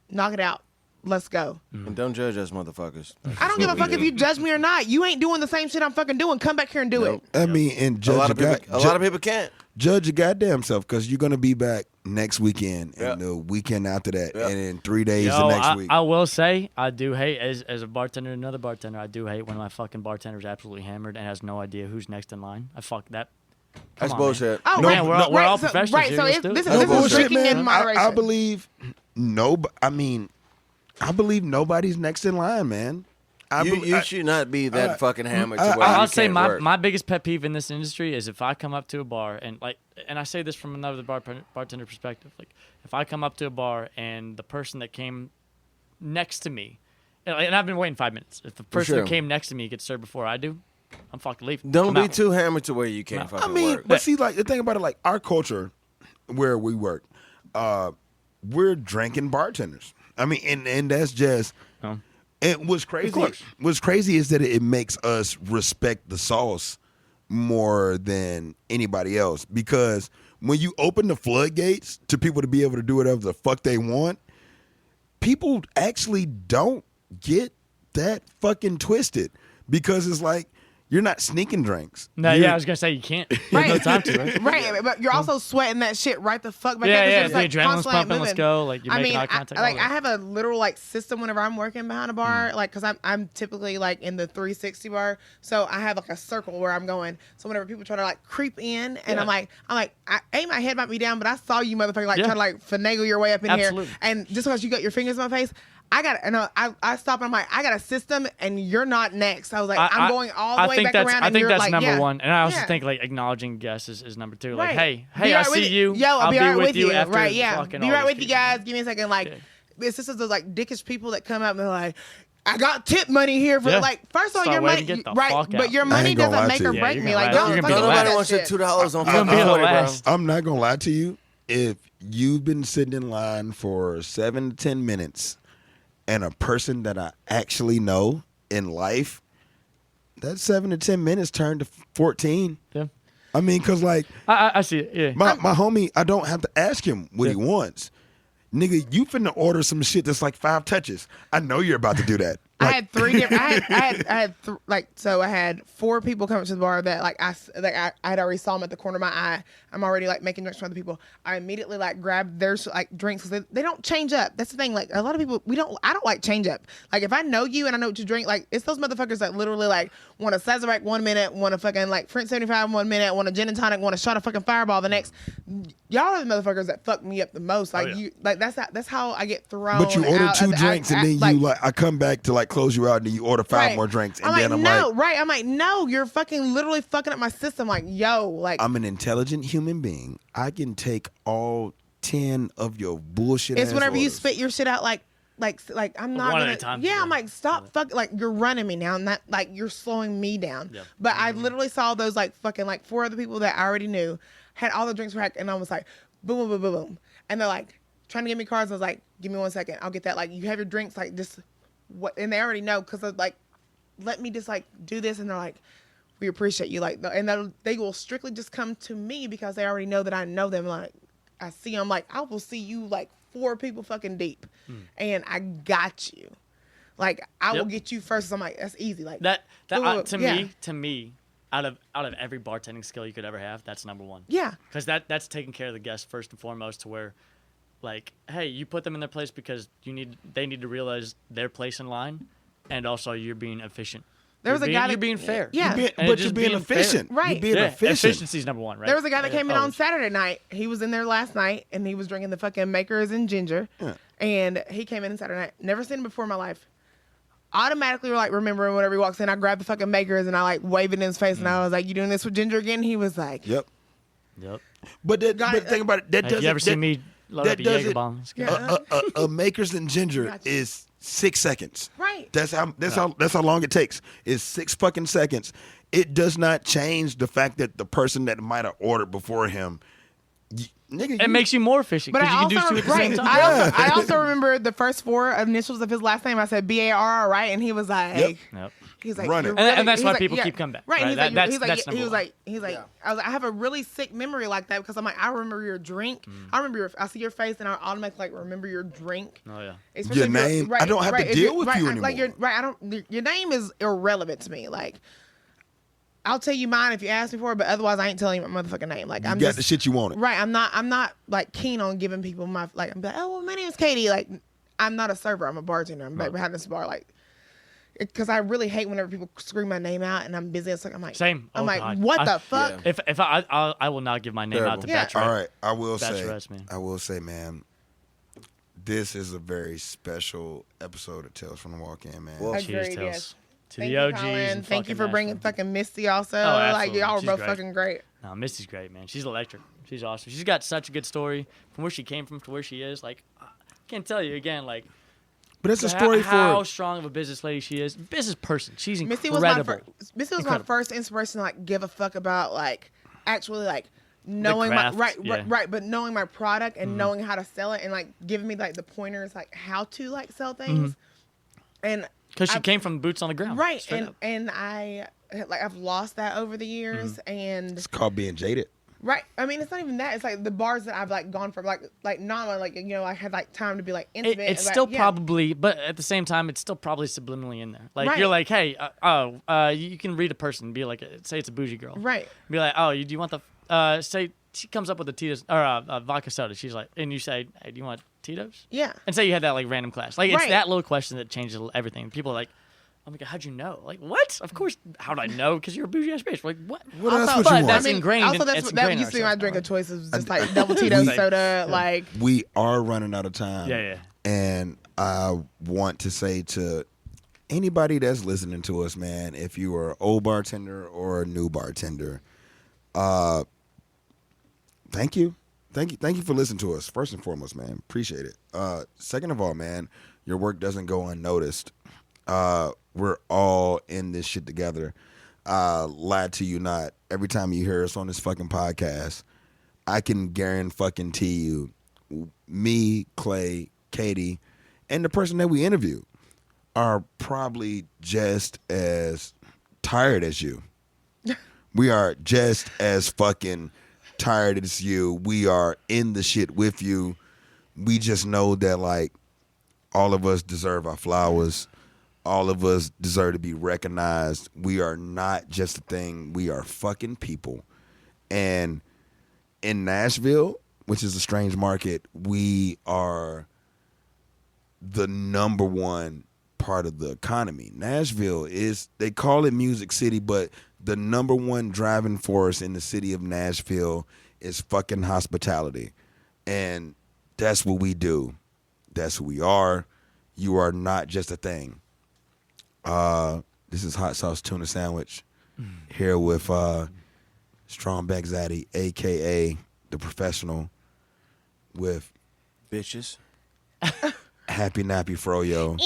knock it out. Let's go. And don't judge us, motherfuckers. I don't give a fuck if you judge me or not. You ain't doing the same shit I'm fucking doing. Come back here and do it. I mean, and judge a lot of people can't. Judge your goddamn self, because you're gonna be back next weekend and the weekend after that, and in 3 days the next week. I will say, I do hate as a bartender, another bartender. I do hate when my fucking bartender's absolutely hammered and has no idea who's next in line. I fuck that. That's bullshit. Oh, no, man, we're all professionals. Right, here. So this is drinking in moderation. I believe I believe nobody's next in line, man. You should not be that fucking hammered to where I'll say my biggest pet peeve in this industry is if I come up to a bar and I say this from another bartender perspective, like if I come up to a bar and the person that came next to me, and I've been waiting 5 minutes, if the person that came next to me gets served before I do, I'm fucking leaving. Don't be too hammered to where you can't fucking work. But see, like the thing about it, like our culture, where we work, we're drinking bartenders. I mean, and that's just. And what's crazy is that it makes us respect the sauce more than anybody else, because when you open the floodgates to people to be able to do whatever the fuck they want, people actually don't get that fucking twisted, because it's like you're not sneaking drinks. No, I was gonna say you can't. Right. No time to, right? Right, but you're also sweating that shit right the fuck back. Yeah. The adrenaline's pumping. Let's go. Like you make eye contact. I have a literal like system whenever I'm working behind a bar, like because I'm typically like in the 360 bar, so I have like a circle where I'm going. So whenever people try to like creep in, and I'm like, my head might be down, but I saw you motherfucker try to like finagle your way up in here, and just because you got your fingers in my face. I stop and I'm like, I got a system and you're not next. I was like, I'm going all the way back around. I think that's like, number one. And I also think like acknowledging guests is number 2. Like, right. hey, I see you. Yo, I'll be right with you. After right, yeah. Be right with you guys. Give me a second. Like, it's just those like dickish people that come up and they're like, I got tip money here for like. First of all, your money, right? But your money doesn't make or break me. Like, nobody wants your $2 on fucking bro. I'm not gonna lie to you. If you've been sitting in line for 7 to 10 minutes. And a person that I actually know in life, that 7 to 10 minutes turned to 14. Yeah. I mean, because like I see it. Yeah. My homie, I don't have to ask him what he wants. Nigga, you finna order some shit that's like 5 touches. I know you're about to do that. I had three different. I had 4 people coming to the bar that I had already saw them at the corner of my eye. I'm already like making drinks for other people. I immediately like grabbed their like drinks because they don't change up. That's the thing. Like a lot of people, I don't like change up. Like if I know you and I know what you drink, like it's those motherfuckers that literally like want a Sazerac 1 minute, want a fucking like French 75 1 minute, want a gin and tonic, want a shot of fucking Fireball the next. Y'all are the motherfuckers that fuck me up the most. Like you, like that's how I get thrown. But you order 2 drinks and then I come back to like close you out and then you order 5 more drinks and then I'm like, I'm like, no, you're fucking literally fucking up my system. Like, yo, like I'm an intelligent human being. I can take all 10 of your bullshit. It's whenever orders. you spit your shit out like I'm not one gonna. at a time. Yeah, I'm like, stop, fuck, like you're running me now, and that like you're slowing me down. Yeah. But I literally saw those like fucking like 4 other people that I already knew had all the drinks packed, and I was like, boom, boom, boom, boom, boom, and they're like trying to give me cards. I was like, give me 1 second, I'll get that. Like you have your drinks, like just what, and they already know because like let me just like do this, and they're like, we appreciate you, like, and they will strictly just come to me because they already know that I know them. Like I see them, like I will see you like 4 people fucking deep, and I got you. Like I will get you first. I'm like, that's easy. Like to me, out of every bartending skill you could ever have, that's number 1. Yeah. Because that's taking care of the guest first and foremost. To where, like, hey, you put them in their place because they need to realize their place in line, and also you're being efficient. There was a guy you're being fair. Yeah. You're being efficient. Right. You're being efficient. Efficiency's number 1, right? There was a guy that came in on Saturday night. He was in there last night, and he was drinking the fucking Makers and ginger. Yeah. And he came in Saturday night. Never seen him before in my life. Automatically, like, remembering whenever he walks in, I grab the fucking Makers, and I, like, wave it in his face, and I was like, you doing this with ginger again? He was like... Yep. But think about it. That have you ever seen me load up a Jaeger bomb? A Makers and ginger is 6 seconds. Right. That's how long it takes. It's 6 fucking seconds. It does not change the fact that the person that might have ordered before him, it makes you more efficient because you can do 2 at the same time. I also remember the first 4 initials of his last name. I said BARR, right? And he was like, Yep. He's like, Run it. really, and that's why people keep coming back. Right. Right? That's number 1. He's like, I was like, I have a really sick memory like that because I'm like, I remember your drink. I remember I see your face and I automatically like remember your drink. Oh yeah. Especially your name. I don't have to deal with you anymore. Like your name is irrelevant to me. Like, I'll tell you mine if you ask me for it, but otherwise I ain't telling you my motherfucking name. Like I'm got just the shit you wanted. Right. I'm not like keen on giving people my like. I'm like, oh, well, my name is Katie. Like, I'm not a server. I'm a bartender. I'm back behind this bar. Like, because I really hate whenever people scream my name out and I'm busy. It's like I'm like, same. I'm like, God. What the fuck? Yeah. If I will not give my name out to Bachelorette. All right, I will say, man, this is a very special episode of Tales from the Walk-In, man. Well, cheers, Tales. To Thank the you, OGs. Colin. Thank you for bringing fucking Misty also. Like, y'all were She's both great. fucking great. No, Misty's great, man. She's electric. She's awesome. She's got such a good story from where she came from to where she is. Like, I can't tell you again, like, but it's a story how strong of a business lady she is. Business person. She's incredible. Misty was my first inspiration to like give a fuck about like actually like knowing craft, right, but knowing my product and knowing how to sell it and like giving me like the pointers like how to like sell things. And because she came from boots on the ground, right? And I like I've lost that over the years, and it's called being jaded. Right. I mean, it's not even that. It's like the bars that I've like gone from, like not like, you know, I had like time to be like intimate. It's still probably, but at the same time, it's still probably subliminally in there. Like you're like, hey, you can read a person, and be like, say it's a bougie girl, right? Be like, oh, do you want the say she comes up with a Tito's or a vodka soda. She's like, and you say, hey, do you want Tito's? Yeah. And say you had that like random class. Like it's that little question that changes everything. People are like, oh my God, how'd you know? Like, what? Of course, how'd I know? Because you're a bougie ass bitch. Like, what? What else would you want? That's ingrained. Also, that used to be my drink of choice. Is just like double Tito's soda. Like, we are running out of time. Yeah. And I want to say to anybody that's listening to us, man, if you are an old bartender or a new bartender, thank you. Thank you for listening to us. First and foremost, man, appreciate it. Second of all, man, your work doesn't go unnoticed. We're all in this shit together. Lie to you not. Every time you hear us on this fucking podcast, I can guarantee you, me, Clay, Katie, and the person that we interview are probably just as tired as you. We are just as fucking tired as you. We are in the shit with you. We just know that, like, all of us deserve our flowers. all of us deserve to be recognized. We are not just a thing. We are fucking people. And in Nashville, which is a strange market, we are the number one part of the economy. Nashville is, they call it Music City, but the number one driving force in the city of Nashville is fucking hospitality. And that's what we do. That's who we are. You are not just a thing. This is Hot Sauce Tuna Sandwich here with Strong Back Zaddy, a.k.a. The Professional, with Bitches. Happy Nappy Froyo.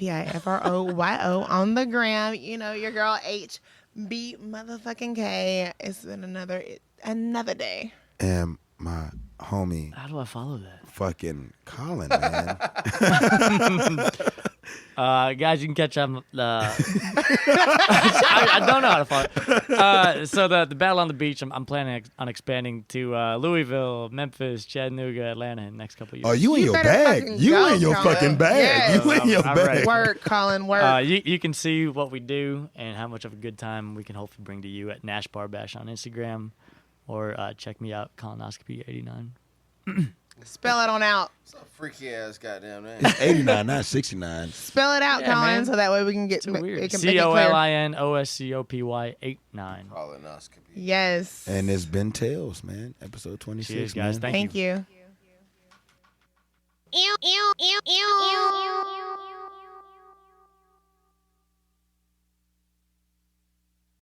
HAPINAPIFROYO on the gram. You know, your girl HB motherfucking K. It's been another day. And my homie. How do I follow that? Fucking Colin, man. Guys, you can catch up. I don't know how to follow. So the Battle on the Beach, I'm planning on expanding to Louisville, Memphis, Chattanooga, Atlanta in the next couple of years. Oh, you in your bag. You in your fucking bag. Yes. You in your bag. Ready. Work, Colin, work. You can see what we do and how much of a good time we can hopefully bring to you at Nash Bar Bash on Instagram, or check me out, Colonoscopy89. Spell it on out. It's a freaky ass goddamn name. It's 89, not 69. Spell it out, Yeah, Colin, man. so that way we can get Too weird. it can make it clear. COLINOSCOPY 89. Colonoscopy. Yes. And it's been Tales, man. Episode 26, Cheers, guys. man. Thank you. Thank you.